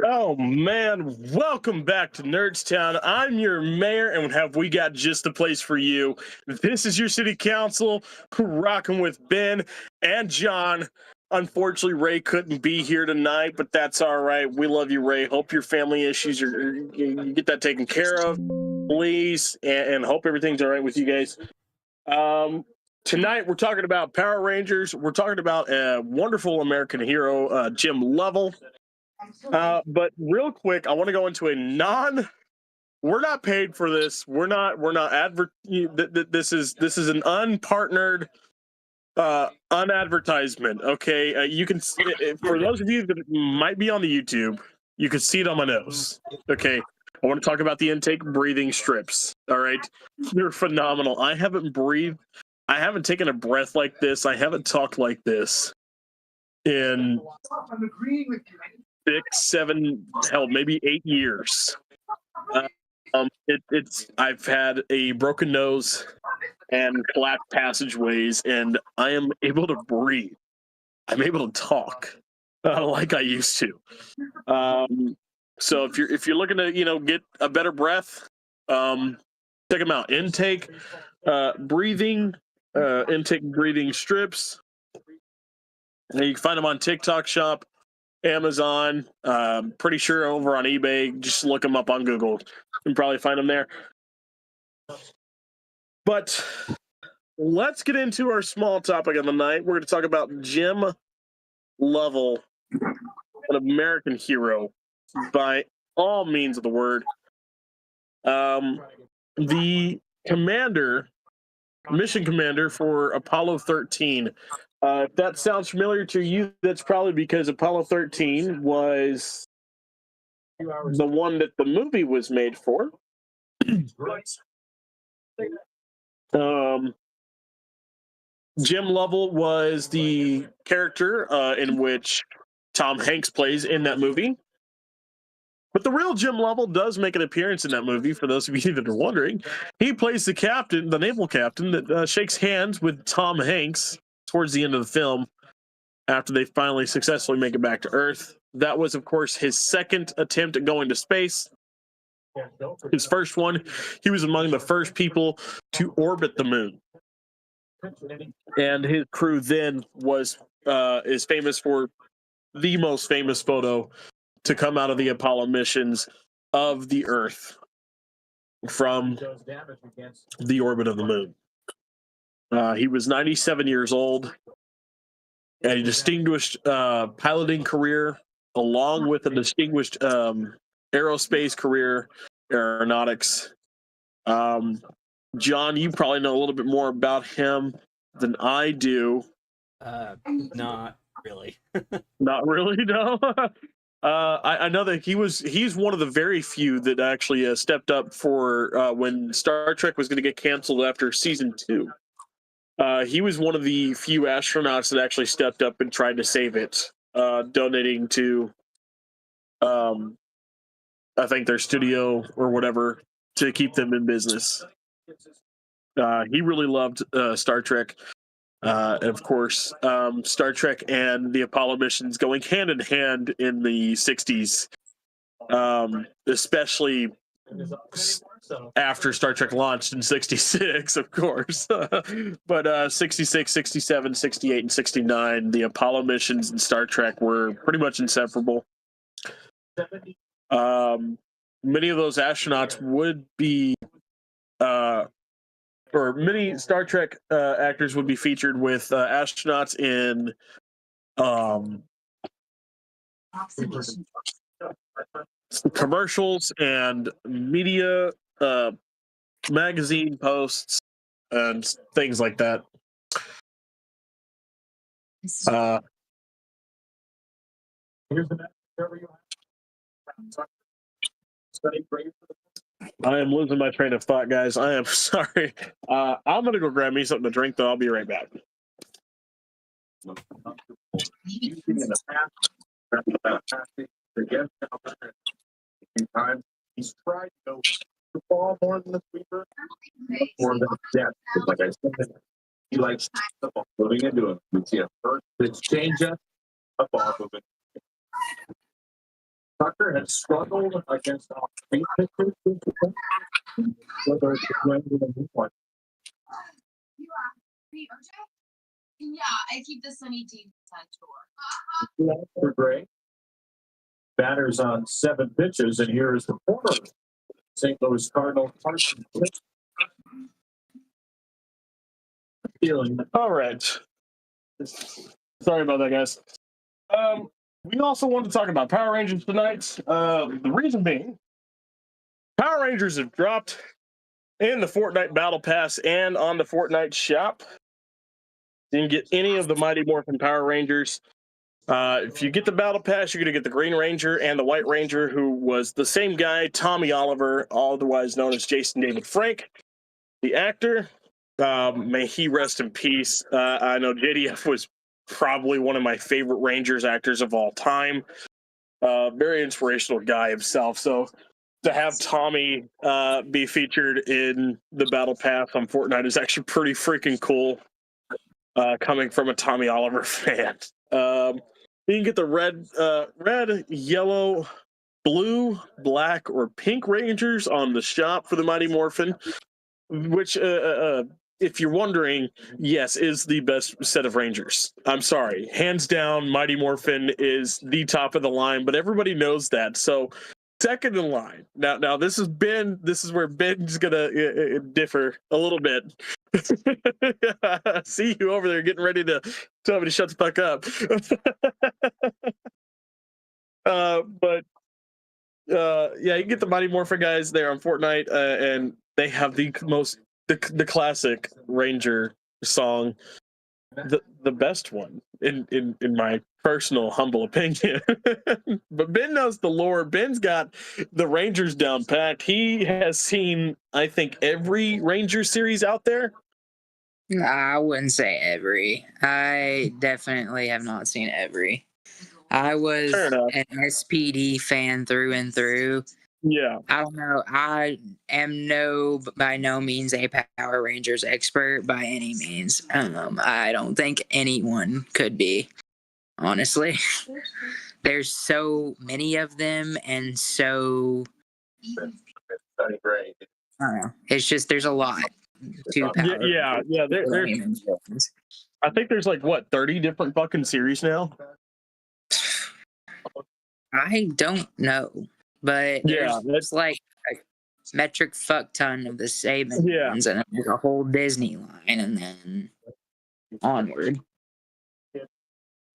Oh man, welcome back to Nerdstown. I'm your mayor, and have we got just the place for you? This is your city council, rocking with Ben and John. Unfortunately, Ray couldn't be here tonight, but that's all right. We love you, Ray. Hope your family issues you get that taken care of, please, and hope everything's all right with you guys. Tonight we're talking about Power Rangers. We're talking about a wonderful American hero, Jim Lovell. But real quick, I want to go into we're not paid for this. We're not this is an unpartnered unadvertisement. Okay. You can for those of you that might be on the YouTube, you can see it on my nose. Okay. I want to talk about the intake breathing strips. All right. They're phenomenal. I haven't taken a breath like this. I haven't talked like this in 6, 7, hell, maybe 8 years. I've had a broken nose and collapsed passageways, and I am able to breathe. I'm able to talk like I used to. So if you're looking to get a better breath, check them out. Intake breathing strips. And you can find them on TikTok Shop, Amazon, pretty sure over on eBay. Just look them up on Google. You can probably find them there. But let's get into our small topic of the night. We're going to talk about Jim Lovell, an American hero by all means of the word. The mission commander for Apollo 13. If that sounds familiar to you, that's probably because Apollo 13 was the one that the movie was made for. Jim Lovell was the character in which Tom Hanks plays in that movie. But the real Jim Lovell does make an appearance in that movie, for those of you that are wondering. He plays the captain, the naval captain, that shakes hands with Tom Hanks towards the end of the film after they finally successfully make it back to Earth. That was, of course, his second attempt at going to space. His first one, he was among the first people to orbit the moon. And his crew then is famous for the most famous photo to come out of the Apollo missions of the Earth from the orbit of the moon. He was 97 years old, and a distinguished piloting career, along with a distinguished aerospace career, aeronautics. John, you probably know a little bit more about him than I do. Not really. Not really, no. I know that he's one of the very few that actually stepped up for when Star Trek was going to get canceled after season 2. He was one of the few astronauts that actually stepped up and tried to save it, donating to, I think, their studio or whatever to keep them in business. He really loved Star Trek. Of course, Star Trek and the Apollo missions going hand in hand in the 60s, especially after Star Trek launched in 66, of course. But 66, 67, 68, and 69, the Apollo missions in Star Trek were pretty much inseparable. Many of those astronauts would be, or many Star Trek actors would be featured with astronauts in commercials and media, magazine posts, and things like that. I am losing my train of thought, guys. I am sorry. I'm going to go grab me something to drink, though. I'll be right back. He's tried to go the ball more than the sweeper, more than depth. Like I said, he likes the ball moving into him. We see a first pitch change up, a ball moving. Tucker has struggled against all three pitchers, whether it's the Rangers or the one. Yeah, I keep the Sunny D tour. For Gray. Batters on 7 pitches, and here is the former St. Louis Cardinal Carson. All right. Sorry about that, guys. We also want to talk about Power Rangers tonight. The reason being, Power Rangers have dropped in the Fortnite Battle Pass and on the Fortnite shop. You can get any of the Mighty Morphin Power Rangers. If you get the Battle Pass, you're going to get the Green Ranger and the White Ranger, who was the same guy, Tommy Oliver, otherwise known as Jason David Frank, the actor. May he rest in peace. I know JDF was probably one of my favorite Rangers actors of all time. Very inspirational guy himself. So to have Tommy be featured in the Battle Pass on Fortnite is actually pretty freaking cool. Coming from a Tommy Oliver fan. You can get the red, yellow, blue, black, or pink Rangers on the shop for the Mighty Morphin, which, if you're wondering, yes, is the best set of Rangers. I'm sorry. Hands down, Mighty Morphin is the top of the line, but everybody knows that. So second in line. Now this is Ben. This is where Ben's gonna differ a little bit. See you over there getting ready to tell me to shut the fuck up. Yeah, you can get the Mighty Morphin guys there on Fortnite, and they have the classic Ranger song, the best one in my personal humble opinion. But Ben knows the lore. Ben's got the Rangers down pat. He has seen, I think, every Ranger series out there. I wouldn't say every. I definitely have not seen every. I was an SPD fan through and through. Yeah. I don't know. I am by no means a Power Rangers expert by any means. I don't think anyone could be, honestly. There's so many of them, and so I don't know. It's just there's a lot to Power. Yeah. I think there's like 30 different fucking series now. I don't know, but there's like a metric fuck ton of the Saban ones, and there's a whole Disney line, and then onward.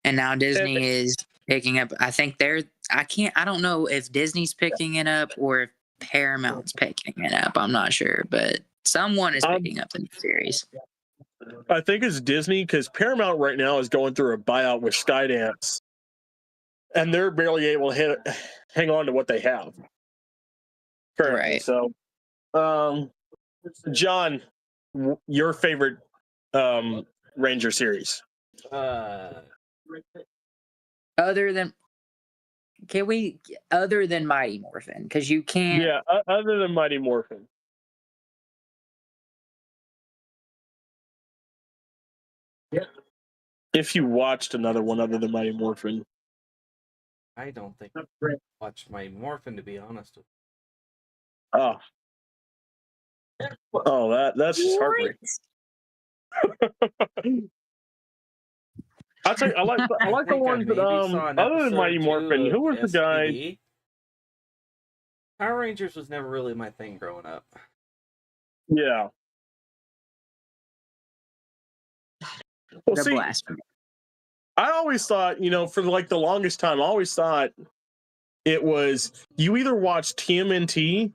And now Disney is picking up. I think I don't know if Disney's picking it up or if Paramount's picking it up. I'm not sure, but someone is picking up the new series. I think it's Disney, because Paramount right now is going through a buyout with Skydance, and they're barely able to hang on to what they have currently. Right. So, John, your favorite Ranger series? Other than Mighty Morphin, because you can't. Yeah, other than Mighty Morphin. Yeah. If you watched another one other than Mighty Morphin. I don't think I watched Mighty Morphin, to be honest. Oh, that's just heartbreaking. I tell you, I like the ones that other than Mighty Morphin. Who was the guy? Power Rangers was never really my thing growing up. Yeah. Well, The see, blasphemy. I always thought, for the longest time, I always thought it was you either watched TMNT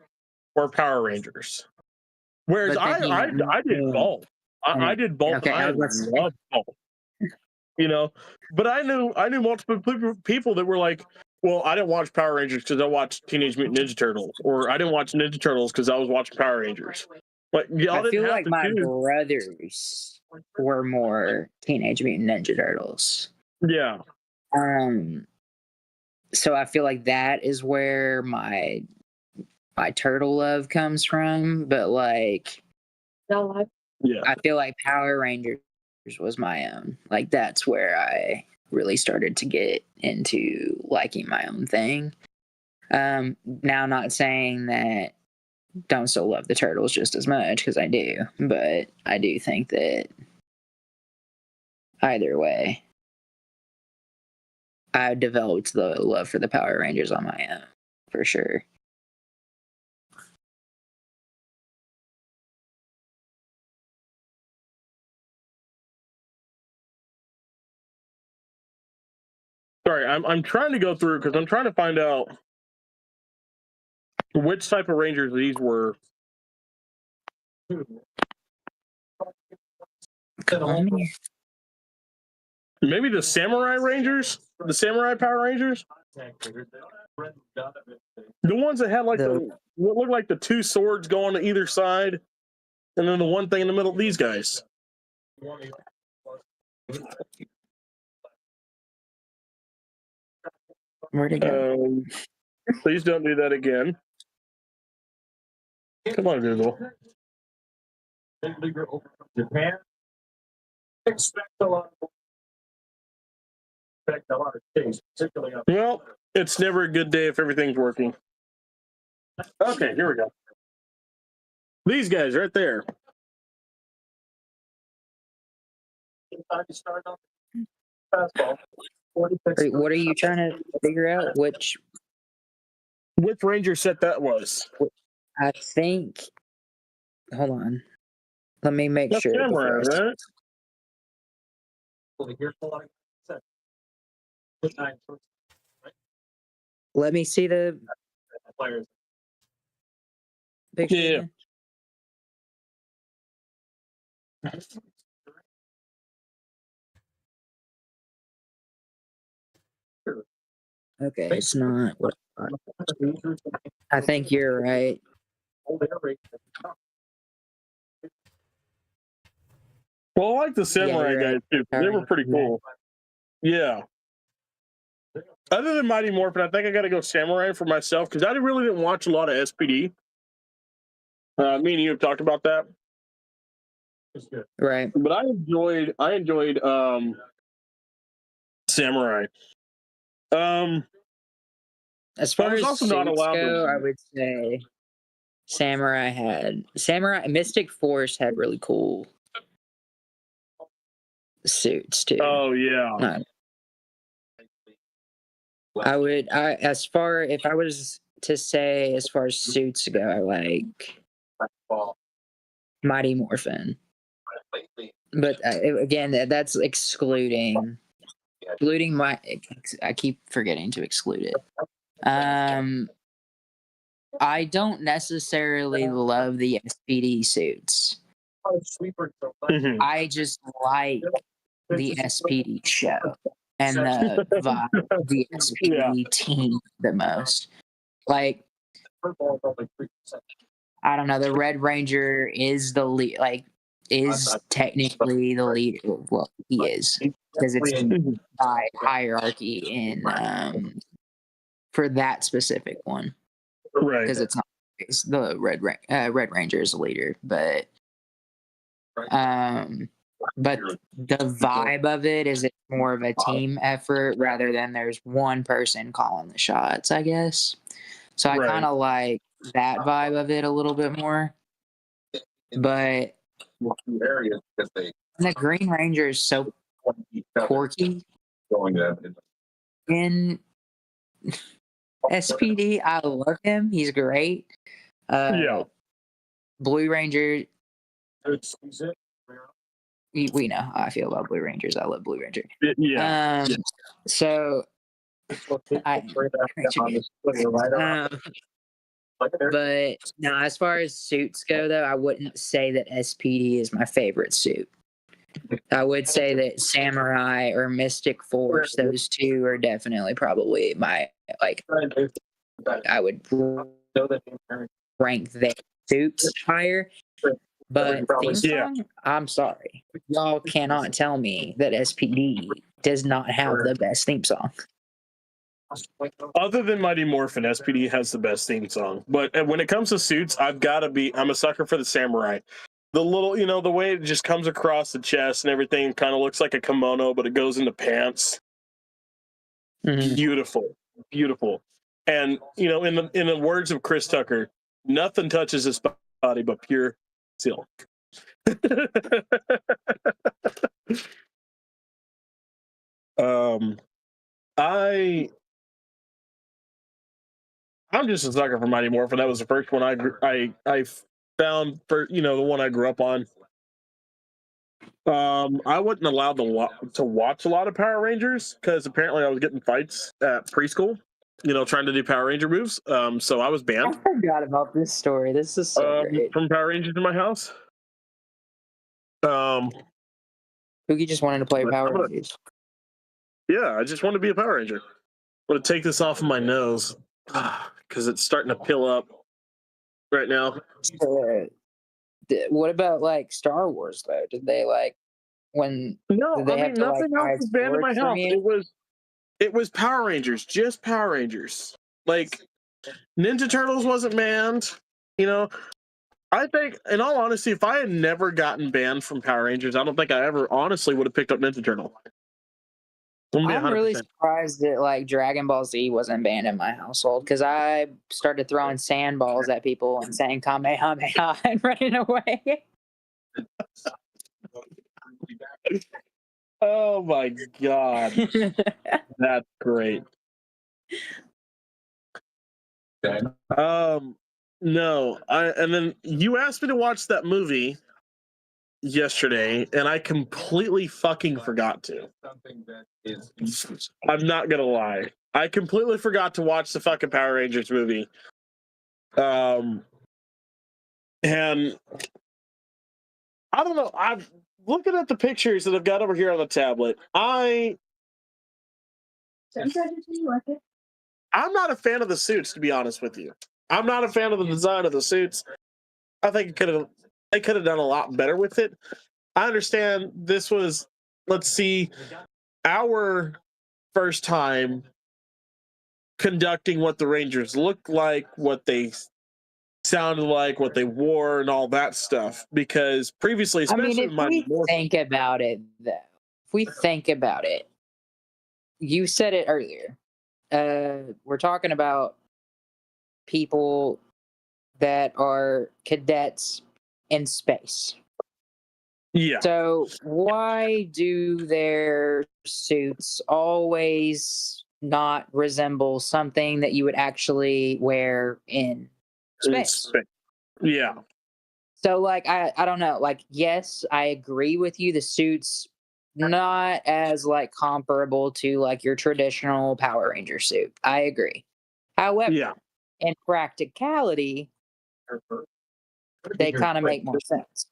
or Power Rangers. Whereas I did both. I did both. Okay, I loved both. But I knew multiple people that were like, well, I didn't watch Power Rangers because I watched Teenage Mutant Ninja Turtles, or I didn't watch Ninja Turtles because I was watching Power Rangers. Like, I feel like my brothers were more Teenage Mutant Ninja Turtles. Yeah. So I feel like that is where my turtle love comes from, but I feel like Power Rangers was my own. Like, that's where I really started to get into liking my own thing. Now, I'm not saying that don't still love the Turtles just as much, because I do, but I do think that either way, I developed the love for the Power Rangers on my own, for sure. Sorry, I'm trying to go through because I'm trying to find out which type of Rangers these were. Maybe the Samurai Rangers? The Samurai Power Rangers? The ones that had like what looked like the two swords going to either side, and then the one thing in the middle. These guys. Where'd it go? Please don't do that again. Come on, Google. Japan. Expect a lot of things, particularly on. Well, it's never a good day if everything's working. Okay, here we go. These guys right there. Wait, what are you trying to figure out? Which Ranger set that was? I think. Hold on. Let me make That's sure. Samurai, right? Let me see the picture. Yeah. Again. Okay, it's not what I thought. I think you're right. Well, I like the Samurai you're guys too. They were pretty cool. Yeah. Other than Mighty Morphin, I think I got to go Samurai for myself because I really didn't watch a lot of SPD. Me and you have talked about that. Right. But I enjoyed Samurai. As far as also not suits allowed go, to- I would say Mystic Force had really cool suits too. Oh yeah. If I was to say as far as suits go, I like Mighty Morphin. But again, that's excluding my. I keep forgetting to exclude it. I don't necessarily love the SPD suits. Mhm. I just like the SPD show and the vibe of the SPD team the most. Like, I don't know, the Red Ranger is the lead, is technically the leader. Well, he is, because it's by hierarchy in for that specific one. Right. Because it's the Red Ranger is the leader, but the vibe of it is it's more of a team effort rather than there's one person calling the shots, I guess. So I kind of like that vibe of it a little bit more. But the Green Ranger is so quirky in SPD. I love him. He's great. Blue Ranger. We know how I feel about Blue Rangers. I love Blue Ranger. Yeah. So but now, as far as suits go, though, I wouldn't say that SPD is my favorite suit. I would say that Samurai or Mystic Force, those two are definitely probably my, I would rank their suits higher. But theme song, I'm sorry. Y'all cannot tell me that SPD does not have the best theme song. Other than Mighty Morphin, SPD has the best theme song. But when it comes to suits, I'm a sucker for the Samurai. The little, the way it just comes across the chest and everything kind of looks like a kimono, but it goes into pants. Mm-hmm. Beautiful. And in the words of Chris Tucker, nothing touches his body but pure silk. I'm just a sucker for Mighty Morphin. That was the first one I found for the one I grew up on. I wasn't allowed to watch a lot of Power Rangers because apparently I was getting fights at preschool, trying to do Power Ranger moves. So I was I banned forgot about this story. This is so great. from Power Rangers in my house. Pookie just wanted to play Power Rangers. Yeah, I just want to be a Power Ranger. I'm gonna take this off of my nose because it's starting to pill up right now. What about like Star Wars though? Did they when? No, did they have to, nothing else was banned in my house. It was Power Rangers, just Power Rangers. Like Ninja Turtles wasn't banned. I think, in all honesty, if I had never gotten banned from Power Rangers, I don't think I ever honestly would have picked up Ninja Turtle. I'm really surprised that Dragon Ball Z wasn't banned in my household because I started throwing sandballs at people and saying Kamehameha and running away. Oh my god, that's great. No, and then you asked me to watch that movie yesterday, and I completely fucking forgot to. I'm not gonna lie. I completely forgot to watch the fucking Power Rangers movie. And I don't know. I'm looking at the pictures that I've got over here on the tablet. I'm not a fan of the suits, to be honest with you. I'm not a fan of the design of the suits. I think they could have done a lot better with it. I understand this was, let's see, our first time conducting what the Rangers looked like, what they sounded like, what they wore, and all that stuff. Because previously, especially if we think about it, though, if we think about it, you said it earlier. We're talking about people that are cadets in space. Yeah. So why do their suits always not resemble something that you would actually wear in space? Yeah. So I don't know. Yes, I agree with you. The suits not as comparable to your traditional Power Ranger suit. I agree. However, in practicality, they kind of make more sense.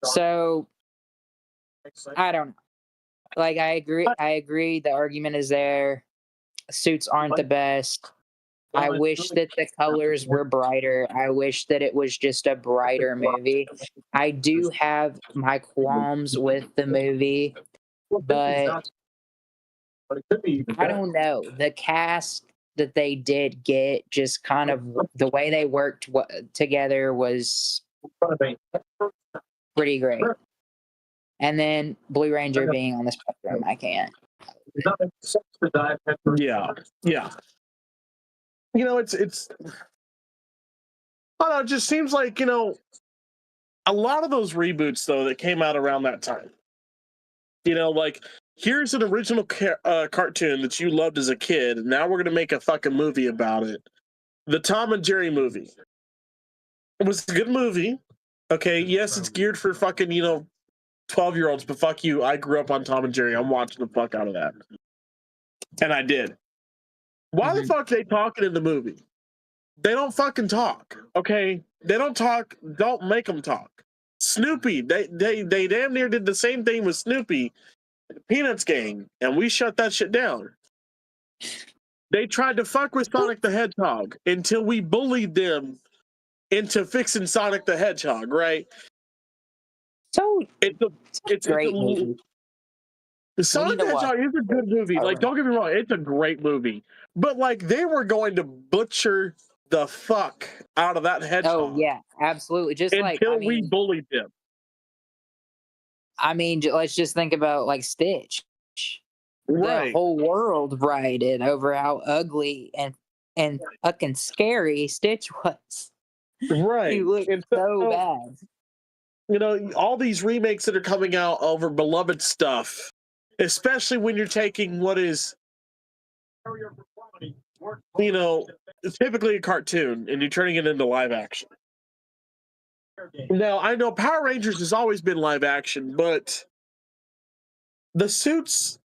So I don't know. I agree. The argument is there. Suits aren't the best. I wish that the colors were brighter. I wish that it was just a brighter movie. I do have my qualms with the movie, but I don't know. The cast that they did get, just kind of the way they worked together was pretty great. And then Blue Ranger being on the spectrum, I can't. Yeah. It's I don't know, it just seems like, a lot of those reboots, though, that came out around that time, here's an original cartoon that you loved as a kid, and now we're going to make a fucking movie about it. The Tom and Jerry movie. It was a good movie. Okay, yes, it's geared for fucking, 12-year-olds, but fuck you, I grew up on Tom and Jerry. I'm watching the fuck out of that. And I did. Why the fuck are they talking in the movie? They don't fucking talk, okay? They don't talk. Don't make them talk. Snoopy, they damn near did the same thing with Snoopy, the Peanuts gang, and we shut that shit down. They tried to fuck with Sonic the Hedgehog until we bullied them into fixing Sonic the Hedgehog, right? So it's a great movie. Sonic the Hedgehog is a good movie. Don't get me wrong, it's a great movie. But they were going to butcher the fuck out of that hedgehog. Oh yeah, absolutely. Just until we bullied them. I mean, let's just think about Stitch. Right. The whole world rioted over how ugly and and fucking scary Stitch was. Right. He looked And so bad. You know, all these remakes that are coming out over beloved stuff, especially when you're taking what is, you know, typically a cartoon and you're turning it into live action. Now, I know Power Rangers has always been live action, but the suits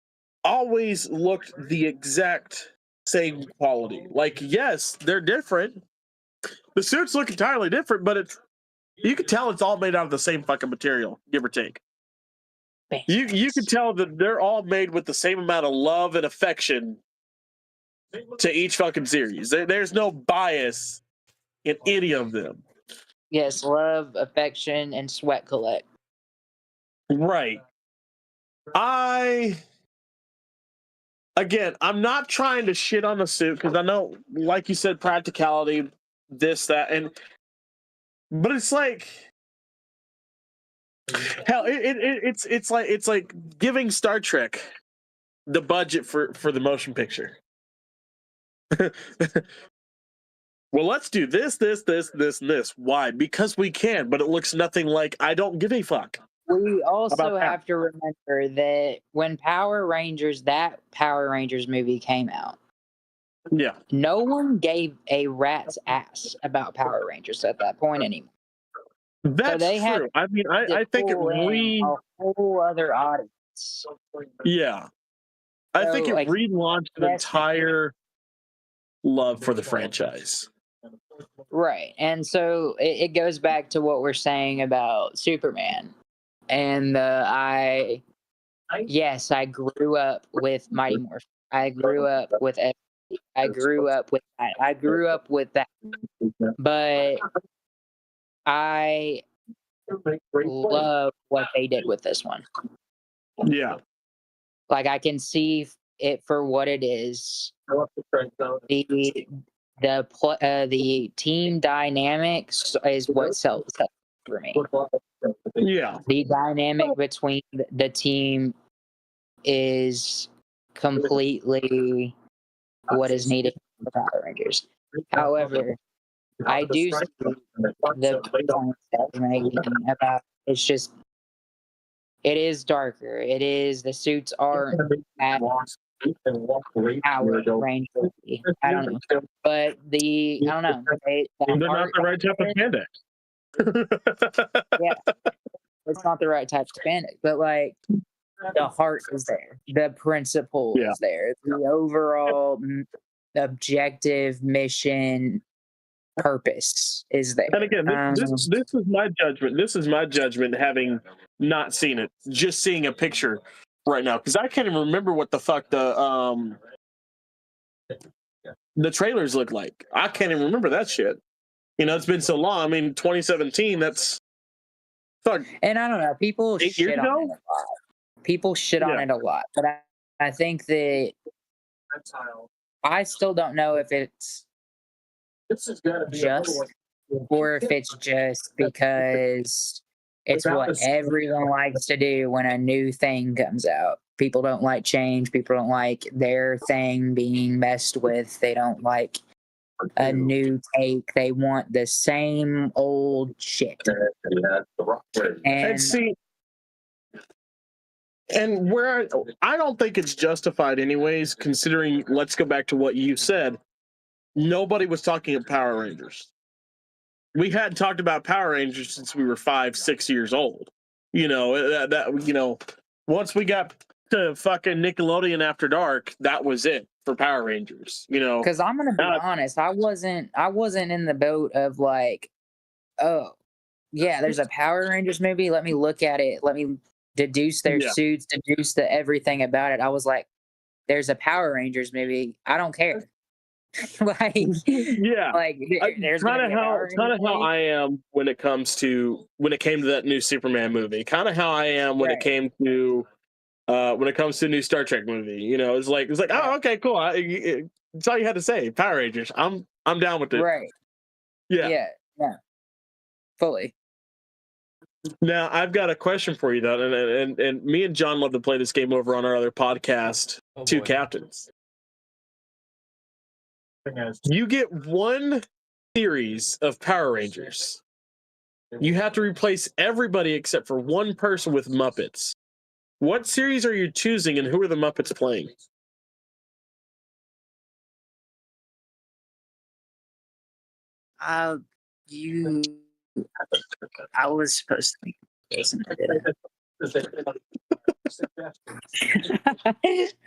always looked the exact same quality. Like, yes, they're different. The suits look entirely different, but you can tell it's all made out of the same fucking material, give or take. You can tell that they're all made with the same amount of love and affection to each fucking series. There's no bias in any of them. Yes, love, affection, and sweat collect. Right. Again, I'm not trying to shit on the suit because I know, like you said, practicality, this, that, but it's like, hell, it's like giving Star Trek the budget for the motion picture. Well, let's do this, and this. Why? Because we can, but it looks nothing like I don't give a fuck. We also have to remember that when that Power Rangers movie came out, yeah, no one gave a rat's ass about Power Rangers at that point anymore. That's they true. had I mean, I think it a whole other audience. Yeah, I think it relaunched an entire love for the franchise. Right, and so it goes back to what we're saying about Superman, and I grew up with Mighty Morphin. I grew up with I grew up with that. I grew up with that. But I love what they did with this one. Yeah. Like, I can see it for what it is. The team dynamics is what sells it for me. Yeah. The dynamic between the team is completely what is needed for the Power Rangers. However, I do see the point that you're making about it is darker. It is, the suits aren't at Power Ranger. I don't know. But I don't know. They're not the right type of spandex. Yeah. It's not the right type of spandex. But, like, the heart is there. The principle is there. The overall objective mission purpose is there. And again, this is my judgment. This is my judgment, having not seen it, just seeing a picture right now, because I can't even remember what the fuck the trailers look like. I can't even remember that shit. You know, it's been so long. I mean, 2017. That's fuck. And I don't know. People shit on it a lot. People shit on it a lot, but I think that I still don't know if it's just, or if it's just because it's what everyone likes to do when a new thing comes out. People don't like change. People don't like their thing being messed with. They don't like a new take. They want the same old shit. And see, and where I don't think it's justified anyways, considering, let's go back to what you said, nobody was talking about Power Rangers. We hadn't talked about Power Rangers since we were 5-6 years old. You know, that you know, once we got to fucking Nickelodeon After Dark, that was it for Power Rangers. You know, because I'm gonna be honest, I wasn't in the boat of like, oh yeah, there's a Power Rangers movie. Let me look at it. Let me deduce their suits, deduce the everything about it. I was like, there's a Power Rangers movie. I don't care. Like, like there's kind of how I am when it came to that new Superman movie. Kind of how I am when it came to when it comes to a new Star Trek movie. You know, it's like oh, okay, cool. That's all you had to say. Power Rangers. I'm down with it. Right. Yeah. Fully. Now, I've got a question for you, though, and me and John love to play this game over on our other podcast, Two Captains. You get one series of Power Rangers. You have to replace everybody except for one person with Muppets. What series are you choosing, and who are the Muppets playing? I was supposed to make this, and I didn't.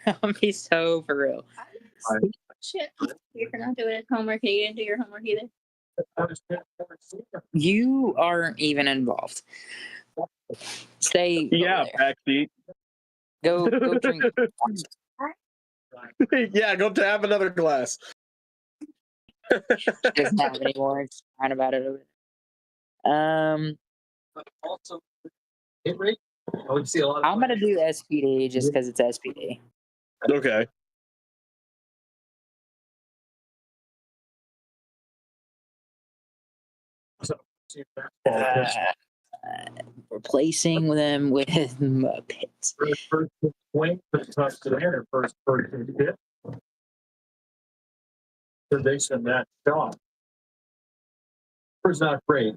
I'll be so for real. Shit, you're not doing his homework. You didn't do your homework either. You aren't even involved. Stay. Yeah, backseat. Go drink. Yeah, go to have another glass. Doesn't have any more. It's fine about it. Also, hit rate. I would see a lot. I'm gonna do SPD just because it's SPD. Okay. Replacing them with Muppets. First swing, first to the air, first person hit. Prediction that shot. Was not great.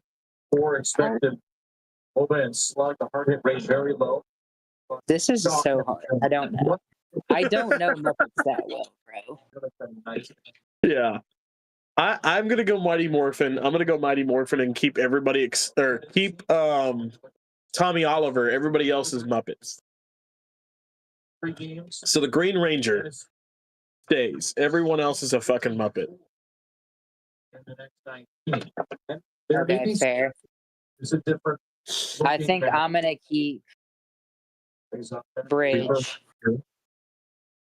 4 expected. Over and slug. The hard hit rate very low. This is so hard. I don't know. I don't know Muppets that well, bro. Yeah. I'm gonna go Mighty Morphin. I'm gonna go Mighty Morphin and keep everybody keep Tommy Oliver. Everybody else is Muppets. So the Green Ranger stays. Everyone else is a fucking Muppet. Okay, fair. Is it different? I think I'm gonna keep Bridge,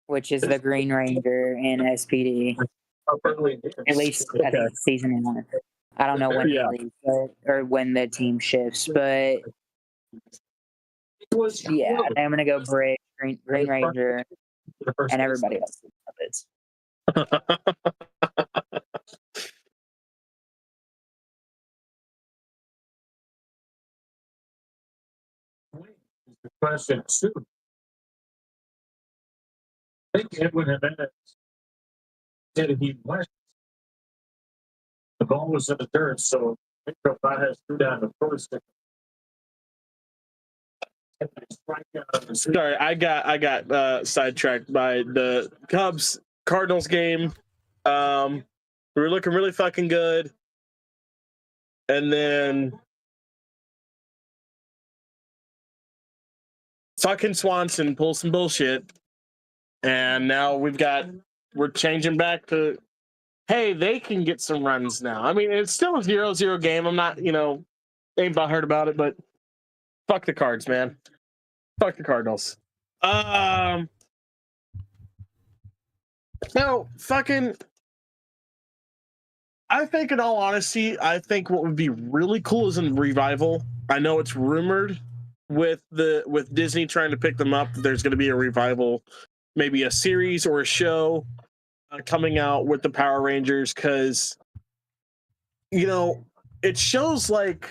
which is the Green Ranger in SPD. At least I think it's season 1. I don't know when he leaves or when the team shifts, but yeah, I'm gonna go Bridge, Green Ranger, and everybody else is Muppets. Question 2. I think Edwin Jimenez said he went. The ball was in the dirt, so Victor has threw down the first. Sorry, I got sidetracked by the Cubs Cardinals game. We were looking really fucking good, and then fucking Swanson pulls some bullshit, and now we're changing back to, hey, they can get some runs now. I mean, it's still a 0-0 game. I'm not, ain't butthurt about it, but fuck the Cards, man. Fuck the Cardinals. No, fucking. I think, in all honesty, I think what would be really cool is a revival. I know it's rumored with Disney trying to pick them up that there's going to be a revival, maybe a series or a show coming out with the Power Rangers, because it shows like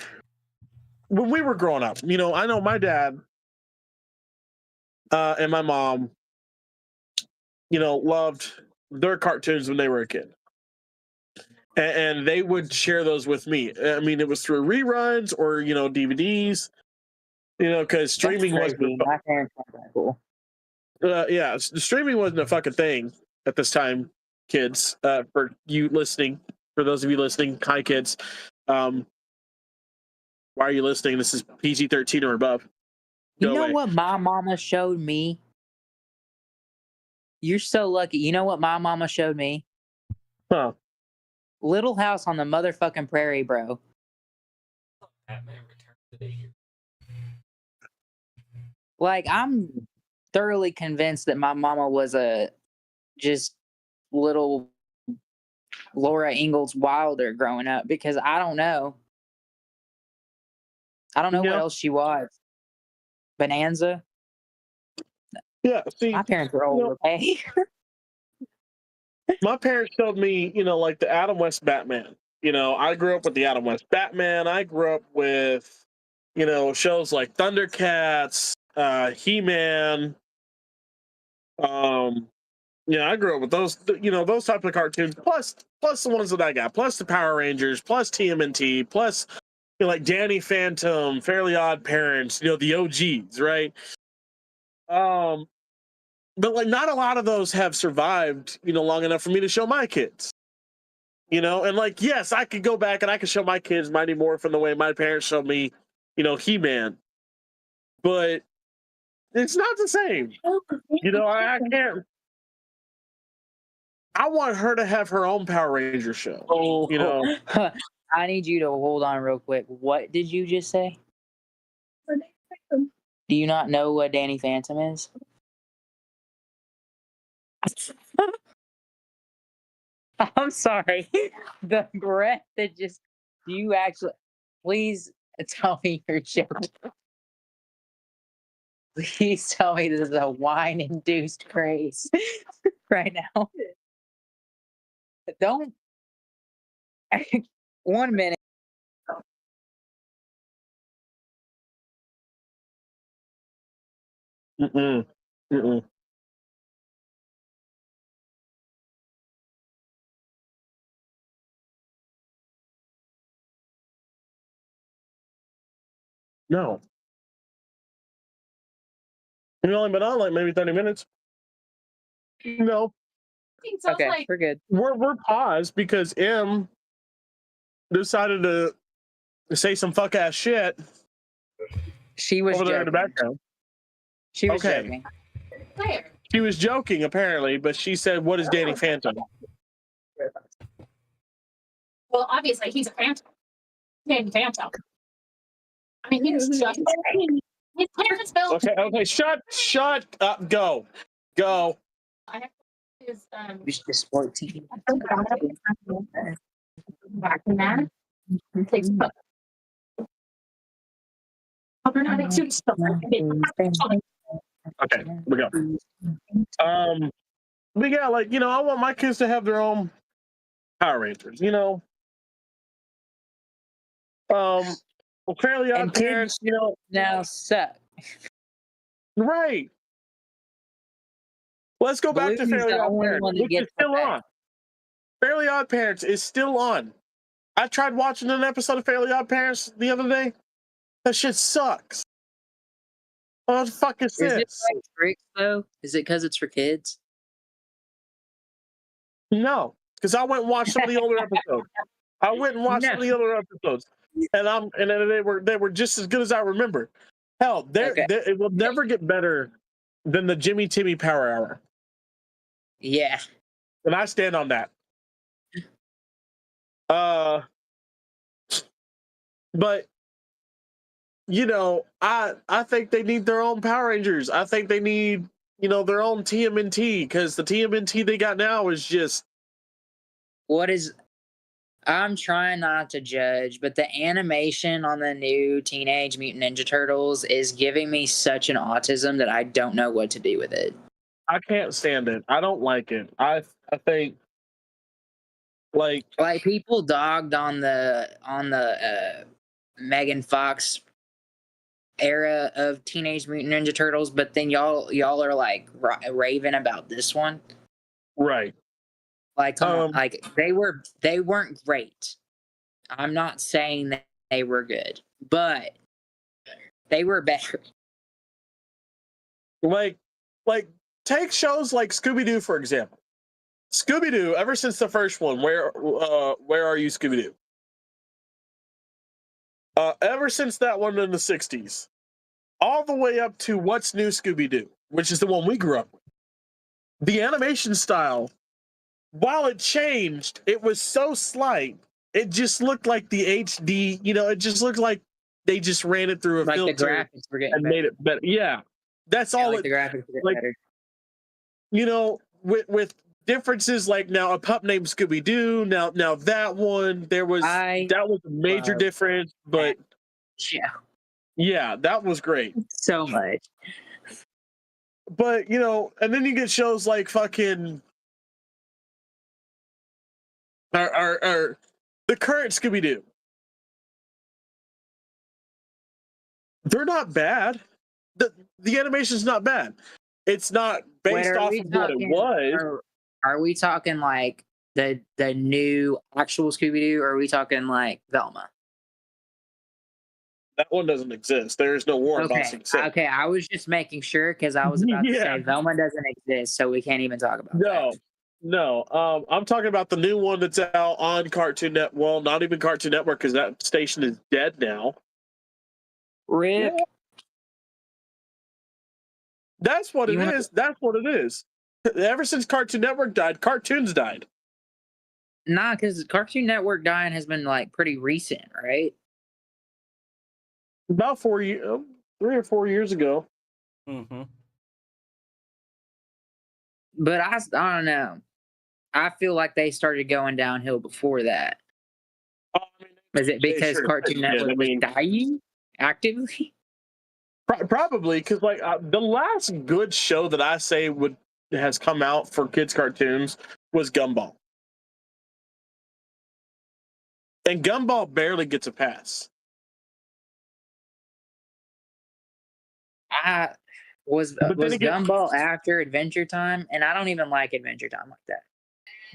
when we were growing up. I know my dad and my mom, loved their cartoons when they were a kid. And they would share those with me. I mean, it was through reruns or, DVDs, because streaming wasn't. My parents weren't that cool. Yeah, streaming wasn't a fucking thing at this time, kids. For you listening, for those of you listening, hi, kids. Why are you listening? This is PG-13 or above. You know what my mama showed me? You're so lucky. You know what my mama showed me? Huh. Little House on the motherfucking Prairie, bro. Like, I'm thoroughly convinced that my mama was a just little Laura Ingalls Wilder growing up, because I don't know. What else she watched. Bonanza? Yeah, see, my parents were old, okay? My parents showed me, like the Adam West Batman. I grew up with the Adam West Batman. I grew up with, shows like Thundercats, He-Man, Yeah, I grew up with those, those type of cartoons. Plus the ones that I got. Plus the Power Rangers. Plus TMNT. Plus, like Danny Phantom, Fairly Odd Parents. The OGs, right? But like, not a lot of those have survived, long enough for me to show my kids. And like, yes, I could go back and I could show my kids Mighty Morphin the way my parents showed me, He-Man. But it's not the same. I can't. I want her to have her own Power Ranger show. Oh, I need you to hold on real quick. What did you just say? Do you not know what Danny Phantom is? I'm sorry. The breath that just you actually please tell me you're joking. Please tell me this is a wine induced craze right now. Don't 1 minute. Mm-mm. Mm-mm. No. We've only been on like maybe 30 minutes. No. So Okay, like, we're good. We're paused because M decided to say some fuck ass shit She was over there in the joking. background. She was Okay. joking. where? She was joking apparently, but she said, "What is Danny Phantom?" Well, obviously he's a phantom. Named Phantom. I mean, he's just his parents built. Okay, shut up, go. I have his It's just 14. back in that. Takes up. Okay, we go. But yeah, like, I want my kids to have their own Power Rangers, Fairly Odd And Parents, kids now suck. right. Let's go back to Bluey's Fairly the Odd only Parents, one that which is gets still the on. Fairly Odd Parents is still on. I tried watching an episode of Fairly Odd Parents the other day. That shit sucks. What the fuck is Is it this? like tricks though? Is it because it's for kids? No, because I went and watched some of the older episodes. Some of the other episodes, and they were just as good as I remember. Hell, it will never get better than the Jimmy Timmy Power Hour, Yeah. and I stand on that. But I think they need their own Power Rangers. I think they need their own TMNT, because the TMNT they got now is just I'm trying not to judge, but the animation on the new Teenage Mutant Ninja Turtles is giving me such an autism that I don't know what to do with it. I can't stand it. I don't like it. I think like people dogged on the Megan Fox era of Teenage Mutant Ninja Turtles, but then y'all are like raving about this one. Right. Like, come on, like they weren't great. I'm not saying that they were good, but they were better. Like take shows like Scooby-Doo, for example. Scooby-Doo, ever since the first one, where are you, Scooby-Doo? Ever since that one in the 60s, all the way up to What's New Scooby-Doo, which is the one we grew up with. The animation style, while it changed, it was so slight. It just looked like the HD, it just looked like they just ran it through a Like the filter graphics were getting and better. made it better. Yeah. That's all the graphics were getting better. With differences, like now a pup named Scooby-Doo, now that one, that was a major difference, but yeah, that was great. So much. But and then you get shows like fucking our the current Scooby-Doo. They're not bad. The animation's not bad. it's not Wait, based are off we of what it talking? was. Are we talking like the new actual Scooby Doo, or are we talking like Velma? That one doesn't exist. There is no Warren Okay, Boston set. okay. I was just making sure because I was about to Yeah. say Velma doesn't exist, so we can't even talk about No, that. no. I'm talking about the new one that's out on Cartoon Net. Well, not even Cartoon Network because that station is dead now. Rip. That's what it is. That's what it is. Ever since Cartoon Network died, cartoons died. Nah, because Cartoon Network dying has been like pretty recent, right? About 3 or 4 years ago. Mm-hmm. But I don't know. I feel like they started going downhill before that. Was it because Cartoon Network was dying actively? Probably because like the last good show that I say has come out for kids cartoons was Gumball, and Gumball barely gets a pass. Was Gumball after Adventure Time? And I don't even like Adventure Time like that.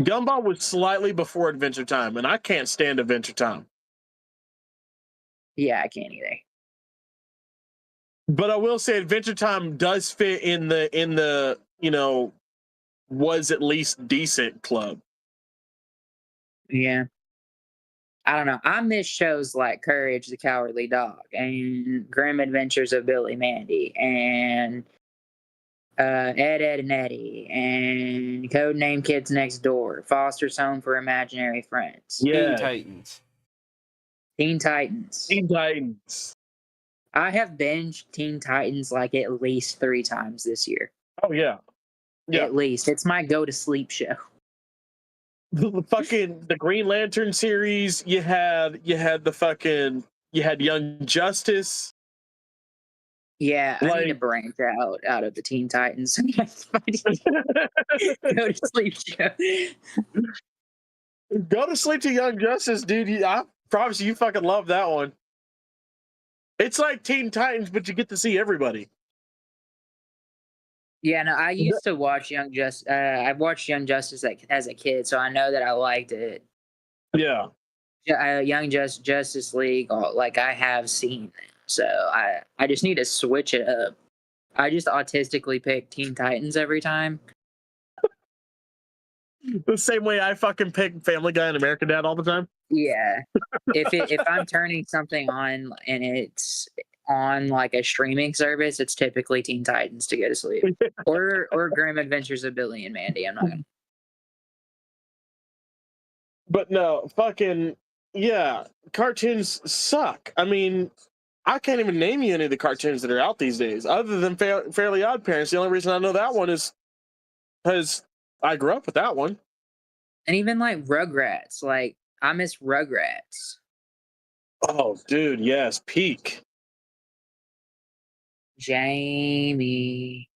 Gumball was slightly before Adventure Time, and I can't stand Adventure Time. Yeah, I can't either. But I will say Adventure Time does fit in the was at least decent club. Yeah. I don't know. I miss shows like Courage the Cowardly Dog and Grim Adventures of Billy Mandy and Ed, Ed, and Eddie and Codename Kids Next Door, Foster's Home for Imaginary Friends. Yeah. Teen Titans. I have binged Teen Titans like at least 3 times this year. Oh yeah. At least. It's my go to sleep show. The Green Lantern series, you had Young Justice. Yeah, I need to branch out of the Teen Titans. Go to sleep show. Go to sleep to Young Justice, dude. I promise you fucking love that one. It's like Teen Titans, but you get to see everybody. Yeah, no, I used to watch Young Justice. I watched Young Justice as a kid, so I know that I liked it. Yeah. Young Justice League, like I have seen them, so I just need to switch it up. I just autistically pick Teen Titans every time. The same way I fucking pick Family Guy and American Dad all the time. Yeah, if I'm turning something on and it's on like a streaming service, it's typically Teen Titans to go to sleep, or Grim Adventures of Billy and Mandy. I'm not gonna. But no, fucking yeah, cartoons suck. I mean, I can't even name you any of the cartoons that are out these days, other than Fairly Odd Parents. The only reason I know that one is because I grew up with that one. And even like Rugrats, like I miss Rugrats. Oh, dude, yes, peak. Jamie.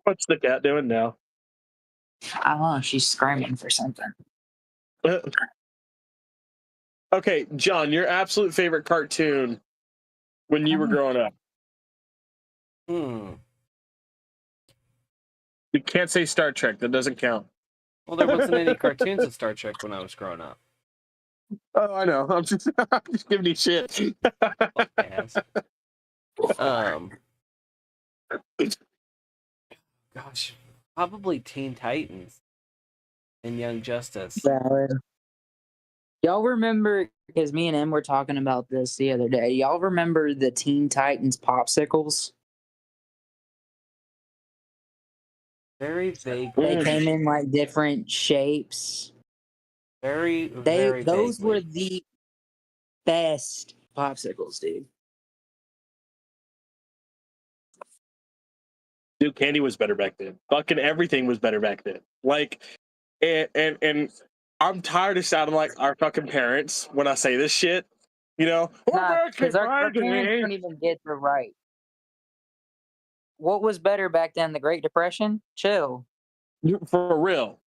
What's the cat doing now? I don't know. She's screaming for something. Okay, John, your absolute favorite cartoon when you were growing up? You can't say Star Trek. That doesn't count. Well, there wasn't any cartoons of Star Trek when I was growing up. Oh, I know. I'm just giving you shit. Gosh, probably Teen Titans and Young Justice. Valid. Y'all remember, because me and Em were talking about this the other day, y'all remember the Teen Titans popsicles? Very vague. They came in like different shapes. Very those vaguely. were the best popsicles, dude. Dude, candy was better back then. Fucking everything was better back then. Like, and I'm tired of sounding like our fucking parents when I say this shit. You know, because our parents don't even get the right. What was better back then? The Great Depression? Chill. For real.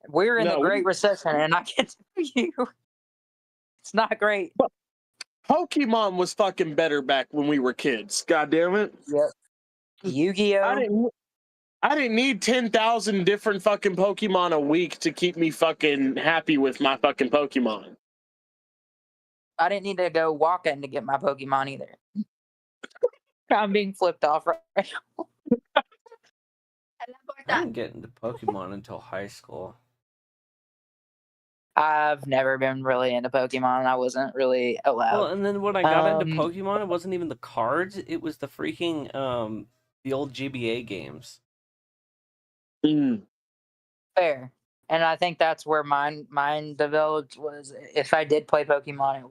We're in the Great Recession, and I can tell you, it's not great. Pokemon was fucking better back when we were kids. God damn it. Yep. Yu-Gi-Oh. I didn't need 10,000 different fucking Pokemon a week to keep me fucking happy with my fucking Pokemon. I didn't need to go walking to get my Pokemon either. I'm being flipped off right now. I didn't get into Pokemon until high school. I've never been really into Pokemon. I wasn't really allowed. Well, and then when I got into Pokemon, it wasn't even the cards; it was the freaking the old GBA games. Fair, and I think that's where mine developed. Was if I did play Pokemon,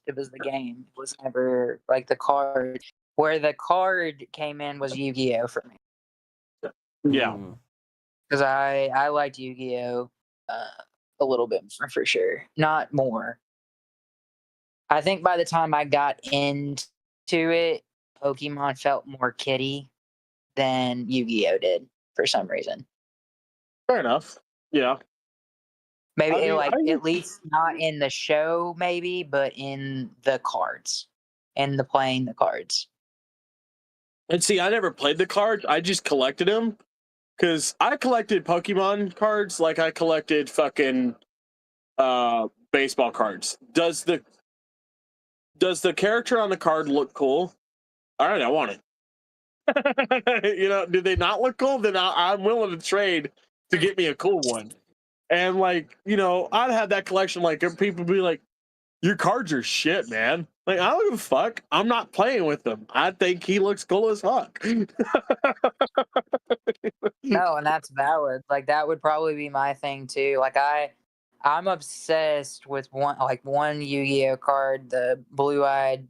it was the game. It was never like the card. Where the card came in was Yu-Gi-Oh for me. Yeah, because I liked Yu-Gi-Oh a little bit more, for sure, not more. I think by the time I got into it, Pokemon felt more kiddie than Yu-Gi-Oh did for some reason. fair enough. Yeah. Maybe at least not in the show, maybe, but in the cards, in the playing the cards. And see, I never played the cards. I just collected them because I collected Pokemon cards like I collected fucking baseball cards. Does the character on the card look cool? All right, I want it. You know, do they not look cool? Then I'm willing to trade to get me a cool one. And like, you know, I'd have that collection. Like, people be like, "Your cards are shit, man." Like, I don't give a fuck. I'm not playing with them. I think he looks cool as fuck. No, and that's valid. Like that would probably be my thing too. Like I'm obsessed with one Yu-Gi-Oh card, the blue-eyed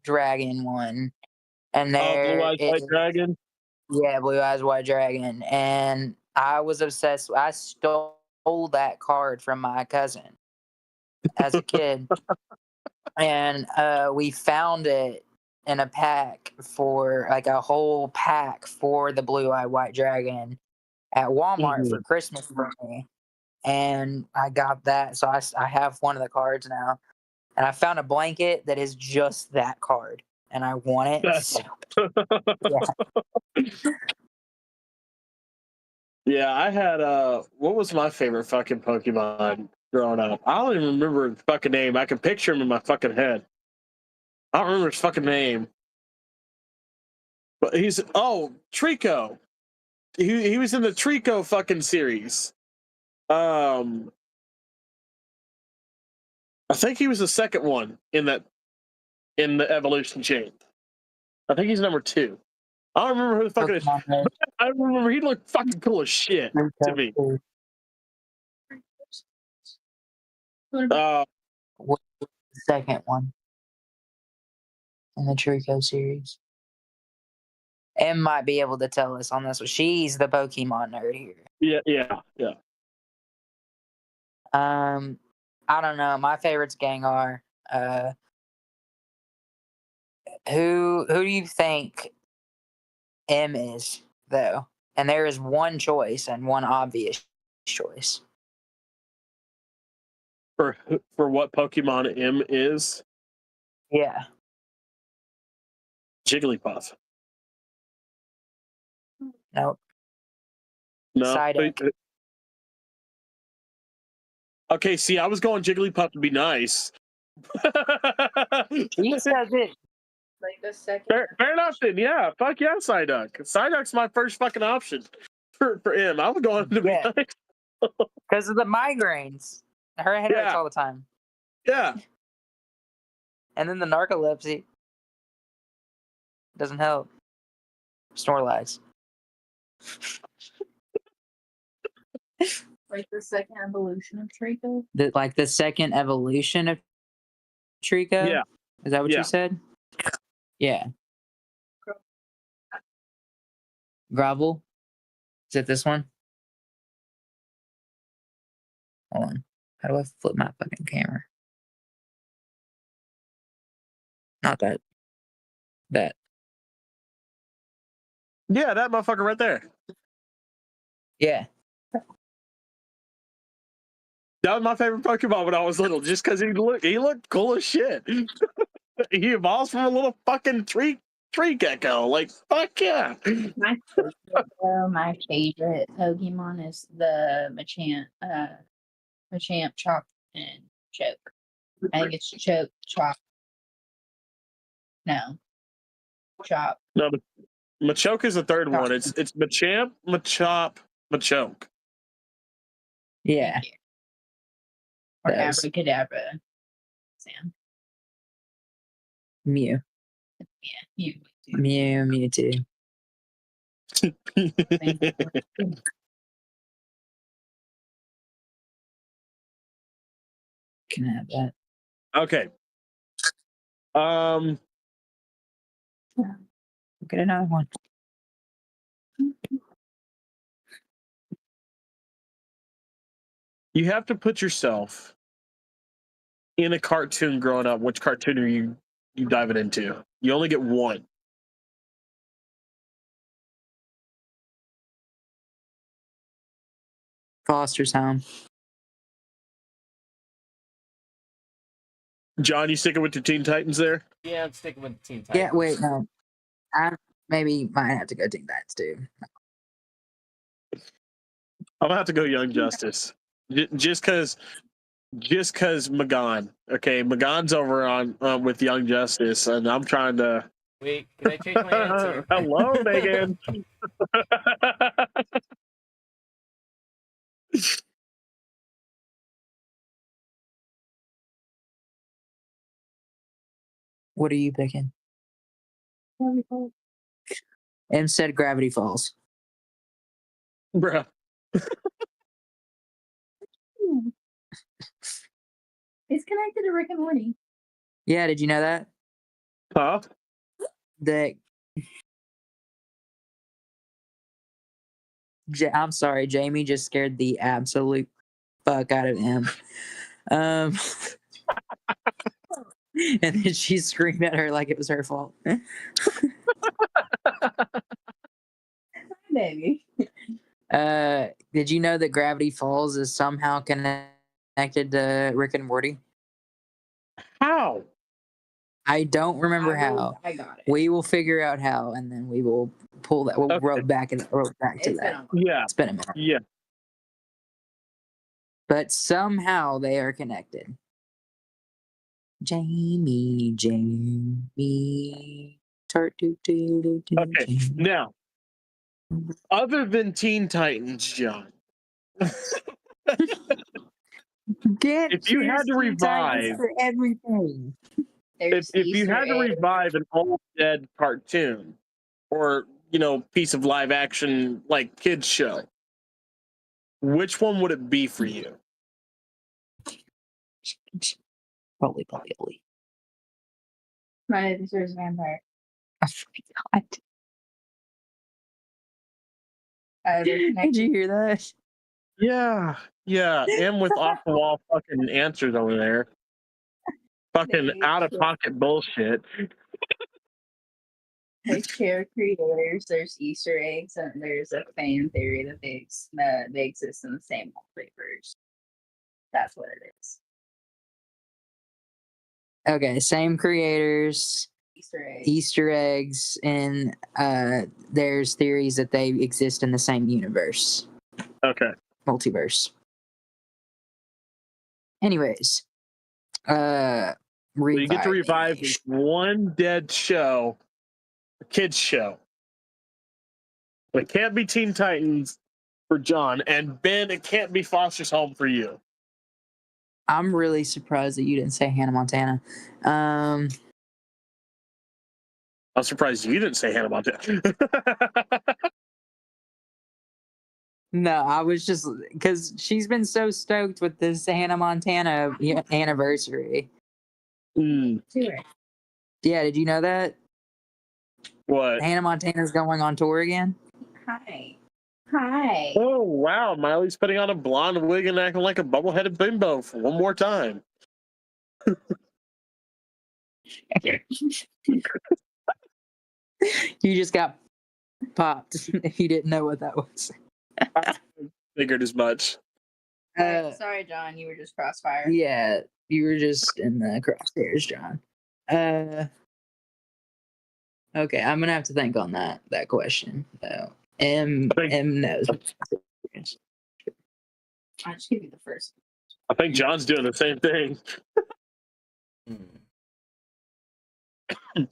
dragon one. And there Blue Eyes White Dragon. Yeah, Blue Eyes White Dragon. And I was obsessed. I stole that card from my cousin as a kid. And we found it in a pack for like a whole pack for the Blue Eye White Dragon at Walmart for Christmas for me. And I got that. So I have one of the cards now. And I found a blanket that is just that card. And I want it. So, yeah, I had what was my favorite fucking Pokemon growing up? I don't even remember his fucking name. I can picture him in my fucking head. I don't remember his fucking name. But he's Trico. He was in the Trico fucking series. I think he was the second one in the evolution chain. I think he's number 2. I don't remember who the fucking is. I remember he looked fucking cool as shit to me. What's the second one in the Trico series? Em might be able to tell us on this one. She's the Pokemon nerd here. Yeah. I don't know. My favorite's Gengar. Who do you think M is though? And there is one choice and one obvious choice. For what Pokemon M is? Yeah. Jigglypuff. Nope. No. Psyduck. Okay, see, I was going Jigglypuff to be nice. He says it. Like the second. Fair enough then, yeah. Fuck yeah, Psyduck. Psyduck's my first fucking option for M. I was going to be nice. Because of the migraines. Her head hurts all the time. Yeah. And then the narcolepsy. Doesn't help. Snorlax. Like the second evolution of Trico? The second evolution of Trico? Yeah. Is that what you said? Yeah. Grovel? Is it this one? Hold on. How do I flip my fucking camera? Not that. That. Yeah, that motherfucker right there. Yeah. That was my favorite Pokemon when I was little, just because he looked cool as shit. He evolves from a little fucking tree gecko. Like, fuck yeah. My favorite Pokemon is the Machamp, Chop, and Choke. I think it's Choke, Chop. No. Chop. No, Machoke is the third Chop. one. It's Machamp, Machop, Machoke. Yeah. Or Yes. Abracadabra. Sam. Mew. Yeah, you. Mewtwo. Can I have that? Okay. Get another one. You have to put yourself in a cartoon growing up. Which cartoon are you diving into? You only get one. Foster's Home. John, you sticking with your Teen Titans there? Yeah, I'm sticking with Teen Titans. Yeah, wait, no. I maybe might have to go Teen Titans too. I'm gonna have to go Young Justice. Just because Magan. Okay, Magan's over on with Young Justice, and I'm trying to. Wait, can I change my answer? Hello, Megan. What are you picking? Instead, Gravity Falls. Bruh. It's connected to Rick and Morty. Yeah, did you know that? Huh? That I'm sorry, Jamie just scared the absolute fuck out of him. And then she screamed at her like it was her fault. Baby. Did you know that Gravity Falls is somehow connected to Rick and Morty? How? I don't remember how. I got it. We will figure out how, and then we will pull that. We'll Okay. roll back to that. Yeah. It's been a minute. Yeah. But somehow they are connected. Jamie. Okay. Now, other than Teen Titans, John, if you had to revive for everything, if you had to revive an old dead cartoon or piece of live action like kids show, which one would it be for you? Probably. My sister's vampire. Oh my God. Did you hear that? Yeah, and with off the wall fucking answers over there, fucking out of pocket bullshit. There's chair creators, there's Easter eggs, and there's a fan theory that they exist in the same wallpapers. That's what it is. Okay, same creators, Easter eggs, and there's theories that they exist in the same universe. Okay. Multiverse. Anyways, So you get to revive one dead show, a kids show. It can't be Teen Titans for John, and Ben, it can't be Foster's Home for you. I'm really surprised that you didn't say Hannah Montana. I'm surprised you didn't say Hannah Montana. No, I was just because she's been so stoked with this Hannah Montana anniversary. Mm. Yeah, did you know that? What? Hannah Montana's going on tour again? Hi. Oh, wow. Miley's putting on a blonde wig and acting like a bubble-headed bimbo for one more time. You just got popped if you didn't know what that was. I figured as much. Sorry, John, you were just crossfire. Yeah, you were just in the crosshairs, John. Okay, I'm gonna have to think on that question though. M knows. I just give you the first. I think John's doing the same thing. What are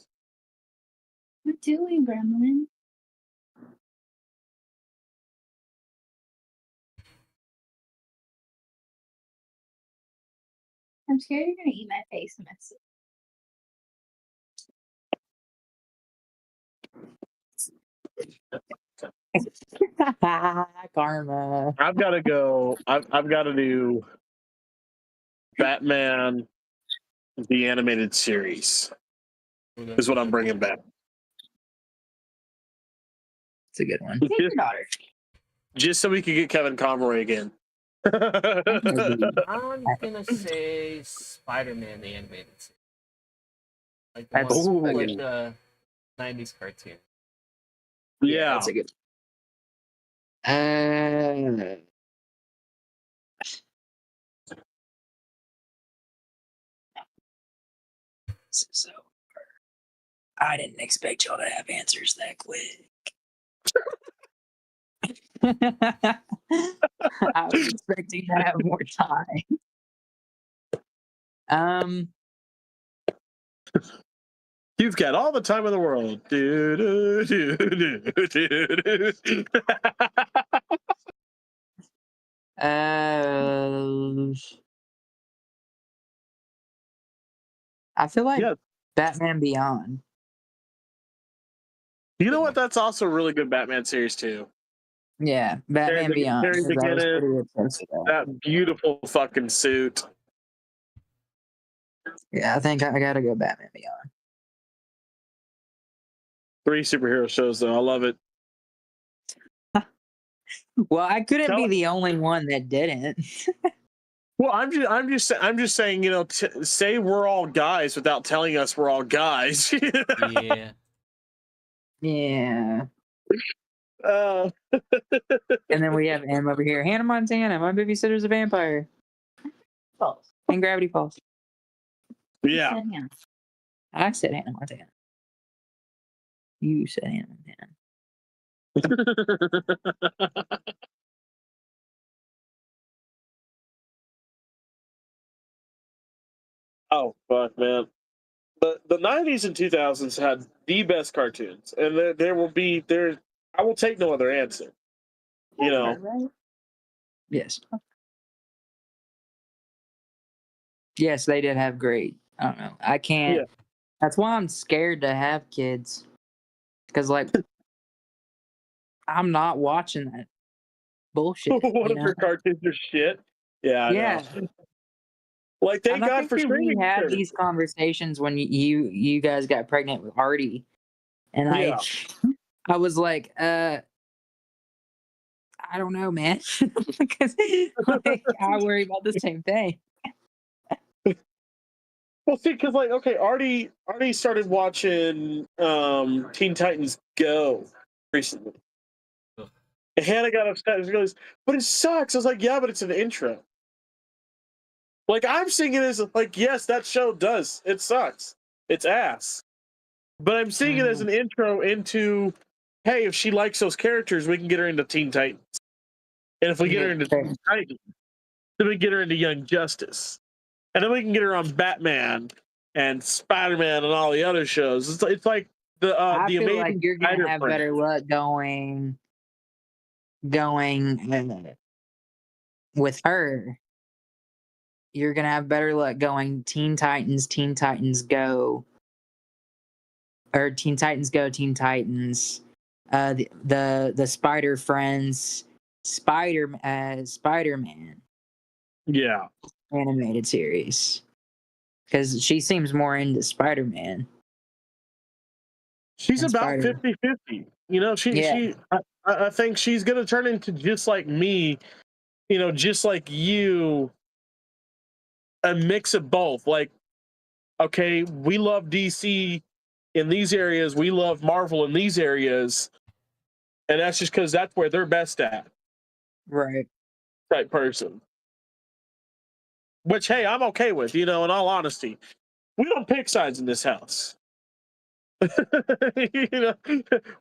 you doing, Gremlin? I'm scared you're gonna eat my face mess. Karma. I've got to go. I've got to do Batman, the animated series, is what I'm bringing back. It's a good one. Take your daughter. Just so we could get Kevin Conroy again. I'm gonna say Spider-Man the animated series, like the That's one a with good the '90s cartoon. Yeah. That's a good. So I didn't expect y'all to have answers that quick. I was expecting to have more time. You've got all the time in the world. Do, do, do, do, do, do. I feel like Yeah. Batman Beyond. You know what? That's also a really good Batman series too. Yeah, Batman Beyond. Terry 'cause I was McGinnis, pretty obsessed with that. that beautiful fucking suit. Yeah, I think I gotta go Batman Beyond. 3 superhero shows though. I love it. Well, I couldn't be the only one that didn't. Well, I'm just saying, you know, say we're all guys without telling us we're all guys. Yeah. Yeah. And then we have M over here. Hannah Montana, My Babysitter's a Vampire. False. And Gravity Falls. Yeah. Said Hannah. I said Hannah Montana. You said Hannah Montana. Oh fuck, man! The 90s and 2000s had the best cartoons, and there will be there. I will take no other answer. You know. Right? Yes. Yes, they did have great. I don't know. I can't. Yeah. That's why I'm scared to have kids. Because, like, I'm not watching that bullshit. What if their cartoons are shit? Yeah. I Yeah. know. Like, thank God for streaming. We had these conversations when you guys got pregnant with Artie, and Yeah. I was like, I don't know, man, because like, I worry about the same thing. Well, see, because like, okay, Artie started watching Teen Titans Go recently. Ugh. And Hannah got upset. She goes, "But it sucks." I was like, "Yeah, but it's an intro." Like, I'm seeing it as like, yes, that show does. It sucks. It's ass. But I'm seeing it as an intro into, hey, if she likes those characters, we can get her into Teen Titans. And if we get her into Teen Titans, then we get her into Young Justice. And then we can get her on Batman and Spider-Man and all the other shows. It's like the I feel Amazing like you're gonna Spider have Friend. better luck going with her. You're gonna have better luck going Teen Titans Go, or Teen Titans Go, Teen Titans, the Spider Friends, Spider-Man Yeah. animated series, because she seems more into Spider-Man. She's And about Spider- 50-50. You know, I think she's gonna turn into just like me, you know, just like you, a mix of both. Like, okay, we love DC in these areas, we love Marvel in these areas, and that's just because that's where they're best at. Right. Type person. Which, hey, I'm okay with, you know, in all honesty. we don't pick sides in this house. You know,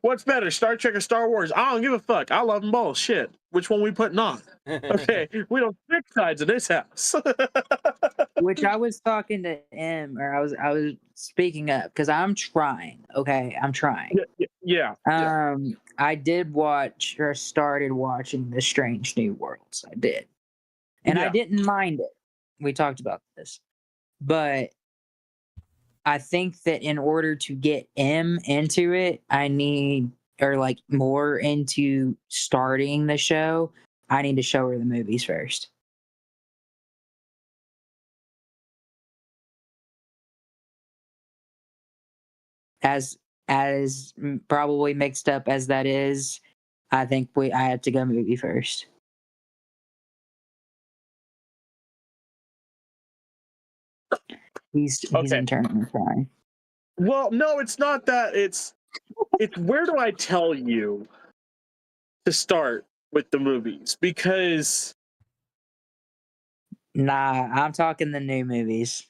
what's better, Star Trek or Star Wars? I don't give a fuck. I love them both. Shit, which one we putting on? Okay, we don't pick sides in this house. Which I was talking to him, or I was speaking up because I'm trying. Okay, I'm trying. Yeah. I did watch or started watching The Strange New Worlds. I did, and I didn't mind it. We talked about this, but I think that in order to get M into it, I need, or like more into starting the show, I need to show her the movies first. As probably mixed up as that is, I think I have to go movie first. He's internally crying. Well, no, it's not that. It's where do I tell you to start with the movies? Because nah, I'm talking the new movies.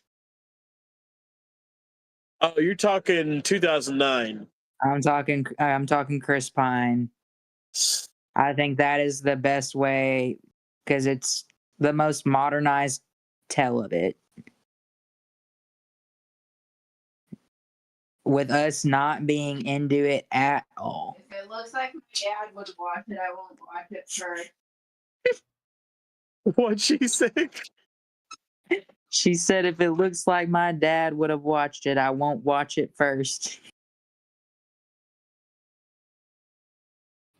Oh, you're talking 2009. I'm talking Chris Pine. I think that is the best way because it's the most modernized tell of it. With us not being into it at all. If it looks like my dad would watch it, I won't watch it first. What'd she say? She said if it looks like my dad would have watched it, I won't watch it first.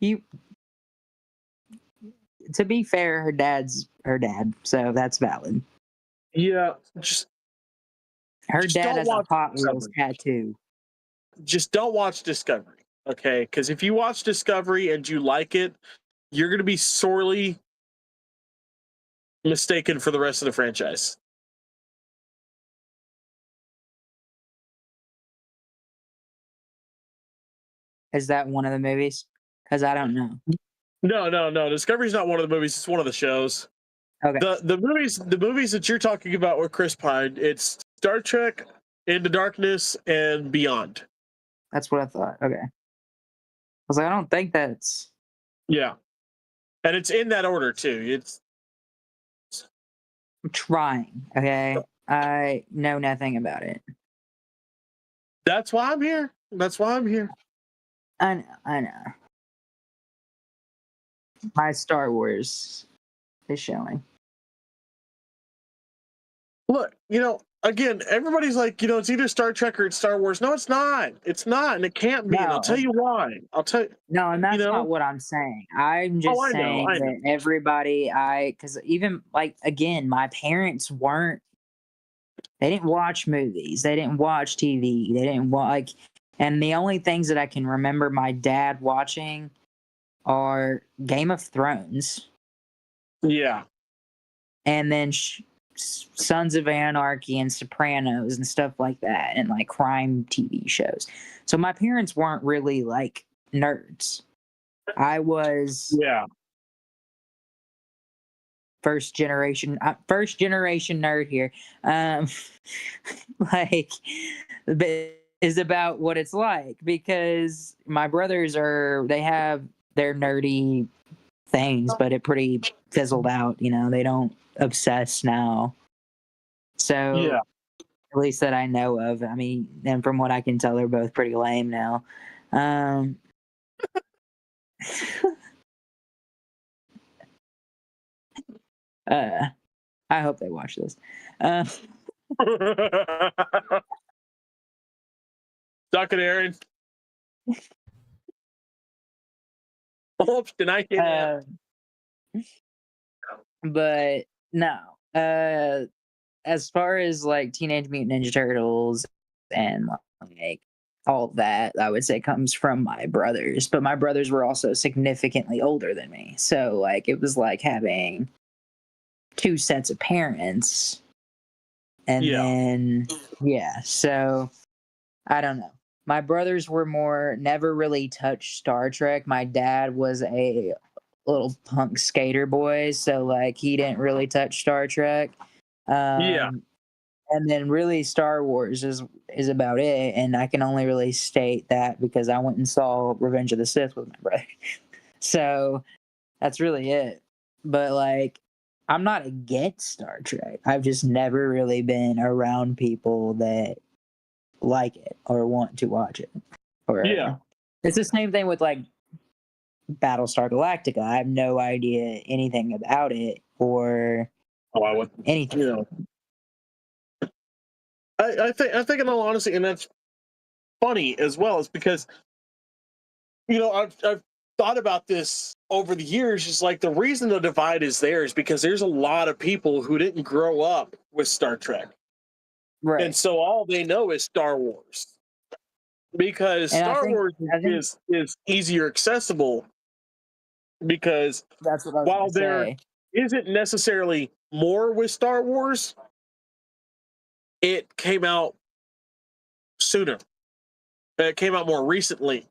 To be fair, her dad's her dad, so that's valid. Yeah, her dad has a Hot Wheels tattoo. Just don't watch Discovery, okay? Because if you watch Discovery and you like it, you're going to be sorely mistaken for the rest of the franchise. Is that one of the movies? Because I don't know. No. Discovery's not one of the movies. It's one of the shows. Okay. The movies that you're talking about with Chris Pine, it's Star Trek, Into Darkness, and Beyond. That's what I thought. Okay. I was like, I don't think that's... Yeah. And it's in that order, too. I'm trying, okay? I know nothing about it. That's why I'm here. I know. My Star Wars is showing. Look, again, everybody's like, it's either Star Trek or it's Star Wars. No, it's not. It's not, and it can't be. No. And I'll tell you why. No, and that's not what I'm saying. I'm just saying that everybody, because even, like, again, my parents they didn't watch movies. They didn't watch TV. They didn't watch, and the only things that I can remember my dad watching are Game of Thrones. Yeah. And then Sons of Anarchy and Sopranos and stuff like that, and like crime TV shows. So my parents weren't really like nerds. I was first generation nerd here. Like, is about what it's like, because my brothers they have their nerdy things, but it pretty fizzled out. They don't obsess now. So at least that I know of. I mean, and from what I can tell, they're both pretty lame now. I hope they watch this. Suck it, Aaron. Did I get But no. As far as like Teenage Mutant Ninja Turtles and like all that, I would say comes from my brothers. But my brothers were also significantly older than me, so like it was like having two sets of parents. And then so I don't know. My brothers were never really touched Star Trek. My dad was a little punk skater boy, so like he didn't really touch Star Trek. And And then really Star Wars is about it, and I can only really state that because I went and saw Revenge of the Sith with my brother. So that's really it. But like, I'm not against Star Trek. I've just never really been around people that like it or want to watch it. Or Yeah. It's the same thing with like Battlestar Galactica. I have no idea anything about it or I would, anything. you know. I think in all honesty, and that's funny as well, is because, you know, I've thought about this over the years. Is like the reason the divide is there is because there's a lot of people who didn't grow up with Star Trek, Right. and so all they know is Star Wars. Because And Star Wars is easier accessible, because that's what I was while gonna there say. isn't necessarily more with Star Wars, it came out sooner. It came out more recently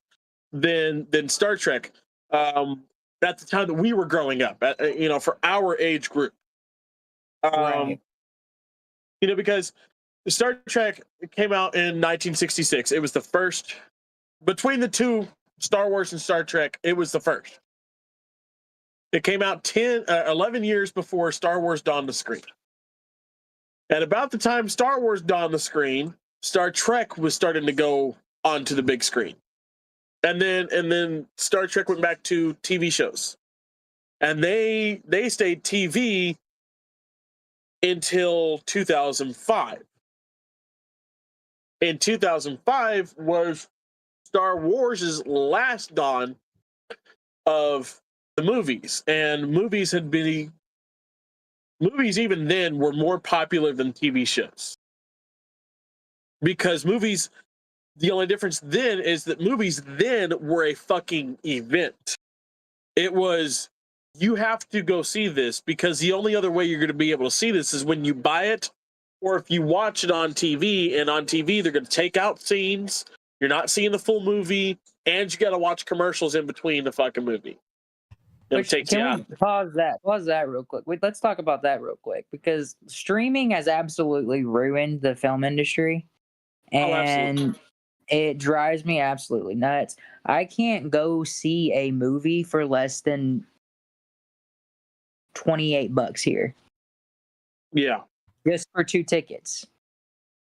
than Star Trek. At the time that we were growing up, you know, for our age group. Right. You know, because Star Trek came out in 1966. It was the first between the two, Star Wars and Star Trek. It was the first. It came out 11 years before Star Wars dawned the screen. At about the time Star Wars dawned the screen, Star Trek was starting to go onto the big screen. And then Star Trek went back to TV shows. And they stayed TV until 2005. In 2005 was Star Wars' last dawn of the movies. And movies even then were more popular than TV shows. Because movies, the only difference then is that movies then were a fucking event. It was, you have to go see this, because the only other way you're going to be able to see this is when you buy it, or if you watch it on TV, and on TV they're going to take out scenes, you're not seeing the full movie, and you got to watch commercials in between the fucking movie. Can we pause that real quick? Let's talk about that real quick, because streaming has absolutely ruined the film industry, and it drives me absolutely nuts. I can't go see a movie for less than $28 here. Yeah. Just for 2 tickets.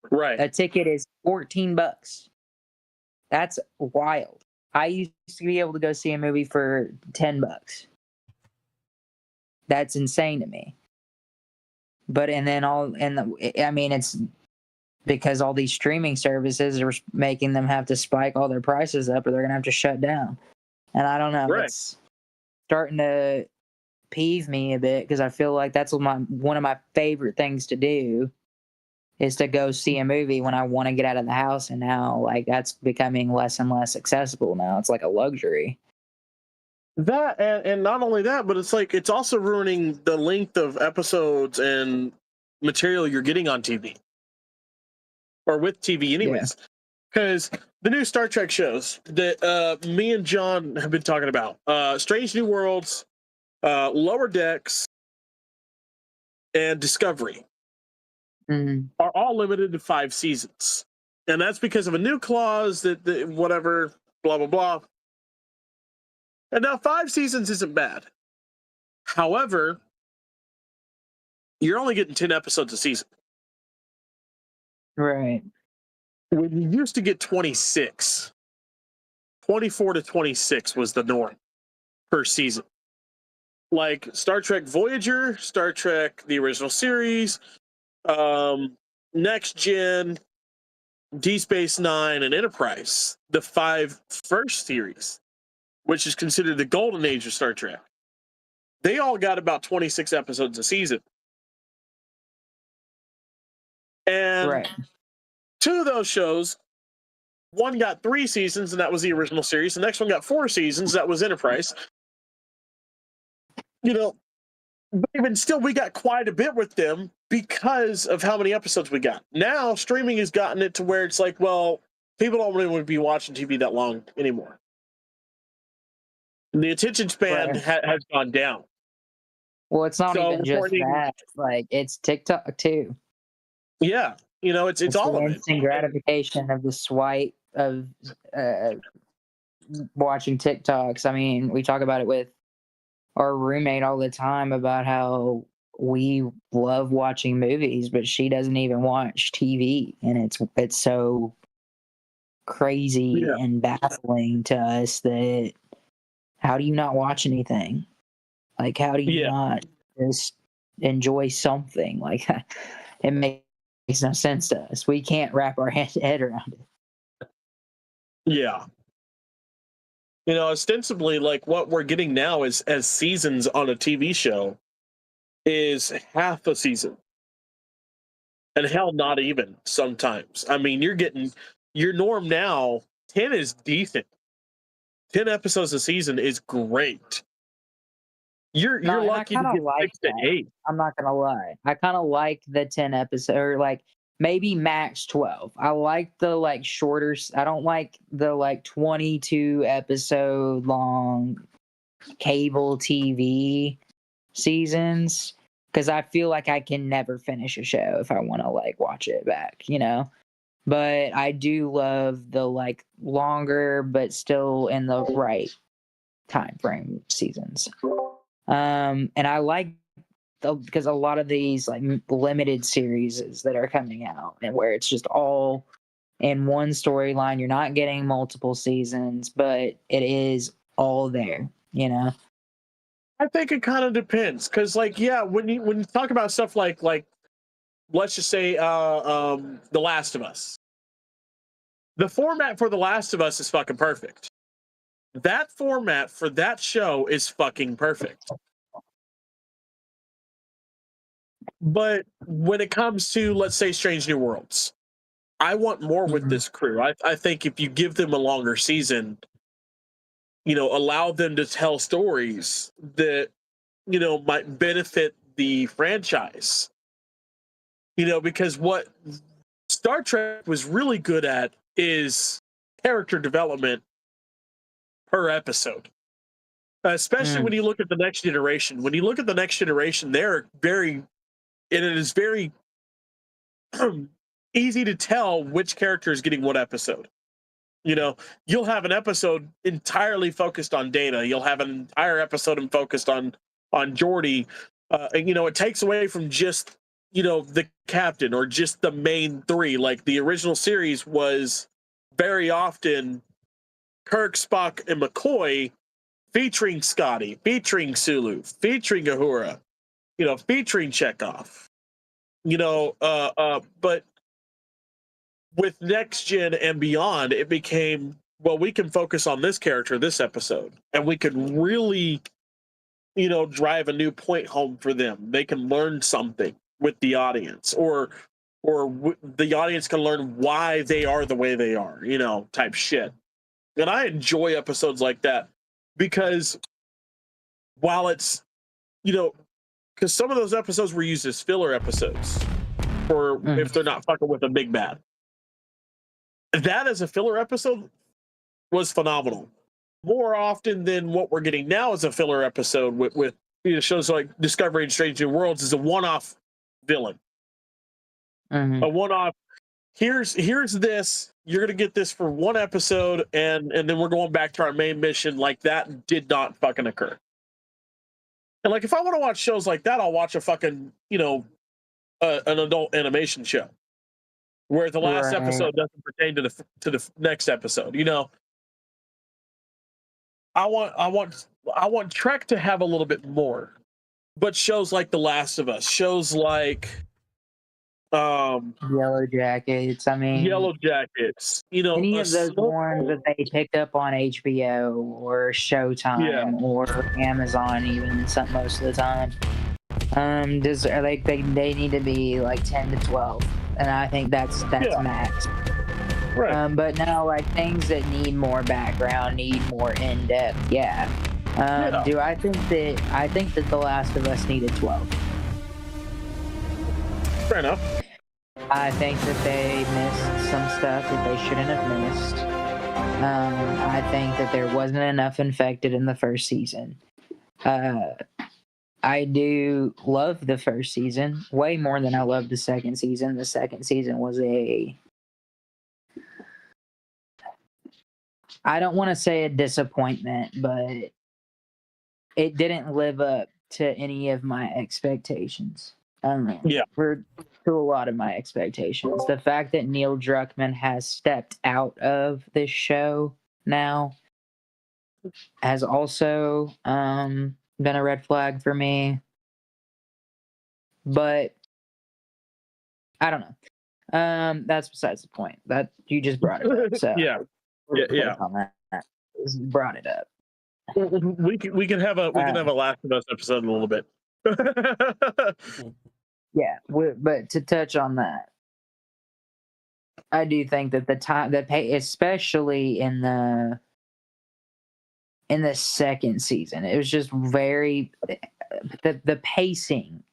Right. A ticket is $14. That's wild. I used to be able to go see a movie for $10. That's insane to me. But it's because all these streaming services are making them have to spike all their prices up, or they're gonna have to shut down. And I don't know, right. It's starting to peeve me a bit, because I feel like that's one of my favorite things to do is to go see a movie when I want to get out of the house, and now like that's becoming less and less accessible now. It's like a luxury. That and not only that, but it's like it's also ruining the length of episodes and material you're getting on TV or with TV, anyways. Because the new Star Trek shows that me and John have been talking about, Strange New Worlds, Lower Decks, and Discovery, are all limited to 5 seasons, and that's because of a new clause that whatever, blah blah blah. And now 5 seasons isn't bad. However, you're only getting 10 episodes a season. Right. When you used to get 26, 24 to 26 was the norm per season. Like Star Trek Voyager, Star Trek, the original series, Next Gen, Deep Space Nine, and Enterprise, the 5 first series, which is considered the golden age of Star Trek. They all got about 26 episodes a season. And 2 of those shows, one got 3 seasons, and that was the original series. The next one got 4 seasons, that was Enterprise. You know, but even still, we got quite a bit with them because of how many episodes we got. Now, streaming has gotten it to where it's like, well, people don't really want to be watching TV that long anymore. The attention span has gone down. Well, it's not even just that. Like, it's TikTok too. Yeah, it's all the of it. instant gratification of the swipe of watching TikToks. I mean, we talk about it with our roommate all the time about how we love watching movies, but she doesn't even watch TV, and it's so crazy and baffling to us that how do you not watch anything? Like, how do you not just enjoy something? Like, it makes no sense to us. We can't wrap our head around it. Yeah. Ostensibly, like what we're getting now is as seasons on a TV show is half a season. And hell, not even sometimes. I mean, you're getting your norm now, 10 is decent. 10 episodes a season is great. You're lucky to get like 6 to 8. I'm not gonna lie. I kind of like the 10 episode, or like maybe max 12. I like the like shorter. I don't like the like 22 episode long cable TV seasons because I feel like I can never finish a show if I want to like watch it back, But I do love the like longer but still in the right time frame seasons. And I like because a lot of these like limited series that are coming out and where it's just all in one storyline. You're not getting multiple seasons, but it is all there, I think it kind of depends because, like, when you talk about stuff like let's just say The Last of Us, the format for The Last of Us is fucking perfect. That format for that show is fucking perfect. But when it comes to, let's say, Strange New Worlds, I want more with this crew. I think if you give them a longer season, allow them to tell stories that, might benefit the franchise. Because what Star Trek was really good at is character development per episode. Especially when you look at the Next Generation. When you look at the Next Generation, it is very easy to tell which character is getting what episode. You'll have an episode entirely focused on Data. You'll have an entire episode focused on Geordi. And, it takes away from just, the captain or just the main three. Like the original series was very often Kirk, Spock, and McCoy featuring Scotty, featuring Sulu, featuring Uhura, featuring Chekhov. But with Next Gen and beyond, it became, well, we can focus on this character this episode, and we could really, drive a new point home for them. They can learn something with the audience, or the audience can learn why they are the way they are, type shit. And I enjoy episodes like that because while it's, because some of those episodes were used as filler episodes, or if they're not fucking with a big bad. That as a filler episode was phenomenal. More often than what we're getting now as a filler episode with shows like Discovery and Strange New Worlds is a one-off villain. A one-off. Here's this. You're gonna get this for one episode, and then we're going back to our main mission. Like that did not fucking occur. And like if I want to watch shows like that, I'll watch a fucking an adult animation show where the last episode doesn't pertain to the next episode. I want Trek to have a little bit more, but shows like The Last of Us, shows like Yellow Jackets. I mean, Yellow Jackets. Any of those ones that they picked up on HBO or Showtime or Amazon, even most of the time. They need to be like 10 to 12, and I think that's max. Right. But no, like things that need more background, need more in depth. Do I think that The Last of Us needed 12? Fair enough. I think that they missed some stuff that they shouldn't have missed. I think that there wasn't enough infected in the first season. I do love the first season way more than I love the second season. The second season was I don't want to say a disappointment, but it didn't live up to any of my expectations. To a lot of my expectations. The fact that Neil Druckmann has stepped out of this show now has also been a red flag for me. But I don't know. That's besides the point. That you just brought it up. So yeah. On that. Brought it up. We can have a Last of Us episode in a little bit. Yeah, but to touch on that, I do think that especially in the second season, it was just very the pacing.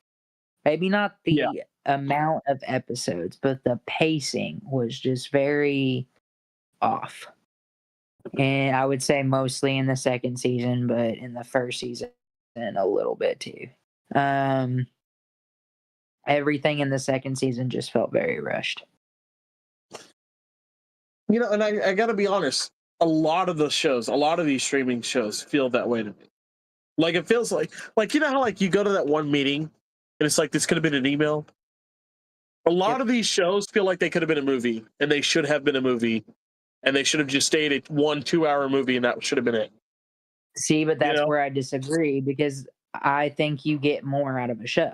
Maybe not the amount of episodes, but the pacing was just very off. And I would say mostly in the second season, but in the first season a little bit too. Everything in the second season just felt very rushed. And I got to be honest, a lot of these streaming shows feel that way to me. Like it feels like how you go to that one meeting and it's like this could have been an email. A lot of these shows feel like they could have been a movie, and they should have been a movie, and they should have just stayed a 1-2 hour movie, and that should have been it. See, but that's where I disagree, because I think you get more out of a show.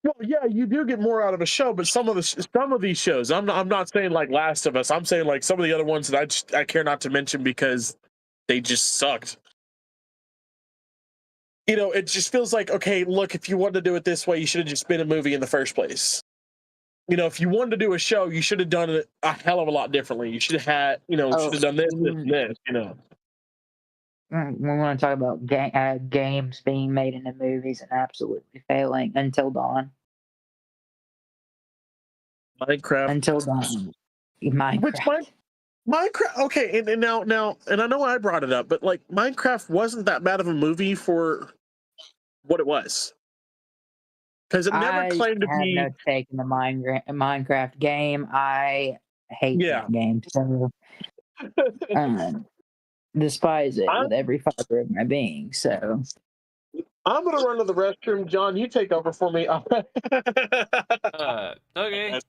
Well, yeah, you do get more out of a show, but some of these shows, I'm not saying like Last of Us. I'm saying like some of the other ones that I care not to mention because they just sucked. It just feels like, okay, look, if you wanted to do it this way, you should have just been a movie in the first place. If you wanted to do a show, you should have done it a hell of a lot differently. You should have had, should have done this, and this. We want to talk about games being made into movies and absolutely failing. Until Dawn. Minecraft. Until Dawn. Minecraft. Minecraft. Okay, and now, and I know I brought it up, but like Minecraft wasn't that bad of a movie for what it was. Because it never claimed to be. I have no take in the Minecraft game. I hate that game. So, despise it with every fiber of my being. So I'm gonna run to the restroom. John, you take over for me. Okay.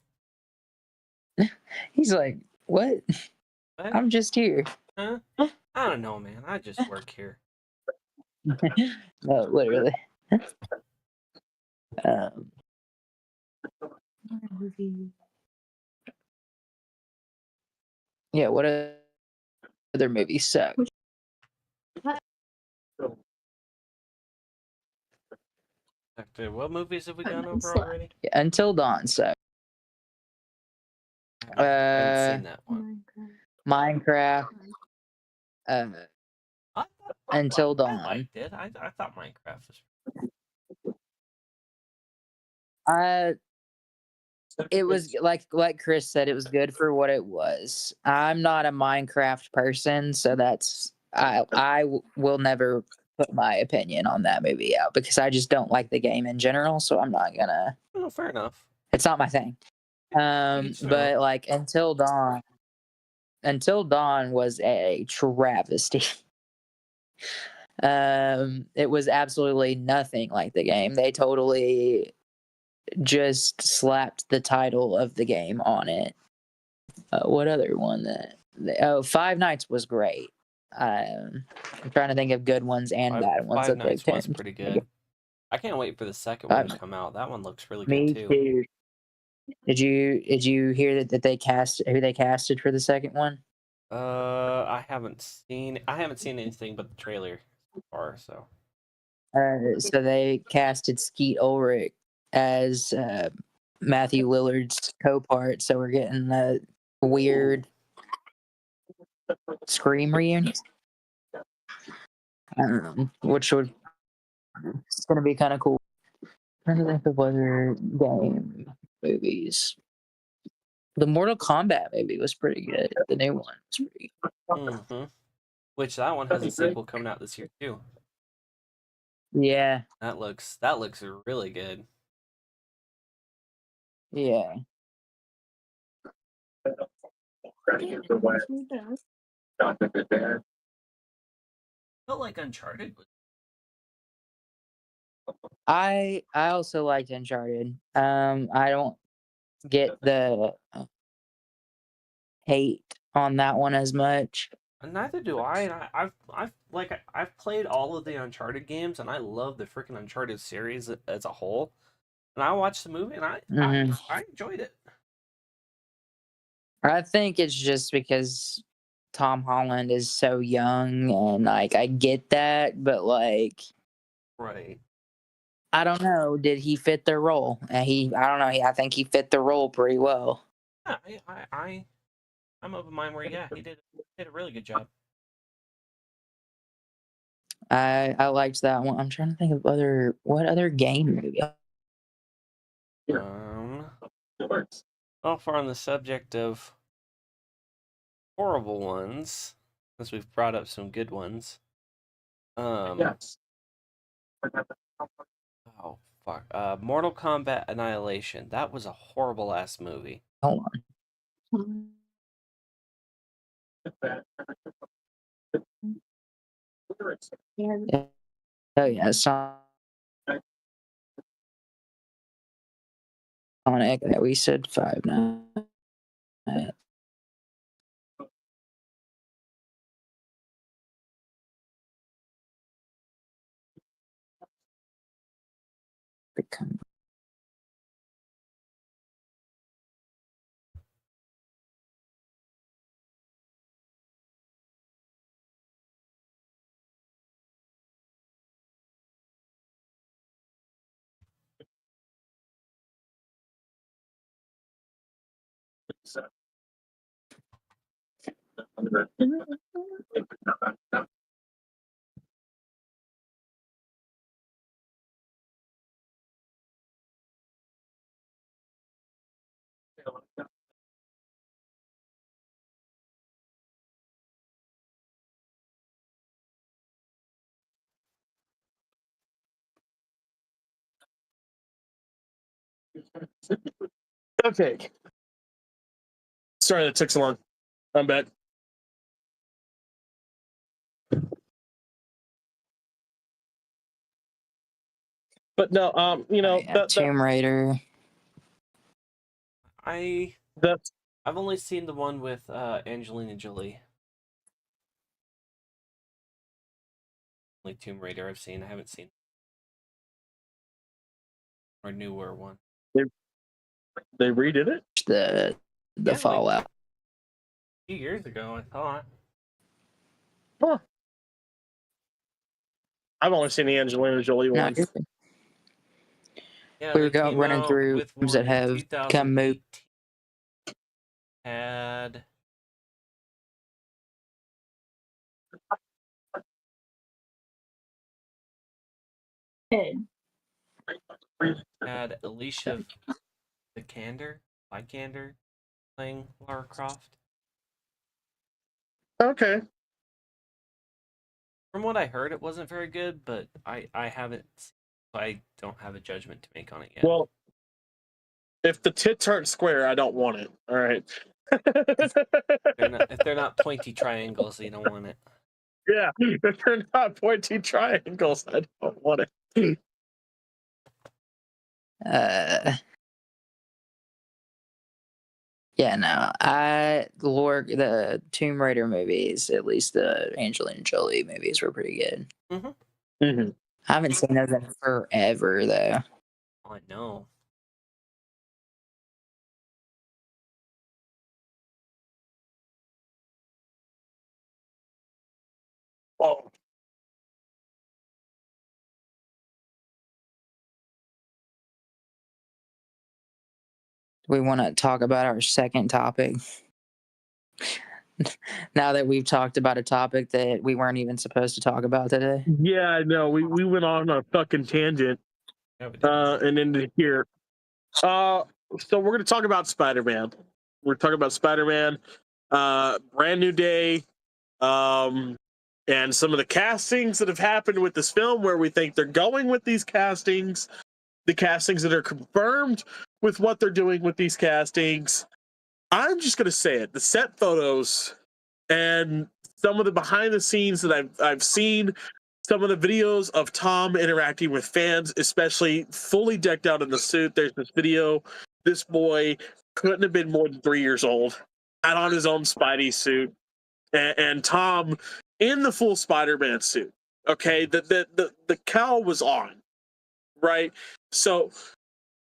He's like, what? I'm just here. Huh? I don't know, man. I just work here. No, literally. Yeah, what other movies suck? What movies have we gone over already? Yeah, Until Dawn suck. I haven't seen that one. Minecraft. Until Dawn. I liked it. I thought Minecraft was. It was like Chris said, it was good for what it was. I'm not a Minecraft person, so I will never put my opinion on that movie out because I just don't like the game in general. So I'm not gonna. Oh, fair enough. It's not my thing. But like Until Dawn was a travesty. It was absolutely nothing like the game. They totally just slapped the title of the game on it. What other one Five Nights was great. I'm trying to think of good ones and bad ones. Five Nights was pretty good. I can't wait for the second one to come out. That one looks really good too. Me too. Did you hear that they who they casted for the second one? I haven't seen anything but the trailer so far. So they casted Skeet Ulrich as Matthew Lillard's co-part. So we're getting the weird Scream reunion. I don't know, which it's gonna be kind of cool. I'm trying to think of other game movies. The Mortal Kombat movie was pretty good. The new one was pretty good. Mm-hmm. Which that one has a sequel coming out this year too. Yeah. That looks really good. Yeah. Felt like Uncharted was. I also liked Uncharted. I don't get the hate on that one as much. Neither do I. And I've played all of the Uncharted games, and I love the freaking Uncharted series as a whole. And I watched the movie, and I enjoyed it. I think it's just because Tom Holland is so young, and like I get that, but like, Right. I don't know. Did he fit the role? And I don't know. I think he fit the role pretty well. Yeah, I'm of a mind where he did a really good job. I liked that one. I'm trying to think of what other game movie. Well, far on the subject of horrible ones, since we've brought up some good ones. Yes. Oh fuck. Mortal Kombat Annihilation. That was a horrible ass movie. Hold on. Yeah. Oh yeah, Sonic. That we said 5 now. Become. Okay. Sorry that took so long. I'm back. But no, Tomb Raider. I've only seen the one with Angelina Jolie. Only Tomb Raider I've seen. I haven't seen or newer one. They redid it. The Fallout. Like a few years ago, I thought. Huh. I've only seen the Angelina Jolie one. Yeah, we were running through games that have come moved. Had Alicia Vikander playing Lara Croft. Okay. From what I heard, it wasn't very good, but I haven't. I don't have a judgment to make on it yet. Well, if the tits aren't square, I don't want it. All right. If they're not pointy triangles, you don't want it. Yeah, if they're not pointy triangles, I don't want it. Yeah, no. The Tomb Raider movies, at least the Angelina Jolie movies, were pretty good. Mm-hmm. Mm-hmm. I haven't seen those in forever, though. Oh, I know. Oh. We want to talk about our second topic. Now that we've talked about a topic that we weren't even supposed to talk about today. Yeah, I know. We went on a fucking tangent. And ended here. So we're gonna talk about Spider-Man. We're talking about Spider-Man. Brand new day. and some of the castings that have happened with this film, where we think they're going with these castings, the castings that are confirmed with what they're doing with these castings. I'm just gonna say it: the set photos and some of the behind the scenes that I've seen, some of the videos of Tom interacting with fans, especially fully decked out in the suit. There's this video. This boy couldn't have been more than 3 years old, had on his own Spidey suit, and Tom in the full Spider-Man suit. Okay, the cowl was on, right? So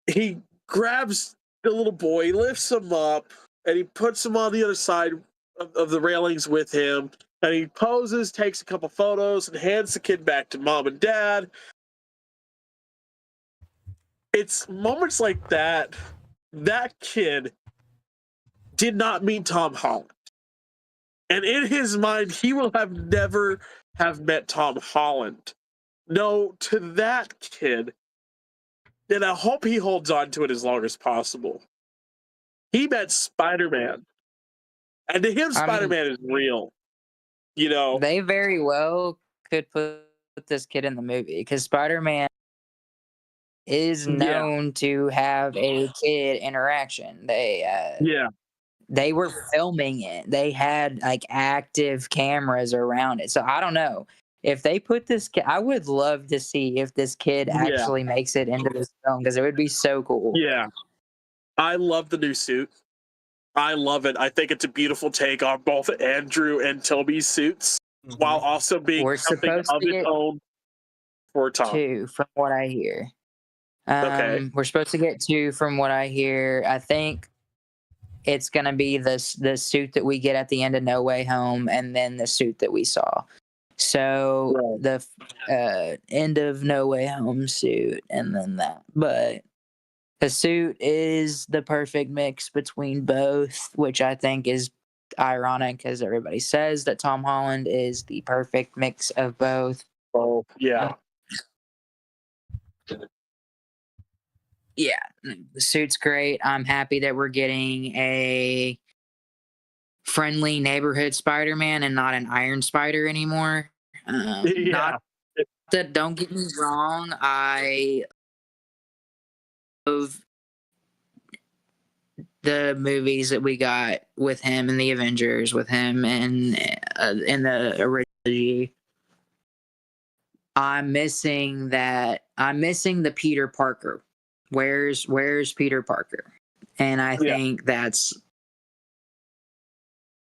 he grabs the little boy, lifts him up, and he puts him on the other side of the railings with him. And he poses, takes a couple photos, and hands the kid back to mom and dad. It's moments like that. That kid did not meet Tom Holland. And in his mind, he will have never have met Tom Holland. No, to that kid, and I hope he holds on to it as long as possible. He met Spider-Man. And to him, Spider-Man is real. You know, they very well could put this kid in the movie because Spider-Man is known to have a kid interaction. They were filming it. They had like active cameras around it. So I don't know if they put this. I would love to see if this kid actually makes it into this film because it would be so cool. Yeah, I love the new suit. I love it. I think it's a beautiful take on both Andrew and Toby's suits, while also being something of its own for Tom. 2, from what I hear. Okay. We're supposed to get 2 from what I hear. I think it's going to be the suit that we get at the end of No Way Home and then the suit that we saw. So the end of No Way Home suit and then that. But the suit is the perfect mix between both, which I think is ironic because everybody says that Tom Holland is the perfect mix of both. Oh, yeah. Yeah, the suit's great. I'm happy that we're getting a friendly neighborhood Spider-Man and not an Iron Spider anymore. Not that, don't get me wrong, I love the movies that we got with him and the Avengers, with him and in the original. I'm missing the Peter Parker. Where's Peter Parker? And I think that's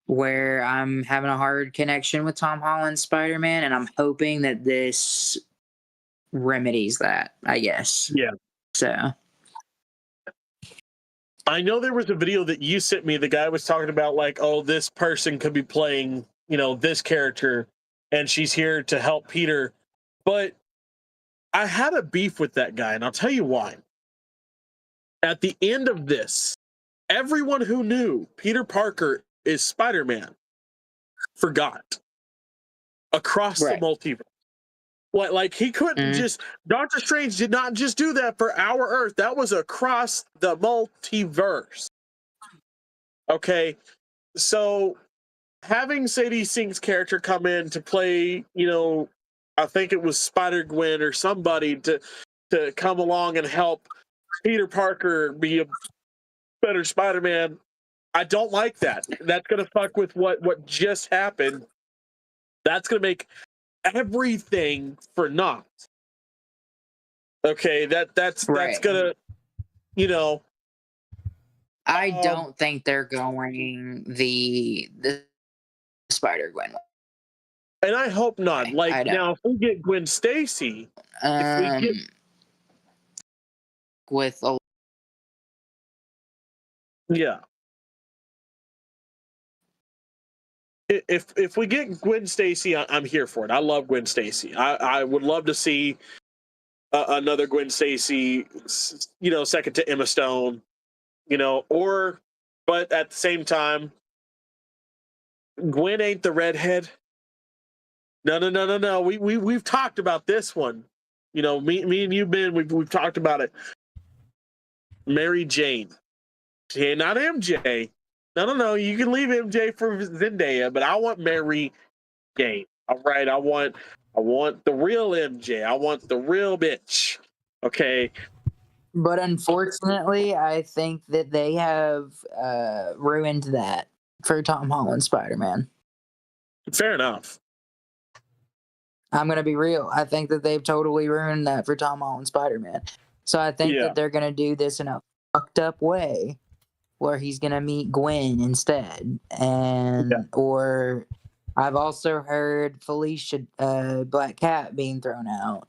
where I'm having a hard connection with Tom Holland's Spider-Man, and I'm hoping that this remedies that, I guess. Yeah. So I know there was a video that you sent me. The guy was talking about like, oh, this person could be playing, this character, and she's here to help Peter. But I had a beef with that guy, and I'll tell you why. At the end of this, everyone who knew Peter Parker is Spider-Man forgot across the multiverse. Like he couldn't just. Doctor Strange did not just do that for our Earth. That was across the multiverse. Okay, so having Sadie Sink's character come in to play, I think it was Spider-Gwen or somebody to come along and help Peter Parker be a better Spider-Man. I don't like that. That's gonna fuck with what just happened. That's gonna make everything for naught. Okay, that's gonna, I don't think they're going the Spider-Gwen one. And I hope not. Like now, if we get Gwen Stacy, with a If we get Gwen Stacy, I'm here for it. I love Gwen Stacy. I would love to see another Gwen Stacy, second to Emma Stone, but at the same time, Gwen ain't the redhead. No. We've talked about this one. Me and you, Ben, we've talked about it. Mary Jane. Hey, not MJ. No. You can leave MJ for Zendaya, but I want Mary Jane. All right, I want the real MJ. I want the real bitch. Okay. But unfortunately, I think that they have ruined that for Tom Holland Spider-Man. Fair enough. I'm gonna be real. I think that they've totally ruined that for Tom Holland Spider-Man. So I think that they're gonna do this in a fucked up way, where he's gonna meet Gwen instead, and or I've also heard Felicia Black Cat being thrown out.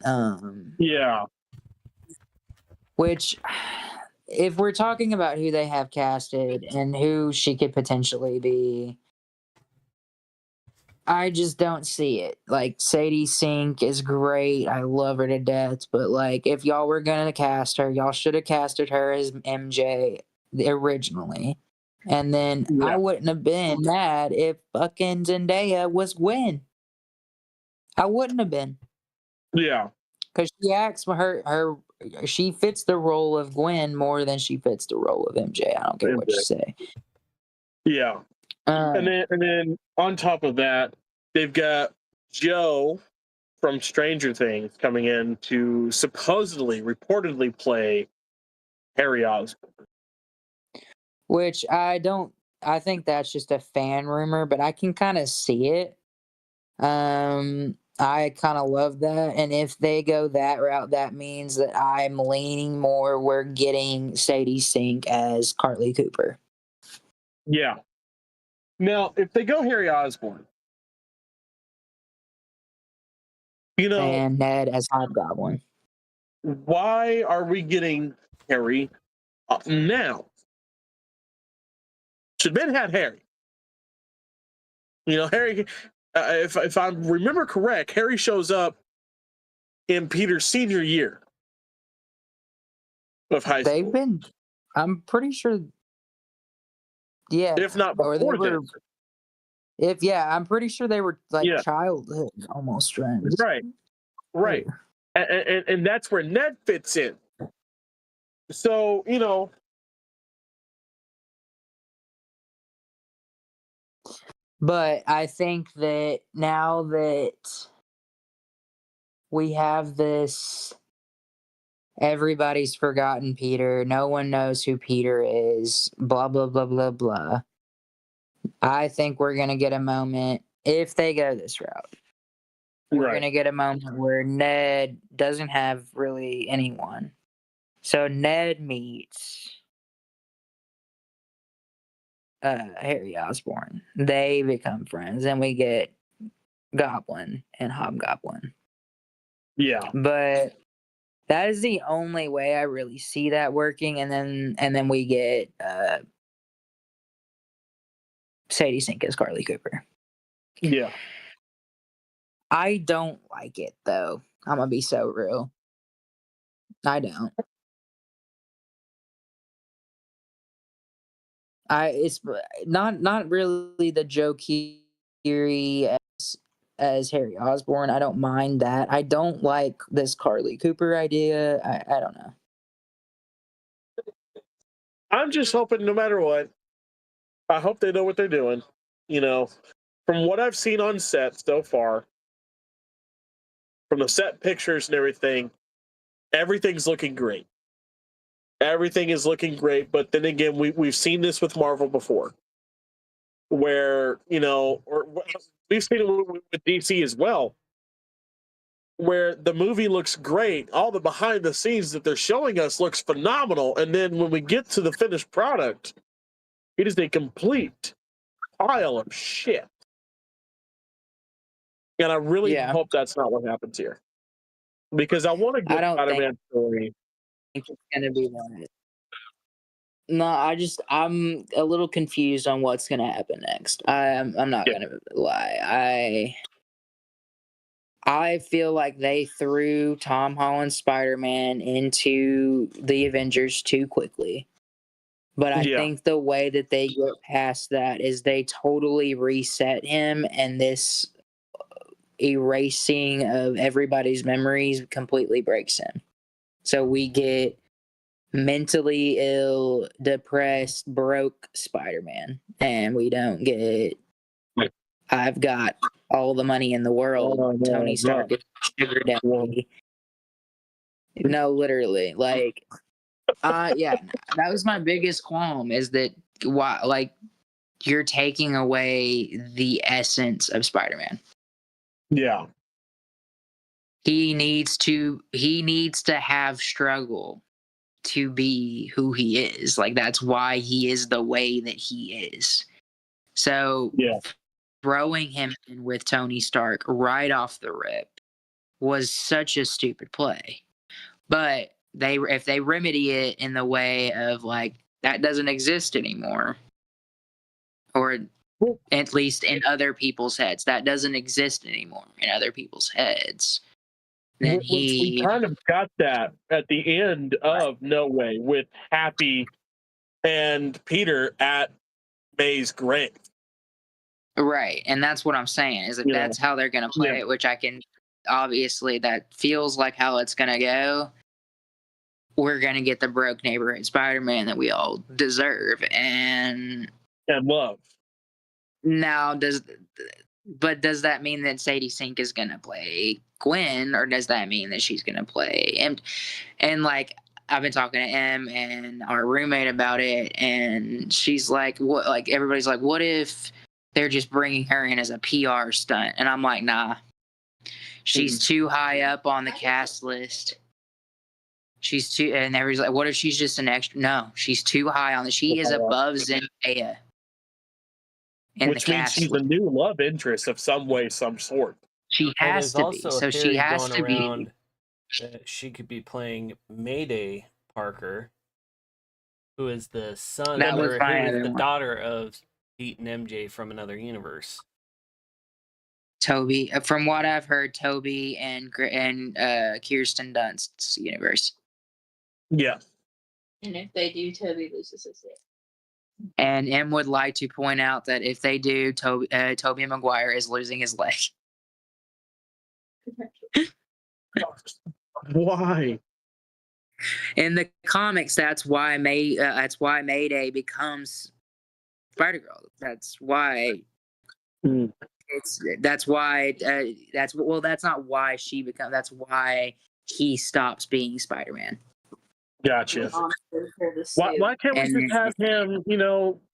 Which, if we're talking about who they have casted and who she could potentially be, I just don't see it. Like, Sadie Sink is great. I love her to death. But, like, if y'all were going to cast her, y'all should have casted her as MJ originally. And then I wouldn't have been mad if fucking Zendaya was Gwen. I wouldn't have been. Yeah. Because she acts she fits the role of Gwen more than she fits the role of MJ. I don't care what you say. Yeah. And then on top of that, they've got Joe from Stranger Things coming in to reportedly play Harry Osborn. Which I think that's just a fan rumor, but I can kind of see it. I kind of love that. And if they go that route, that means that I'm leaning more we're getting Sadie Sink as Carly Cooper. Yeah. Now, if they go Harry Osborn, and Ned as Hobgoblin, why are we getting Harry now? Should have been had Harry. Harry. If I remember correct, Harry shows up in Peter's senior year of high school. I'm pretty sure. Yeah. If not before I'm pretty sure they were childhood almost friends. Right. And that's where Ned fits in. So, But I think that now that we have this, everybody's forgotten Peter, no one knows who Peter is, blah, blah, blah, blah, blah. I think we're going to get a moment, if they go this route, we're going to get a moment where Ned doesn't have really anyone. So Ned meets Harry Osborn. They become friends, and we get Goblin and Hobgoblin. Yeah. But that is the only way I really see that working, and then we get Sadie Sink as Carly Cooper. Yeah. I don't like it though. I'm gonna be so real. I don't. It's not really the Joe Keery as Harry Osborn. I don't mind that. I don't like this Carly Cooper idea. I don't know. I'm just hoping no matter what, I hope they know what they're doing. From what I've seen on set so far, from the set pictures and everything, everything's looking great. Everything is looking great, but then again, we've seen this with Marvel before, where or we've seen it with DC as well, where the movie looks great, all the behind the scenes that they're showing us looks phenomenal, and then when we get to the finished product, it is a complete pile of shit. And I really hope that's not what happens here, because I want a good Spider-Man story. I think it's gonna be that. No, I'm a little confused on what's gonna happen next. I'm not gonna lie. I feel like they threw Tom Holland's Spider-Man into the Avengers too quickly. But I think the way that they get past that is they totally reset him, and this erasing of everybody's memories completely breaks him. So we get mentally ill, depressed, broke Spider-Man, and we don't get I've got all the money in the world. Oh, no, Tony Stark no. is sugar Whoa. daddy. No, literally, like, yeah, that was my biggest qualm, is that why, like, you're taking away the essence of Spider-Man. Yeah. He needs to have struggle to be who he is. Like, that's why he is the way that he is. So Yeah. throwing him in with Tony Stark right off the rip was such a stupid play. But if they remedy it in the way of, like, that doesn't exist anymore, or at least in other people's heads, that doesn't exist anymore in other people's heads, then Which we kind of got that at the end of No Way with Happy and Peter at May's grave. Right, and that's what I'm saying, is that that's how they're going to play it, which I can, obviously, that feels like how it's going to go. We're going to get the broke neighborhood Spider-Man that we all deserve and love. Now, does that mean that Sadie Sink is going to play Gwen, or does that mean that she's going to play and like, I've been talking to Em and our roommate about it, and she's like, what, like, everybody's like, what if they're just bringing her in as a PR stunt? And I'm like, nah, she's too high up on the cast list. She's too, and everybody's like, what if she's just an extra? No, she's too high on she is above Zendaya. Which means she's a new love interest of some way, some sort. She has to be. So she has to be. She could be playing Mayday Parker, who is the son That was or my who is other the one. daughter of Pete and MJ from another universe. Toby, from what I've heard, Toby and Kirsten Dunst's universe. Yeah. And if they do, Toby loses his leg. And M would like to point out that if they do, Tobey Maguire is losing his leg. Why? In the comics, that's why Mayday becomes Spider-Girl. That's why. That's not why she becomes. That's why he stops being Spider-Man. Gotcha. Why can't we just have him,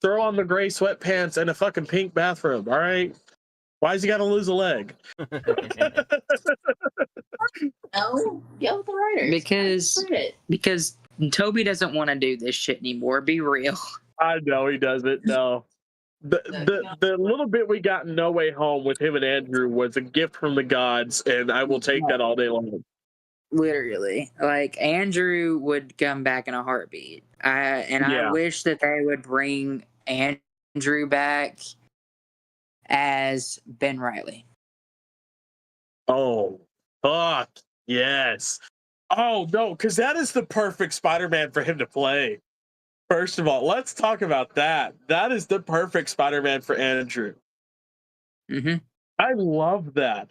throw on the gray sweatpants and a fucking pink bathrobe? All right. Why has he got to lose a leg? No, get with the writers. Because Toby doesn't want to do this shit anymore. Be real. I know he doesn't. No. The little bit we got in No Way Home with him and Andrew was a gift from the gods, and I will take that all day long. Literally, like, Andrew would come back in a heartbeat. I wish that they would bring Andrew back as Ben Reilly. Oh, fuck yes. Oh no, because that is the perfect Spider-Man for him to play. First of all, let's talk about that. That is the perfect Spider-Man for Andrew. Mm-hmm. I love that.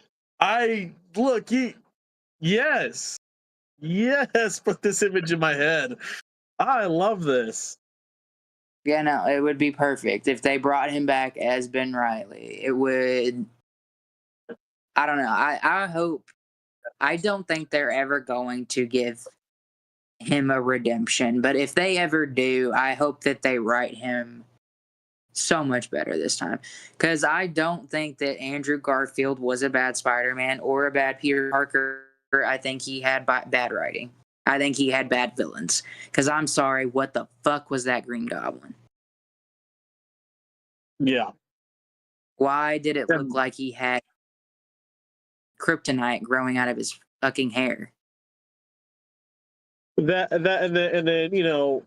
Yes. Put this image in my head. I love this. Yeah, no, it would be perfect if they brought him back as Ben Reilly. It would. I don't know. I hope. I don't think they're ever going to give him a redemption, but if they ever do, I hope that they write him so much better this time, because I don't think that Andrew Garfield was a bad Spider-Man or a bad Peter Parker. I think he had bad writing. I think he had bad villains, because I'm sorry, what the fuck was that Green Goblin? Yeah. Why did it look like he had kryptonite growing out of his fucking hair? That and then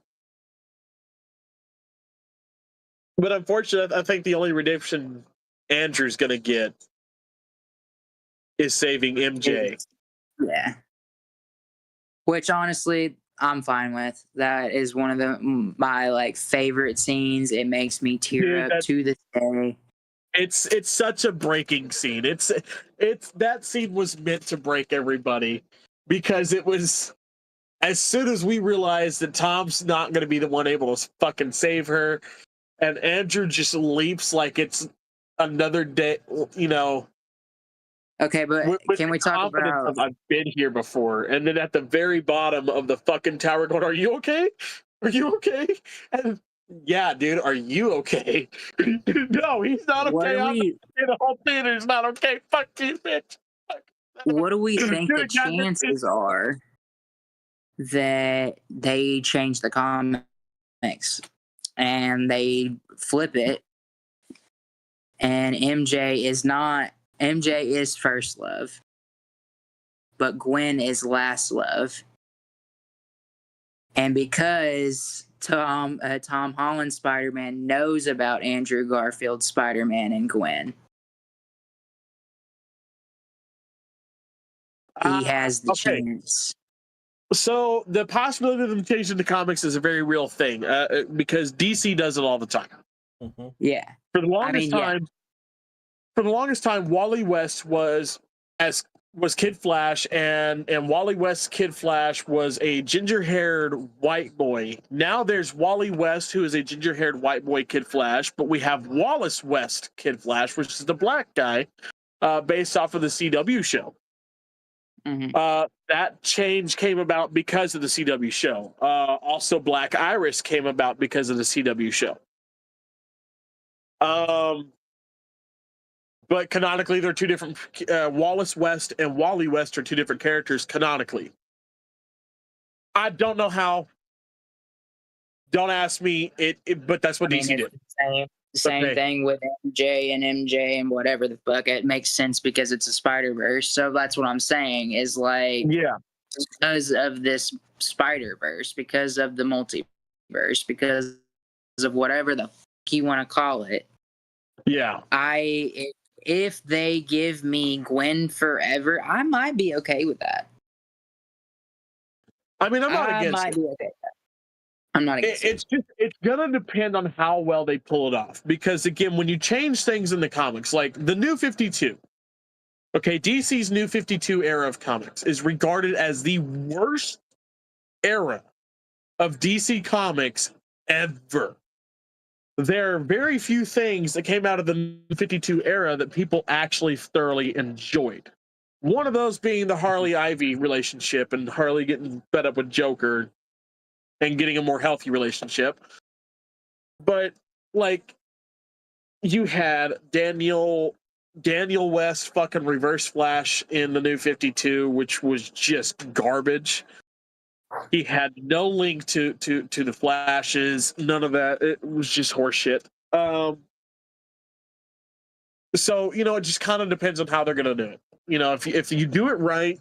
but unfortunately, I think the only redemption Andrew's gonna get is saving MJ. Yeah. Which, honestly, I'm fine with. That is one of my favorite scenes. It makes me tear up to this day. It's such a breaking scene. It's that scene was meant to break everybody, because it was, as soon as we realized that Tom's not going to be the one able to fucking save her, and Andrew just leaps like it's another day, Okay, but with can the we talk confidence about? of I've been here before, and then at the very bottom of the fucking tower, going, "Are you okay? Are you okay?" And yeah, dude, are you okay? No, he's not What okay. do we? The whole theater's not okay. Fuck you, bitch. Fuck. What do we think the Dude, goddamn, chances are that they change the comics and they flip it, and MJ is first love, but Gwen is last love, and because Tom Holland Spider-Man knows about Andrew Garfield Spider-Man and Gwen, he has the okay. chance. So the possibility of them changing the comics is a very real thing because DC does it all the time. Mm-hmm. Yeah. For the longest time, Wally West was Kid Flash, and Wally West's Kid Flash was a ginger-haired white boy. Now there's Wally West, who is a ginger-haired white boy Kid Flash, but we have Wallace West Kid Flash, which is the black guy, based off of the CW show. Mm-hmm. That change came about because of the CW show. Also, Black Iris came about because of the CW show. But canonically, they're two different. Wallace West and Wally West are two different characters canonically. I don't know how. Don't ask me. But that's what DC did. Same thing with MJ and whatever the fuck. It makes sense because it's a Spider-Verse. So that's what I'm saying is like, yeah, because of this Spider-Verse, because of the multiverse, because of whatever the fuck you want to call it. Yeah. If they give me Gwen forever, I might be okay with that. I mean, I'm not against might it. be okay with that. I'm not against It's gonna depend on how well they pull it off. Because again, when you change things in the comics, like the New 52, okay, DC's New 52 era of comics is regarded as the worst era of DC Comics ever. There are very few things that came out of the New 52 era that people actually thoroughly enjoyed. One of those being the Harley Ivy relationship and Harley getting fed up with Joker and getting a more healthy relationship. But like, you had Daniel West fucking Reverse Flash in the New 52, which was just garbage. He had no link to the Flashes, none of that. It was just horseshit. So it just kind of depends on how they're gonna do it. If you do it right.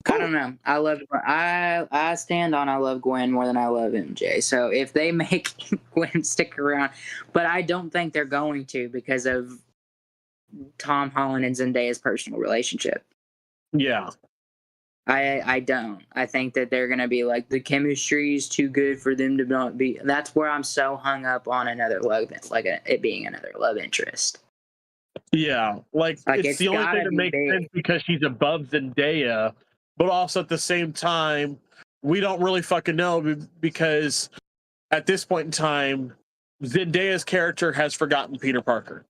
I don't know. I love Gwen more than I love MJ. So if they make Gwen stick around, but I don't think they're going to because of Tom Holland and Zendaya's personal relationship. Yeah. I don't. I think that they're gonna be like, the chemistry is too good for them to not be. That's where I'm so hung up on another love, it being another love interest. Yeah, like it's the only thing that makes sense because she's above Zendaya. But also at the same time, we don't really fucking know because at this point in time, Zendaya's character has forgotten Peter Parker.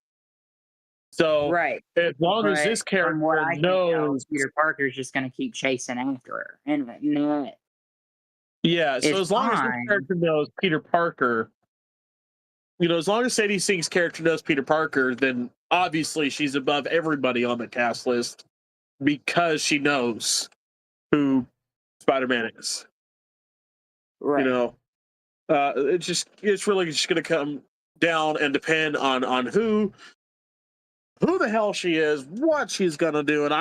So right, as long as this character knows, Peter Parker's just going to keep chasing after her, and not. Yeah, so as long as this character knows Peter Parker, as long as Sadie Sink's character knows Peter Parker, then obviously she's above everybody on the cast list because she knows who Spider-Man is. Right. It's really just going to come down and depend on who the hell she is, what she's going to do. And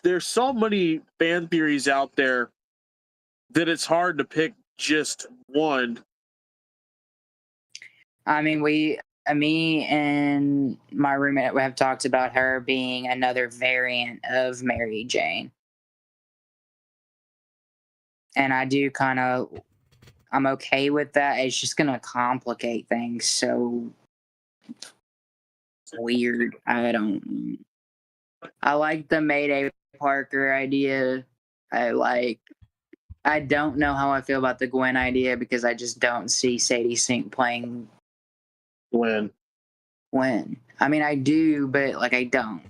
there's so many fan theories out there that it's hard to pick just one. I mean, me and my roommate have talked about her being another variant of Mary Jane. And I do I'm okay with that. It's just going to complicate things so weird. I like the Mayday Parker idea. I don't know how I feel about the Gwen idea because I just don't see Sadie Sink playing Gwen. I mean, I do, but like I don't.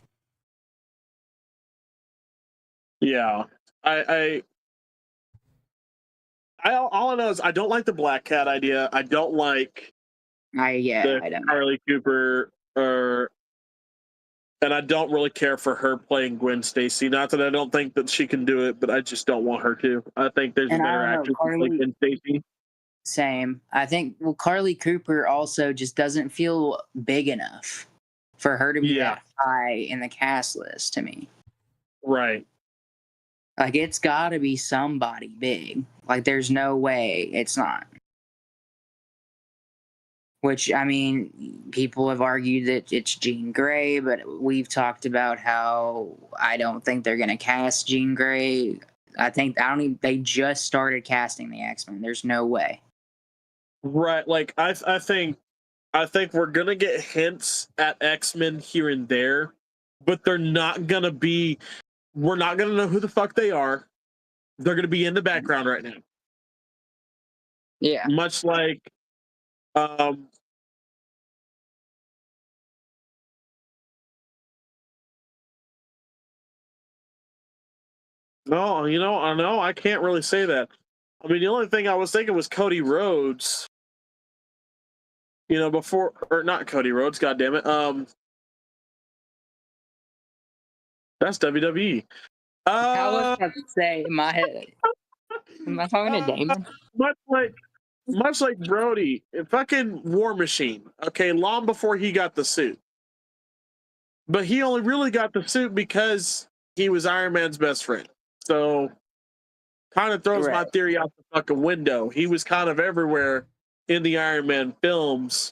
Yeah, all I know is I don't like the Black Cat idea. I don't like I don't. Carly Cooper, and I don't really care for her playing Gwen Stacy. Not that I don't think that she can do it, but I just don't want her to. I think there's a better actress to play Gwen Stacy. Same. I think Carly Cooper also just doesn't feel big enough for her to be that high in the cast list to me. Right. Like, it's got to be somebody big. Like, there's no way it's not. Which, I mean, people have argued that it's Jean Grey, but we've talked about how I don't think they're going to cast Jean Grey. They just started casting the X-Men. There's no way. Right. Like, I think we're going to get hints at X-Men here and there, but they're not going to be, we're not going to know who the fuck they are. They're going to be in the background right now. Yeah. Much like, no, I know I can't really say that. I mean, the only thing I was thinking was Cody Rhodes. Before, or not Cody Rhodes, goddammit. That's WWE. I was about to say in my head. Am I talking to Damon? Much like Brody, fucking War Machine. Okay, long before he got the suit. But he only really got the suit because he was Iron Man's best friend. So, kind of throws my theory out the fucking window. He was kind of everywhere in the Iron Man films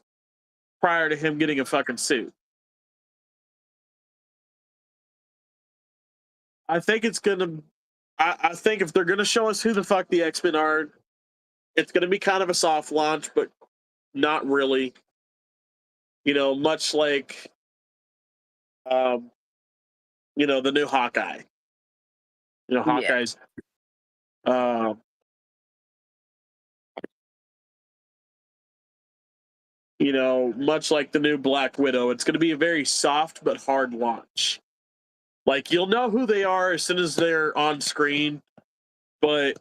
prior to him getting a fucking suit. I think it's gonna. I think if they're gonna show us who the fuck the X-Men are, it's gonna be kind of a soft launch, but not really. Much like, the new Hawkeye. Hawkeye's. Much like the new Black Widow, it's going to be a very soft but hard launch. Like, you'll know who they are as soon as they're on screen, but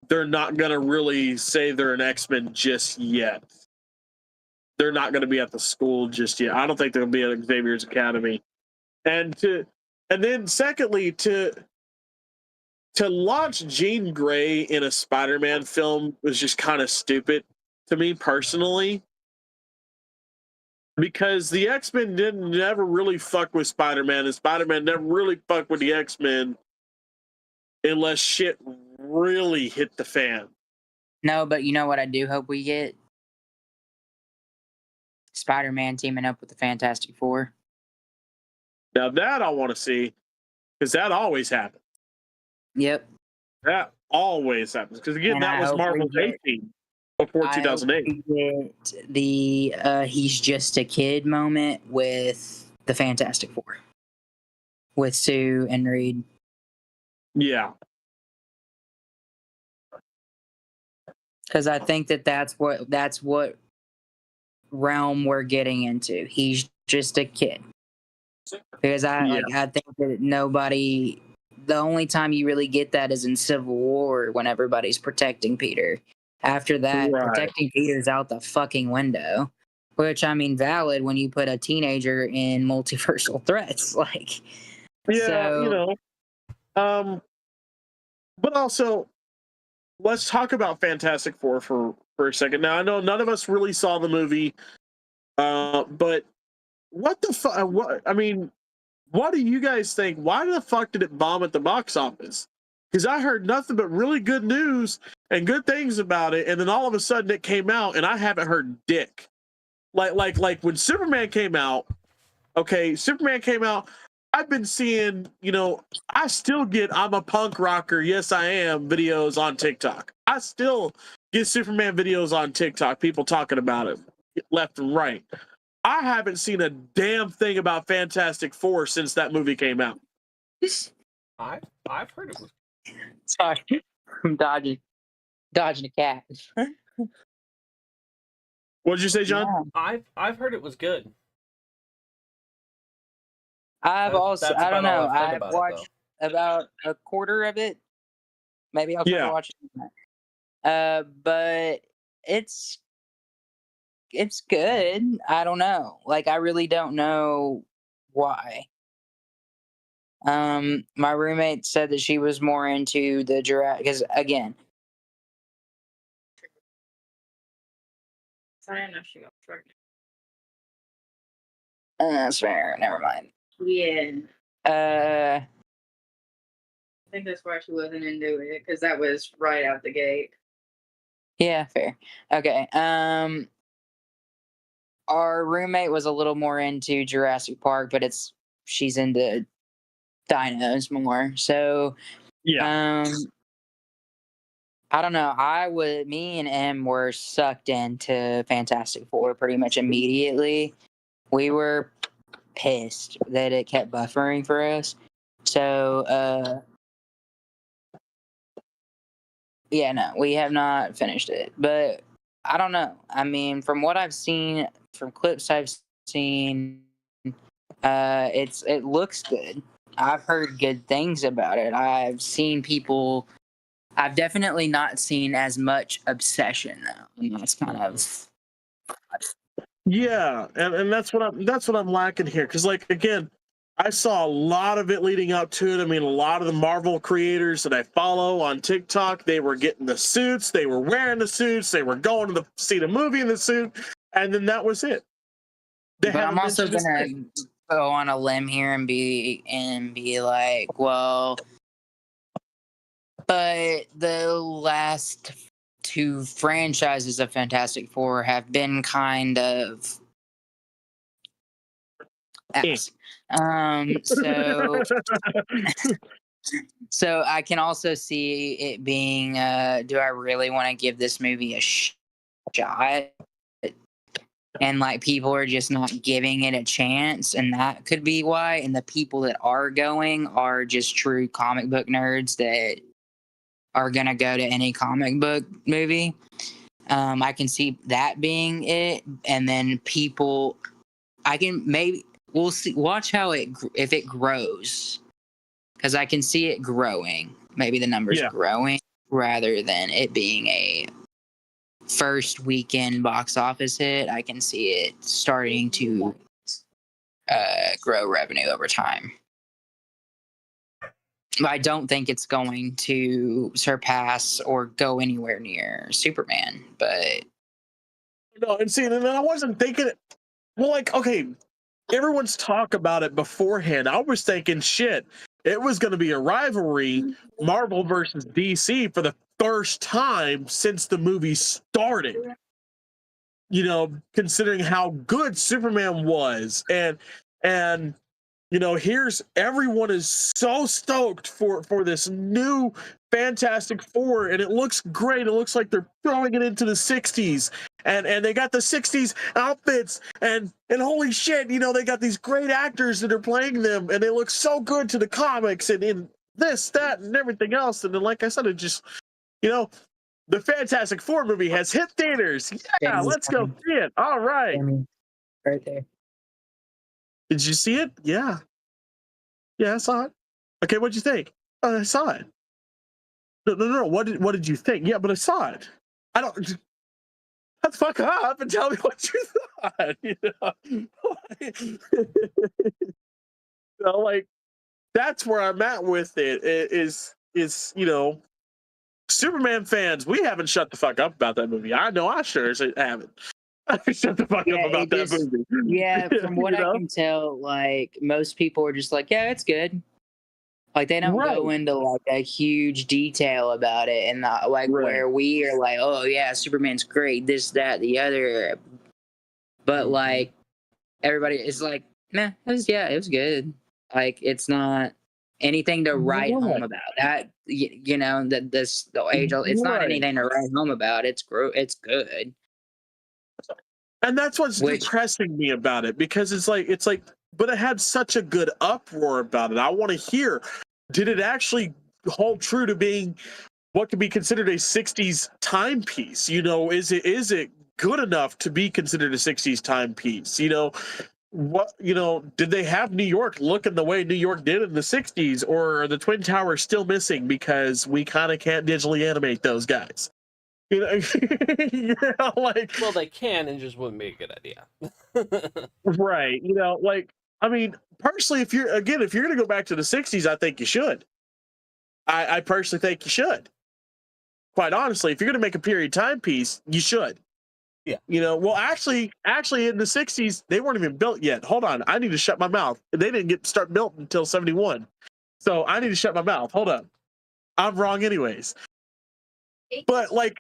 they're not going to really say they're an X-Men just yet. They're not going to be at the school just yet. I don't think they'll be at Xavier's Academy. And then secondly, to launch Jean Grey in a Spider-Man film was just kind of stupid to me personally. Because the X-Men never really fuck with Spider-Man, and Spider-Man never really fuck with the X-Men unless shit really hit the fan. No, but you know what I do hope we get? Spider-Man teaming up with the Fantastic Four. Now that I want to see, because that always happens. Yep. That always happens. Because again, And that was Marvel's 18 before 2008. Get the he's just a kid moment with the Fantastic Four. With Sue and Reed. Yeah. Because I think that's what realm we're getting into. He's just a kid. Because I think that the only time you really get that is in Civil War when everybody's protecting Peter. After that, protecting Peter's out the fucking window. Which, I mean, valid when you put a teenager in multiversal threats. Like, yeah, but also, let's talk about Fantastic Four for a second. Now, I know none of us really saw the movie, but what the fuck? What do you guys think? Why the fuck did it bomb at the box office? Because I heard nothing but really good news and good things about it, and then all of a sudden it came out, and I haven't heard dick. Like when Superman came out. Okay, Superman came out. I've been seeing, I still get "I'm a punk rocker, yes I am" videos on TikTok. I still get Superman videos on TikTok, people talking about it left and right. I haven't seen a damn thing about Fantastic Four since that movie came out. I've heard it was. Sorry, I'm dodging a cat. What did you say, John? I've heard it was good. I've also, That's I don't about all know. I've heard I've about it, though. watched about a quarter of it. Maybe I'll try to watch it. But it's good. I don't know. Like, I really don't know why. My roommate said that she was more into the Jurassic, because again, Sorry, I know she got pregnant. that's fair. Never mind. Yeah, Uh, I think that's why she wasn't into it, because that was right out the gate. yeah, fair. Okay. Our roommate was a little more into Jurassic Park, but she's into dinos more. So, Yeah. I don't know. Me and M were sucked into Fantastic Four pretty much immediately. We were pissed that it kept buffering for us. So, yeah, no, we have not finished it. But I don't know. I mean, from what I've seen, from clips I've seen, it looks good. I've heard good things about it. I've definitely not seen as much obsession though, and that's kind of Yeah, and that's what I'm lacking here. Because like again, I saw a lot of it leading up to it. I mean, a lot of the Marvel creators that I follow on TikTok, they were getting the suits, they were wearing the suits, they were going to see the movie in the suit, and then that was it. But I'm also gonna go on a limb here and be like, well, but the last two franchises of Fantastic Four have been kind of ass. So so I can also see it being, do I really want to give this movie a shot? And like people are just not giving it a chance, and that could be why. And the people that are going are just true comic book nerds that are gonna go to any comic book movie. I can see that being it, and then people, we'll see. Watch how if it grows, because I can see it growing. Maybe the numbers growing rather than it being a first weekend box office hit. I can see it starting to grow revenue over time. I don't think it's going to surpass or go anywhere near Superman, but no, and see, and I wasn't thinking. Well, like, okay, everyone's talk about it beforehand. I was thinking, shit, it was going to be a rivalry, Marvel versus DC, for the first time since the movie started. You know, considering how good Superman was, and you know, here's everyone is so stoked for this new Fantastic Four, and it looks great. It looks like they're throwing it into the 60s, and they got the 60s outfits, and holy shit, you know, they got these great actors that are playing them, and they look so good to the comics, and in this, that, and everything else. And then, like I said, it just, you know, the Fantastic Four movie has hit theaters. Yeah, let's go see it. All right. Right there. Did you see it? Yeah. Yeah, I saw it. Okay, what'd you think? Oh, I saw it. No. What did you think? Yeah, but I saw it. I don't. Shut the fuck up and tell me what you thought. You know, like that's where I'm at with it. Is you know, Superman fans, we haven't shut the fuck up about that movie. I know I sure haven't. Shut the fuck up about that movie. Yeah, from what I can tell, like most people are just like, yeah, it's good. Like they don't go into like a huge detail about it, and where we are like, oh yeah, Superman's great, this, that, the other. But like everybody is like, nah, it was good. Like it's not anything to write home about. That you know that the age, it's not anything to write home about. It's good. And that's what's depressing me about it, because it's like, but it had such a good uproar about it. I want to hear, did it actually hold true to being what could be considered a 60s timepiece? You know, is it good enough to be considered a 60s timepiece? You know, what, did they have New York looking the way New York did in the 60s, or are the Twin Towers still missing because we kind of can't digitally animate those guys? Like, well, they can, and just wouldn't be a good idea. right. I mean, personally, if you're going to go back to the 60s, I think you should. I personally think you should. Quite honestly, if you're going to make a period timepiece, you should. Yeah. Well, actually, in the 60s, they weren't even built yet. Hold on. I need to shut my mouth. They didn't start built until 71. So I need to shut my mouth. Hold up. I'm wrong anyways. But, like,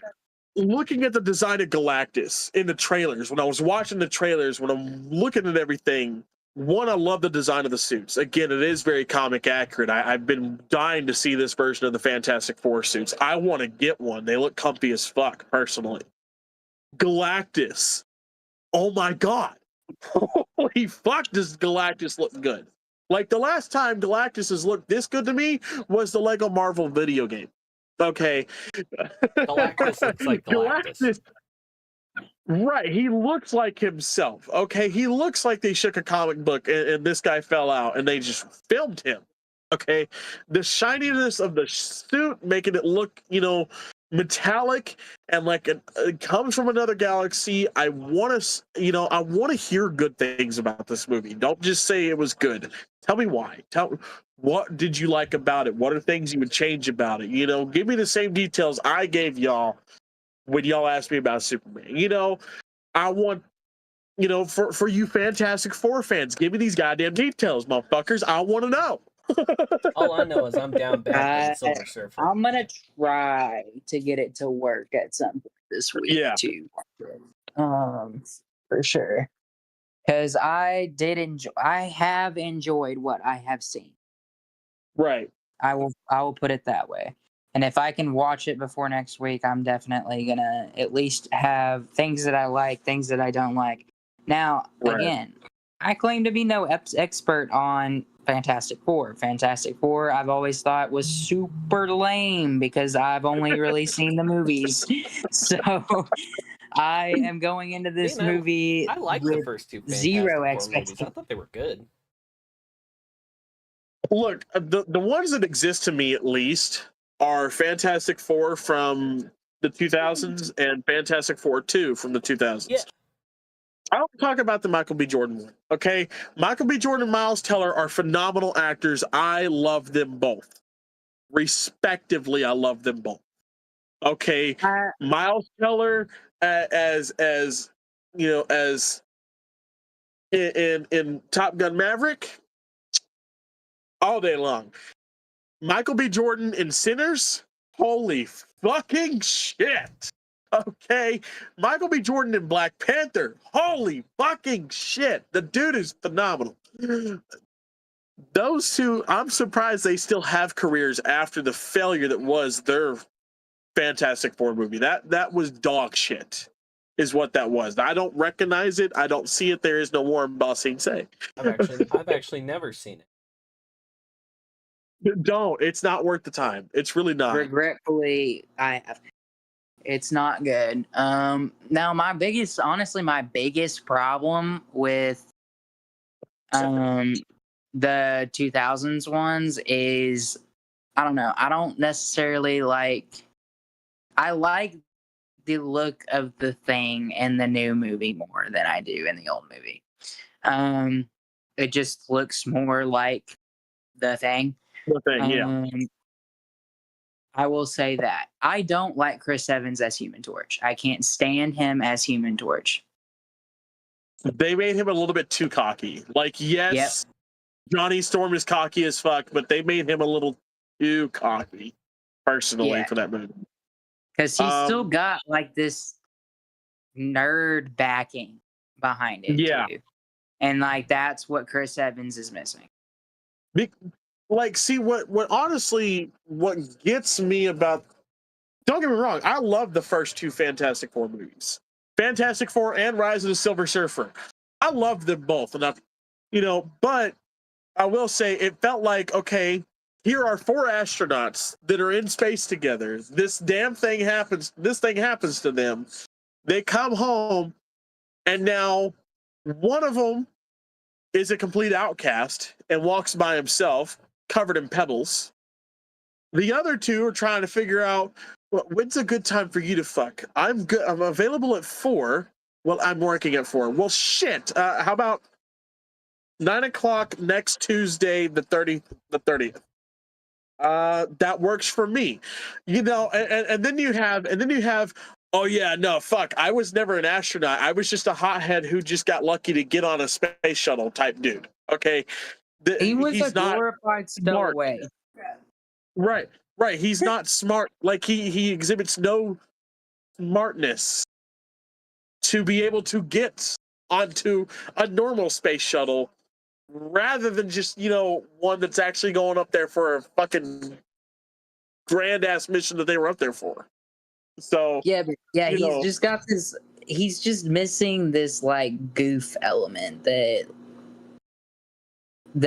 looking at the design of Galactus in the trailers, when I was watching the trailers, when I'm looking at everything, one, I love the design of the suits. Again, it is very comic accurate. I've been dying to see this version of the Fantastic Four suits. I want to get one. They look comfy as fuck, personally. Galactus. Oh my god. Holy fuck, does Galactus look good. Like, the last time Galactus has looked this good to me was the Lego Marvel video game. Okay. Galactus looks like Galactus. Right, he looks like himself. Okay, he looks like they shook a comic book and this guy fell out and they just filmed him. Okay, the shininess of the suit making it look, metallic and like it comes from another galaxy. I want to hear good things about this movie. Don't just say it was good. Tell me why. What did you like about it? What are things you would change about it? Give me the same details I gave y'all when y'all asked me about Superman. I want, for you Fantastic Four fans, give me these goddamn details, motherfuckers. I want to know. All I know is I'm down bad for Silver Surfer. I'm gonna try to get it to work at some point this week too. For sure. Because I have enjoyed what I have seen. Right. I will put it that way. And if I can watch it before next week, I'm definitely gonna at least have things that I like, things that I don't like. Now, again, I claim to be no expert on Fantastic Four. Fantastic Four, I've always thought was super lame because I've only really seen the movies. So I am going into this movie. I like the first two Fantastic zero Four expectations. movies. I thought they were good. Look, the ones that exist to me, at least, are Fantastic Four from the 2000s and Fantastic Four 2 from the 2000s. Yeah. I don't talk about the Michael B. Jordan one, okay? Michael B. Jordan and Miles Teller are phenomenal actors. I love them both. Respectively, I love them both. Okay, Miles Teller as in Top Gun Maverick, all day long. Michael B. Jordan in Sinners, holy fucking shit. Okay, Michael B. Jordan in Black Panther, holy fucking shit. The dude is phenomenal. Those two, I'm surprised they still have careers after the failure that was their Fantastic Four movie. That was dog shit, is what that was. I don't recognize it. I don't see it. There is no Warren Bossing say. I've actually never seen it. Don't. It's not worth the time. It's really not. Regretfully, I have. It's not good. Now my biggest problem with the 2000s ones is, I don't know. I don't necessarily I like the look of the Thing in the new movie more than I do in the old movie. It just looks more like the Thing. The Thing, yeah. I will say that. I don't like Chris Evans as Human Torch. I can't stand him as Human Torch. They made him a little bit too cocky. Yes, Johnny Storm is cocky as fuck, but they made him a little too cocky, personally, for that movie. Because he's still got this nerd backing behind it. Yeah. Too. And that's what Chris Evans is missing. See, what honestly, what gets me about, don't get me wrong, I love the first two Fantastic Four movies. Fantastic Four and Rise of the Silver Surfer. I love them both enough, but I will say it felt like, okay, here are four astronauts that are in space together. This thing happens to them. They come home, and now one of them is a complete outcast and walks by himself, covered in pebbles. The other two are trying to figure out, well, when's a good time for you to fuck? I'm good. I'm available at 4. Well, I'm working at 4. Well, shit. How about 9:00 next Tuesday, the 30th? That works for me. And then you have, oh yeah, no, fuck. I was never an astronaut. I was just a hothead who just got lucky to get on a space shuttle type dude. Okay. He was He's a not glorified smart. stowaway. Right. He's not smart. Like he exhibits no smartness to be able to get onto a normal space shuttle rather than just, one that's actually going up there for a fucking grand ass mission that they were up there for. So he's just got this. He's just missing this like goof element that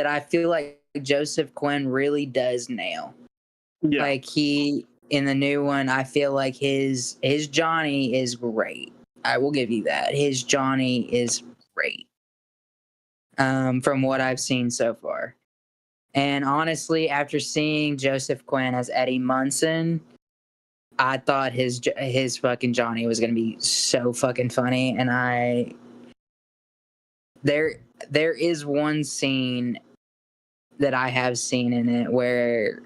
I feel like Joseph Quinn really does nail. Yeah. Like in the new one, I feel like his Johnny is great. I will give you that. His Johnny is great. From what I've seen so far. And honestly, after seeing Joseph Quinn as Eddie Munson, I thought his fucking Johnny was gonna be so fucking funny. And there is one scene that I have seen in it where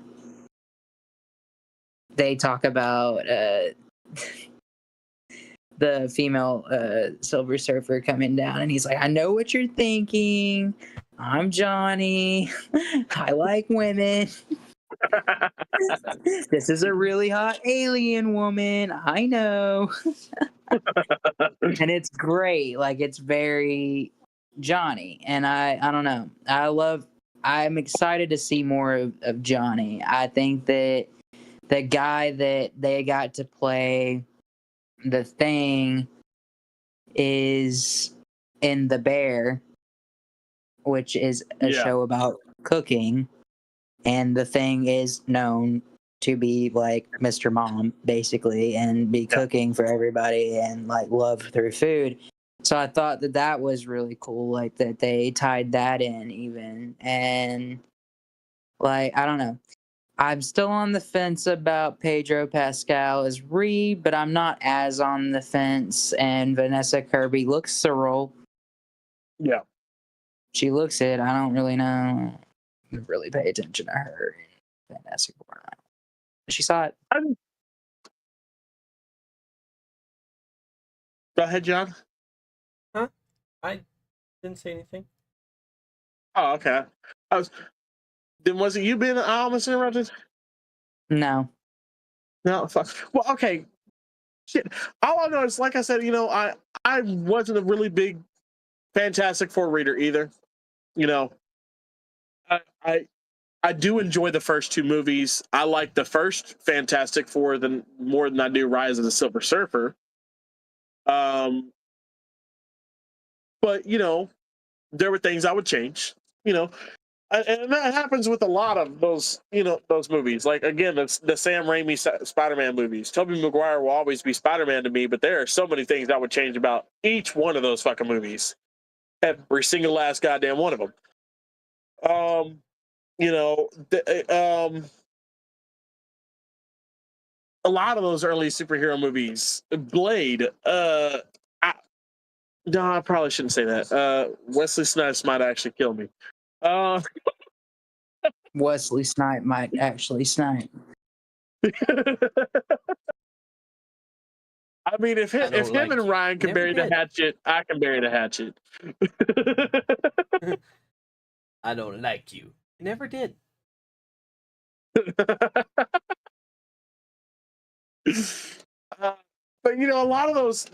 they talk about the female Silver Surfer coming down, and he's like, I know what you're thinking. I'm Johnny. I like women. This is a really hot alien woman. I know. And it's great. Like, it's very Johnny. And I don't know. I'm excited to see more of Johnny. I think that the guy that they got to play the Thing is in The Bear, which is a show about cooking, and the Thing is known to be like Mr. Mom, basically, and be cooking for everybody and like love through food. So I thought that was really cool, like that they tied that in even. And like, I don't know. I'm still on the fence about Pedro Pascal as Reed, but I'm not as on the fence. And Vanessa Kirby looks surreal. Yeah. She looks it. I don't really know. Really pay attention to her. Fantastic Four. She saw it. Go ahead, John. Huh? I didn't say anything. Oh, okay. Then was it you being almost interrupted? No. No, fuck. Well, okay. Shit. All I know is, like I said, I wasn't a really big Fantastic Four reader either. I do enjoy the first 2 movies. I like the first Fantastic Four more than I do Rise of the Silver Surfer. But there were things I would change. And that happens with a lot of those movies. Like, again, the Sam Raimi Spider-Man movies. Tobey Maguire will always be Spider-Man to me, but there are so many things I would change about each one of those fucking movies. Every single last goddamn one of them. A lot of those early superhero movies, Blade. I probably shouldn't say that. Wesley Snipes might actually kill me. Wesley Snipe might actually snipe. I mean, if him and Ryan can bury the hatchet, I can bury the hatchet. I don't like you. I never did. But a lot of those,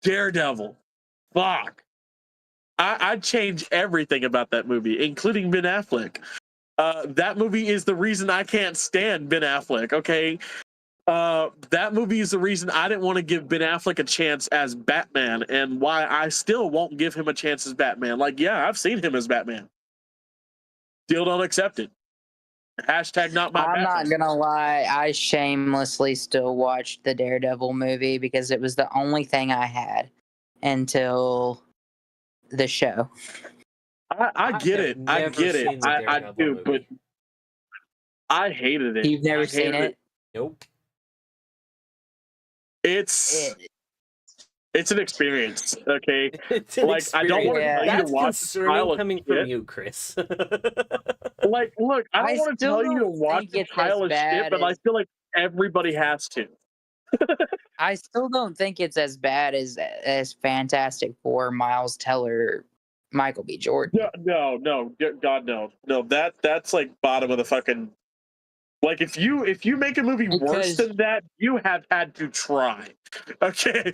Daredevil, fuck. I'd change everything about that movie, including Ben Affleck. That movie is the reason I can't stand Ben Affleck. Okay, that movie is the reason I didn't want to give Ben Affleck a chance as Batman, and why I still won't give him a chance as Batman. Like, yeah, I've seen him as Batman. Still don't accept it. Hashtag not my I'm Batman. not gonna lie, I shamelessly still watched the Daredevil movie because it was the only thing I had until the show. I get have it. I never get it. seen the I Daredevil do, but movie. I hated it. You've never I seen hated it? Nope. It's It- it's an experience. Okay, It's an like I don't want to experience. tell you to That's watch this concerning pile of coming from shit. you, Chris. Like, look, I I don't want to still tell you to don't watch think a it's as pile of shit, bad but I as feel like everybody has to. I still don't think it's as bad as Fantastic Four, Miles Teller, Michael B. Jordan. No, God, no. That's like bottom of the fucking. Like if you make a movie worse Because than that, you have had to try. Okay.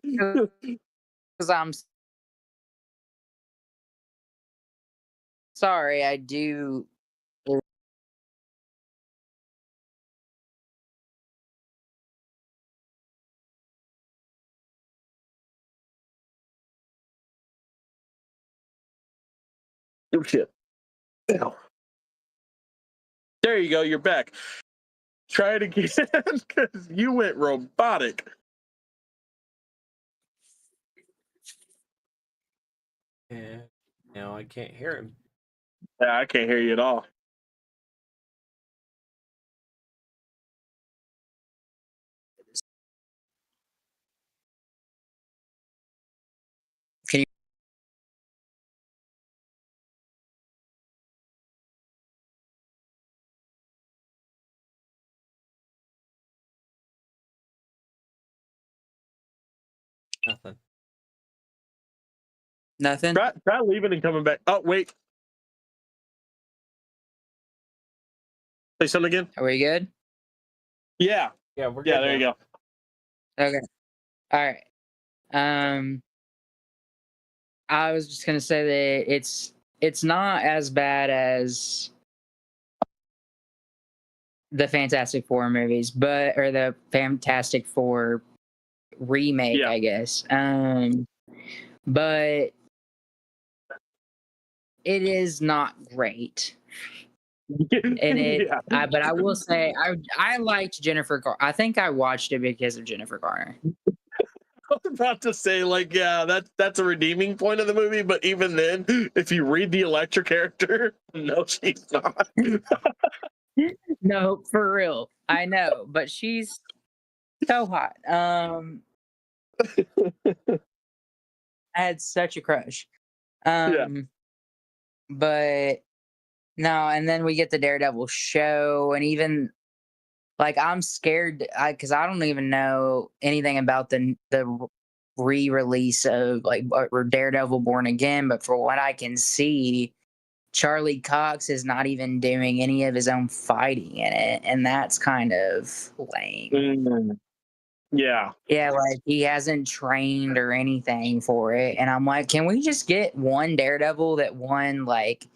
because I'm sorry, I do. Oh shit. Ow. There you go. You're back. Try it again because you went robotic. Yeah. Now I can't hear him. Yeah, I can't hear you at all. Can you? Nothing. Nothing. Try leaving and coming back. Oh wait. Say something again. Are we good? Yeah. Yeah, we're Yeah. good There you now. go. Okay. All right. I was just gonna say that it's not as bad as the Fantastic Four movies, or the Fantastic Four remake, Yeah. I guess. But it is not great. And Yeah. but I will say I liked Jennifer I think I watched it because of Jennifer Garner. I was about to say, like, yeah, that's a redeeming point of the movie, but even then, if you read the Electra character, no, she's not. No, for real. I know, but she's so hot. I had such a crush. Yeah. But no, and then we get the Daredevil show, and even like I'm scared because I don't even know anything about the re-release of like Daredevil Born Again, but for what I can see, Charlie Cox is not even doing any of his own fighting in it, and that's kind of lame. Yeah. Yeah, like he hasn't trained or anything for it, and I'm like, can we just get one Daredevil that one like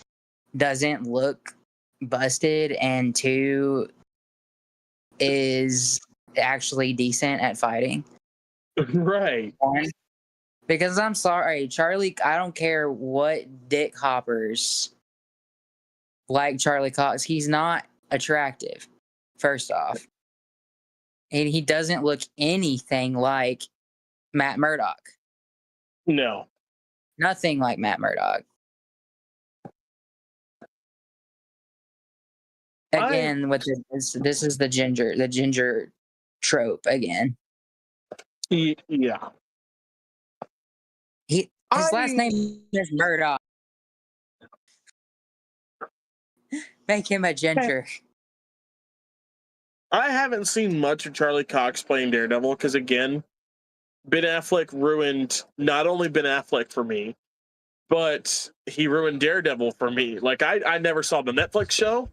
doesn't look busted, and two is actually decent at fighting? Right. One, because I'm sorry, Charlie, I don't care what dick hoppers like Charlie Cox, he's not attractive, first off. And he doesn't look anything like Matt Murdock. No. Nothing like Matt Murdock. Again, with this is the ginger trope again. Yeah. His last name is Murdoch. Make him a ginger. I haven't seen much of Charlie Cox playing Daredevil because, again, Ben Affleck ruined not only Ben Affleck for me, but he ruined Daredevil for me. Like I never saw the Netflix show.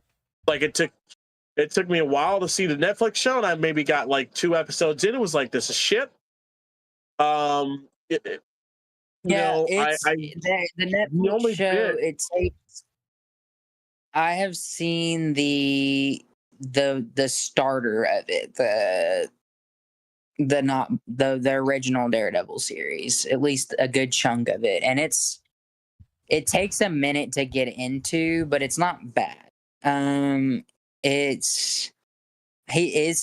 Like it took me a while to see the Netflix show, and I maybe got like 2 episodes in. It was like, this is shit. It's the Netflix show. Bit. It takes. I have seen the starter of it, the original Daredevil series, at least a good chunk of it, and it takes a minute to get into, but it's not bad. Is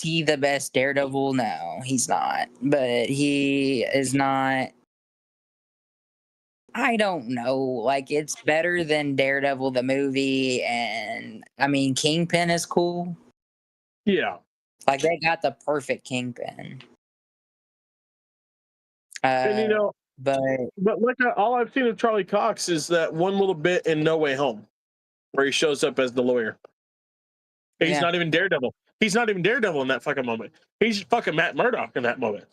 he the best Daredevil? No, he's not. But he is not. I don't know. Like, it's better than Daredevil the movie, and I mean, Kingpin is cool. Yeah. Like, they got the perfect Kingpin. And you know, But like all I've seen of Charlie Cox is that one little bit in No Way Home, where he shows up as the lawyer. He's not even Daredevil. He's not even Daredevil in that fucking moment. He's fucking Matt Murdock in that moment.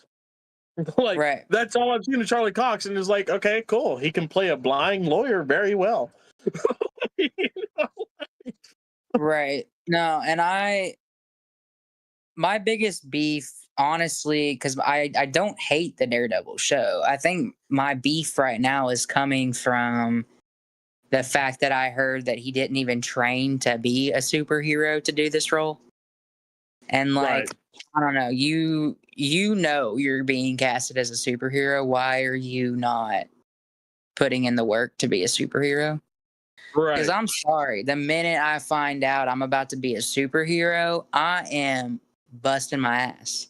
Like, that's all I've seen of Charlie Cox, and it's like, okay, cool. He can play a blind lawyer very well. You know? Right. No, and my biggest beef, honestly, because I don't hate the Daredevil show. I think my beef right now is coming from the fact that I heard that he didn't even train to be a superhero to do this role. And like, I don't know, you know you're being casted as a superhero. Why are you not putting in the work to be a superhero? Right. Because I'm sorry, the minute I find out I'm about to be a superhero, I am busting my ass.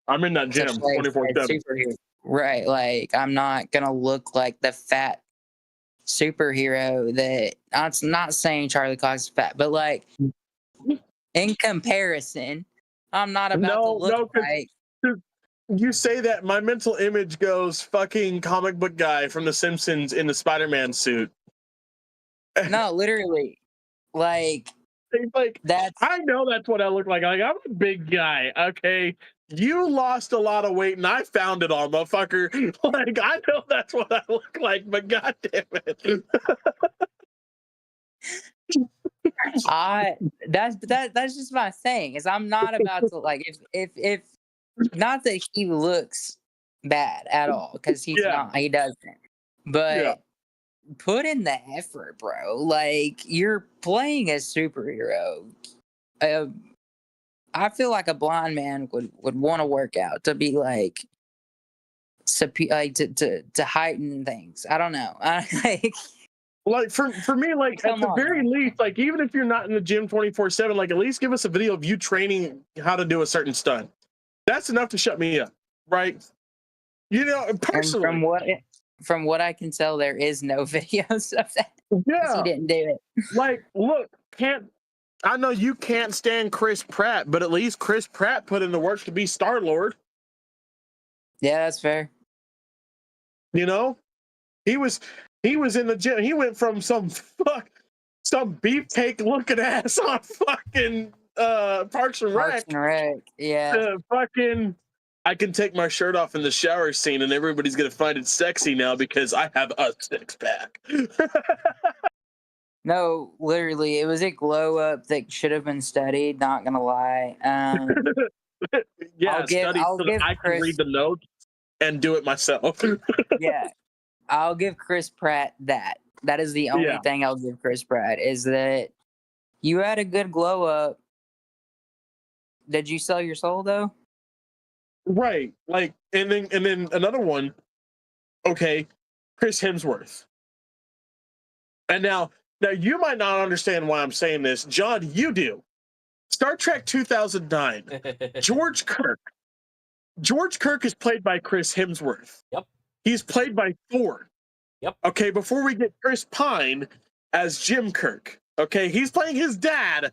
I'm in that gym 24/7. Right, like I'm not gonna look like the fat superhero that. I'm not saying Charlie Cox is fat, but like in comparison, I'm not about to look like. You say that, my mental image goes fucking comic book guy from The Simpsons in the Spider-Man suit. No, literally, like that's. I know that's what I look like. Like, I'm a big guy. Okay, you lost a lot of weight, and I found it all, motherfucker. Like, I know that's what I look like, but goddamn it. That's just my thing. Is I'm not about to like if not that he looks bad at all, because he's not. He doesn't. But put in the effort, bro. Like, you're playing a superhero. I feel like a blind man would want to work out to be like to heighten things. I don't know. Like for me, like at the very least, like even if you're not in the gym 24/7, like at least give us a video of you training how to do a certain stunt. That's enough to shut me up, right? You know, personally. And from what I can tell, there is no videos of that. Yeah, he didn't do it. Like, look, I know you can't stand Chris Pratt, but at least Chris Pratt put in the work to be Star-Lord. Yeah, that's fair. You know, he was in the gym. He went from some beefcake looking ass on fucking Parks and Rec. Yeah. To fucking, I can take my shirt off in the shower scene and everybody's gonna find it sexy now because I have a six-pack. No, literally, it was a glow up that should have been studied. Not gonna lie. Yeah, I'll give I can read the notes and do it myself. Yeah, I'll give Chris Pratt that. That is the only thing I'll give Chris Pratt, is that you had a good glow up. Did you sell your soul though? Right, like, and then another one. Okay, Chris Hemsworth. And now you might not understand why I'm saying this, John. You do. Star Trek 2009. George Kirk. George Kirk is played by Chris Hemsworth. Yep. He's played by Thor. Yep. Okay, before we get Chris Pine as Jim Kirk. Okay, he's playing his dad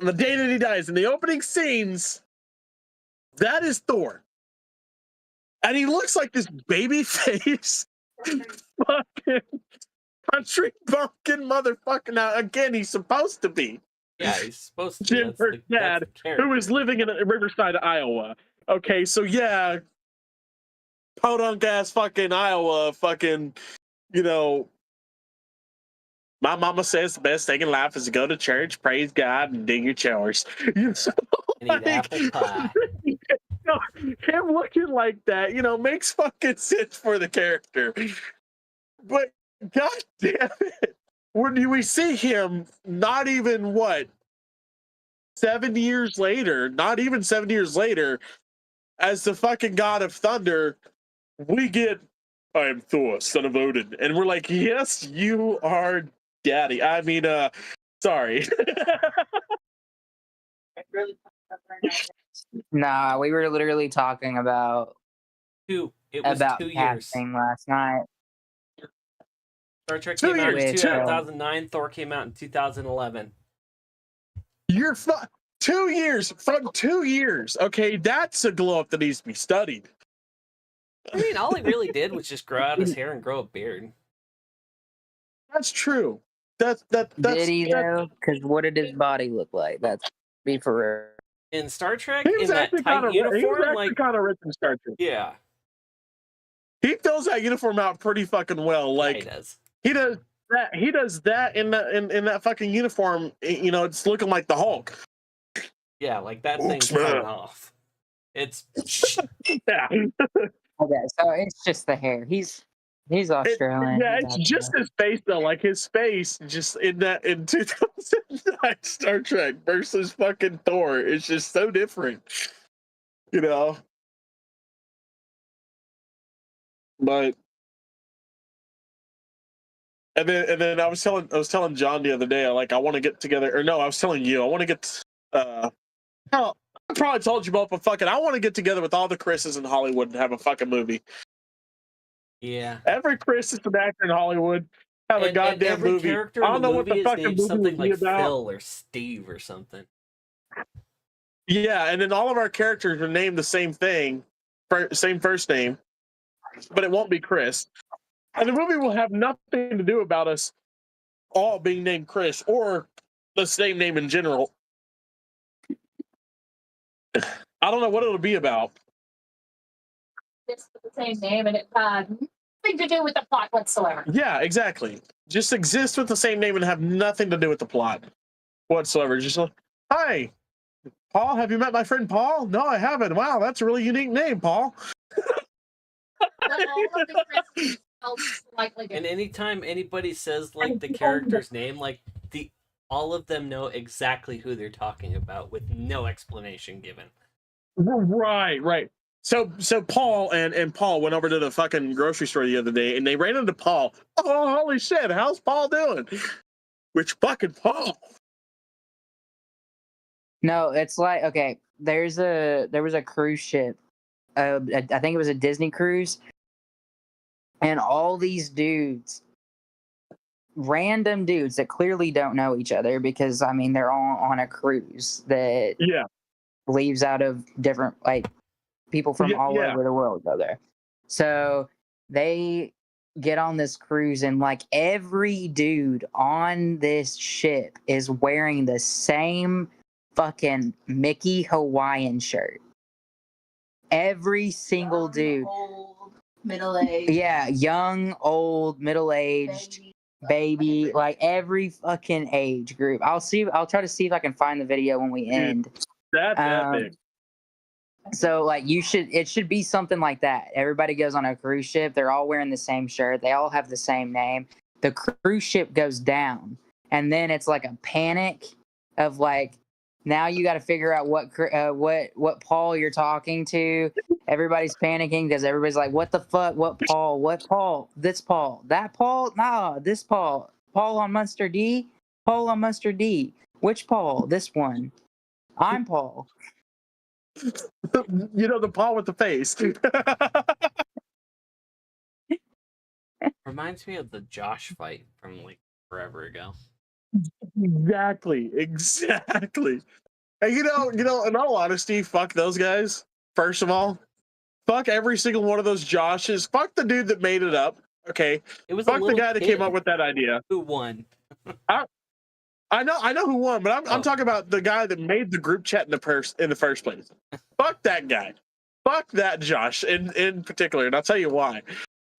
on the day that he dies. In the opening scenes, that is Thor. And he looks like this baby face fucking country bumpkin motherfucker. Now, again, he's supposed to be. Yeah, he's supposed to be. Jim Kirk's dad, who is living in Riverside, Iowa. Okay, so yeah, podunk ass fucking Iowa, fucking, you know, my mama says the best thing in life is to go to church, praise God, and do your chores. You know, and eat apple pie. You know, him looking like that, you know, makes fucking sense for the character. But god damn it, when do we see him not even 7 years later, not even 7 years later, as the fucking god of thunder, we get, I am Thor, son of Odin. And we're like, yes, you are daddy. I mean, sorry. Nah, we were literally talking about It was 2 years. last night. Star Trek 2 came out in years. 2009. Thor came out in 2011. You're 2 years from 2 years. Okay, that's a glow up that needs to be studied. I mean, all he really did was just grow out his hair and grow a beard. That's true. That's Did he though? Because what did his body look like? That's be for real. In Star Trek, He was in that actually tight kind of uniform, like kind of rich in Star Trek. yeah, He fills that uniform out pretty fucking well. yeah, Like he does. he does that. He does that in that fucking uniform. You know, it's looking like the Hulk. Yeah, like that Oops, thing's man. coming off. It's Yeah. Okay, so it's just the hair. He's Australian. It's just his face though. Like his face, just in 2009 Star Trek versus fucking Thor, it's just so different. You know. But and then I was telling John the other day, like I want to get together, or no, I was telling you I want to get. Hell, I probably told you both, but fucking, I want to get together with all the Chris's in Hollywood and have a fucking movie. yeah. Every Chris is an actor in Hollywood. Have a goddamn every movie. character I in don't the know what movie the is fucking named movie something would be like about. Phil or Steve or something. Yeah, and then all of our characters are named the same thing, same first name, but it won't be Chris. And the movie will have nothing to do about us all being named Chris or the same name in general. I don't know what it'll be about. It's the same name, and it had nothing to do with the plot whatsoever. Yeah, exactly. Just exist with the same name and have nothing to do with the plot whatsoever. Just like, hi, Paul, have you met my friend Paul? No, I haven't. Wow, that's a really unique name, Paul. But all of the Chris's spelled slightly And different. anytime anybody says like the character's name, like all of them know exactly who they're talking about with no explanation given. Right. So Paul and Paul went over to the fucking grocery store the other day, and they ran into Paul. Oh, holy shit! How's Paul doing? Which fucking Paul? No, it's like okay. There was a cruise ship. I think it was a Disney cruise, and all these dudes, random dudes that clearly don't know each other because I mean they're all on a cruise that leaves out of different like people from all over the world go there. So they get on this cruise and like every dude on this ship is wearing the same fucking Mickey Hawaiian shirt. Every single dude. Old, middle-aged. Yeah, young, old, middle-aged, baby, like every fucking age group. I'll try to see if I can find the video when we end. That's epic. So like it should be something like that. Everybody goes on a cruise ship, they're all wearing the same shirt, they all have the same name. The cruise ship goes down, and then it's like a panic of like now you got to figure out what Paul you're talking to. Everybody's panicking because everybody's like, what the fuck? What Paul? What Paul? This Paul? That Paul? Nah, this Paul. Paul on Munster D? Paul on Munster D. Which Paul? This one. I'm Paul. You know, the Paul with the face. Reminds me of the Josh fight from like forever ago. Exactly. And you know, in all honesty, fuck those guys. First of all, fuck every single one of those Joshes. Fuck the dude that made it up. Okay. It was fuck the guy that came up with that idea. Who won? I know who won, but I'm talking about the guy that made the group chat in the first place. Fuck that guy. Fuck that Josh in particular, and I'll tell you why.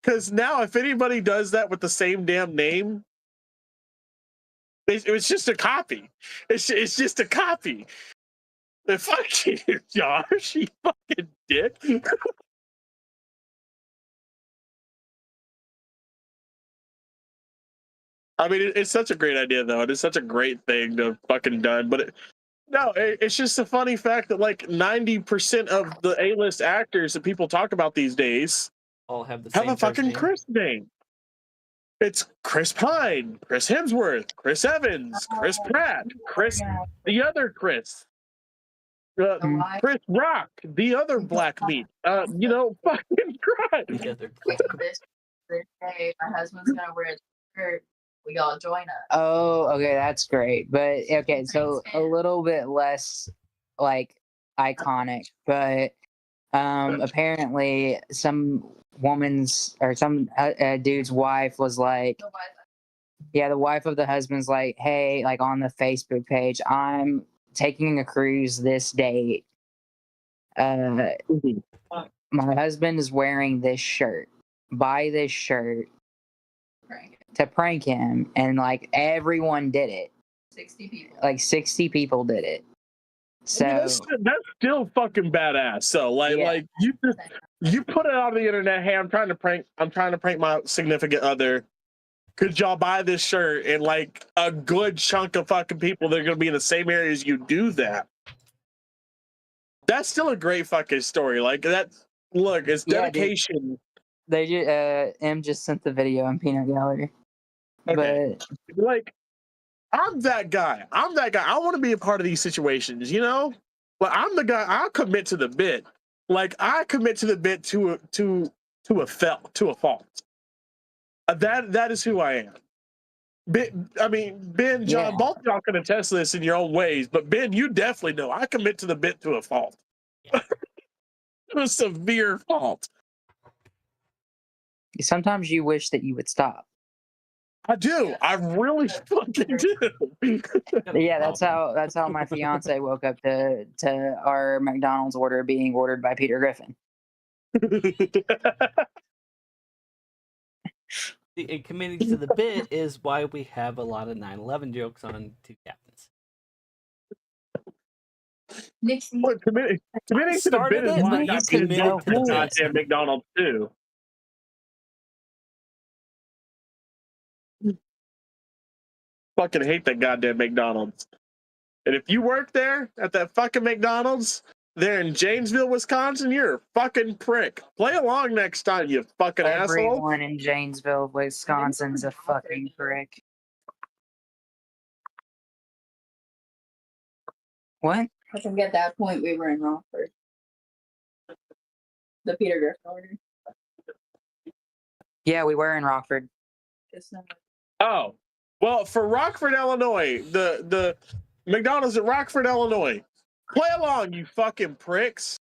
Because now, if anybody does that with the same damn name, it's just a copy. It's just a copy. Fuck you, Josh. You fucking dick. I mean, it's such a great idea, though. It is such a great thing to fucking done. But it's just a funny fact that like 90% of the A-list actors that people talk about these days all have a fucking name. Chris name. It's Chris Pine, Chris Hemsworth, Chris Evans, Chris Pratt, the other Chris. Chris Rock, the other black meat. Fucking Christ. This day, my husband's gonna wear Or we all join us. Oh, okay, that's great. But okay, so a little bit less like iconic, but apparently some woman's or some dude's wife was like, yeah, the wife of the husband's like, hey, like on the Facebook page, I'm taking a cruise this date. My husband is wearing this shirt. Buy this shirt to prank him, and like everyone did it. 60 people. Like 60 people did it. So I mean, that's still fucking badass. So like you put it on the internet. Hey, I'm trying to prank my significant other. Could y'all buy this shirt? And like a good chunk of fucking people that are gonna be in the same area as you do that. That's still a great fucking story. Like that. Look, it's dedication. They just M just sent the video on Peanut Gallery. Okay. But like, I'm that guy. I want to be a part of these situations, you know? But I'm the guy. I'll commit to the bit. Like I commit to the bit to a fault. That is who I am. Ben, John, both of y'all can attest to this in your own ways. But Ben, you definitely know I commit to the bit to a fault. To a severe fault. sometimes you wish that you would stop. I do. I really fucking do. Yeah, that's how my fiance woke up to our McDonald's order being ordered by Peter Griffin. And committing to the bit is why we have a lot of 9/11 jokes on Two Captains. Look, committing to the bit is why I committed to the goddamn McDonald's too. Fucking hate that goddamn McDonald's. And if you work there at that fucking McDonald's there in Janesville, Wisconsin, you're a fucking prick. Play along next time, you fucking asshole. Everyone in Janesville, Wisconsin's a fucking prick. What? I think at that point we were in Rockford. The Peter Griffin order. Yeah, we were in Rockford. Oh. Well, for Rockford, Illinois, the McDonald's at Rockford, Illinois. Play along, you fucking pricks.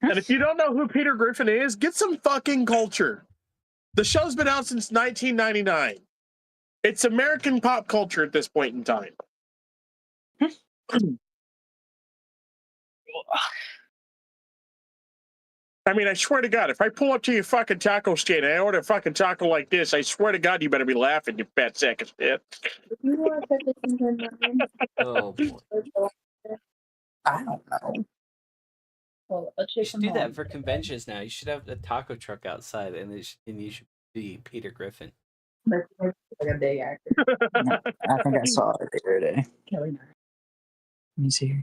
And if you don't know who Peter Griffin is, get some fucking culture. The show's been out since 1999. It's American pop culture at this point in time. I mean, I swear to God, if I pull up to your fucking taco stand and I order a fucking taco like this, I swear to God, you better be laughing, you fat sack of shit. Oh boy. I don't know. Well, You should do that for conventions now. You should have a taco truck outside, and you should be Peter Griffin. Like a big actor. I think I saw it the other day. Kelly Knight. Let me see here.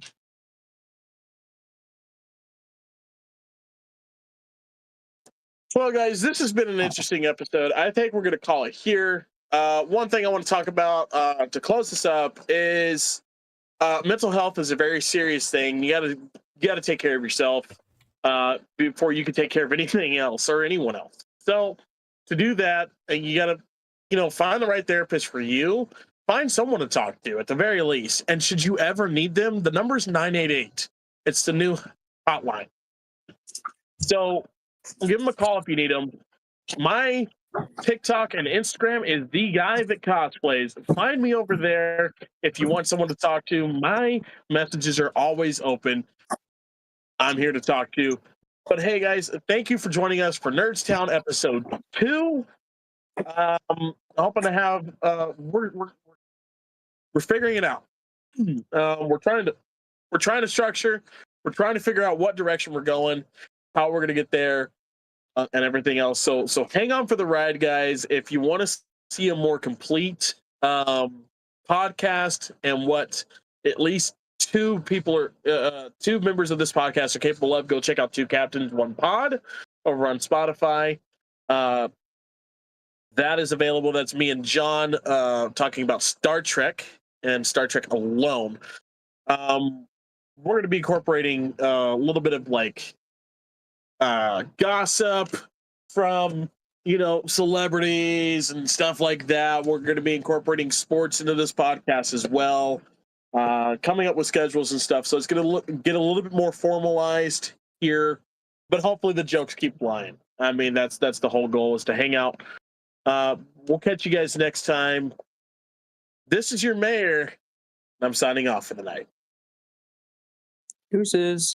Well, guys, this has been an interesting episode. I think we're going to call it here. One thing I want to talk about to close this up is mental health is a very serious thing. You got to take care of yourself before you can take care of anything else or anyone else. So to do that, you got to, find the right therapist for you. Find someone to talk to at the very least. And should you ever need them, the number is 988. It's the new hotline. So give them a call if you need them. My TikTok and Instagram is the guy that cosplays. Find me over there if you want someone to talk to. My messages are always open. I'm here to talk to you. But hey, guys, thank you for joining us for Nerdstown episode 2. Hoping to have we're figuring it out. We're trying to structure. We're trying to figure out what direction we're going, how we're going to get there, and everything else. So hang on for the ride, guys. If you want to see a more complete podcast and what at least two members of this podcast are capable of, go check out Two Captains, One Pod over on Spotify. That is available. That's me and John talking about Star Trek and Star Trek alone. We're going to be incorporating a little bit of like gossip from celebrities and stuff like that. We're going to be incorporating sports into this podcast as well, coming up with schedules and stuff. So it's going to get a little bit more formalized here, but hopefully the jokes keep flying. I mean, that's the whole goal, is to hang out. We'll catch you guys next time. This is your mayor. I'm signing off for the night. Deuces.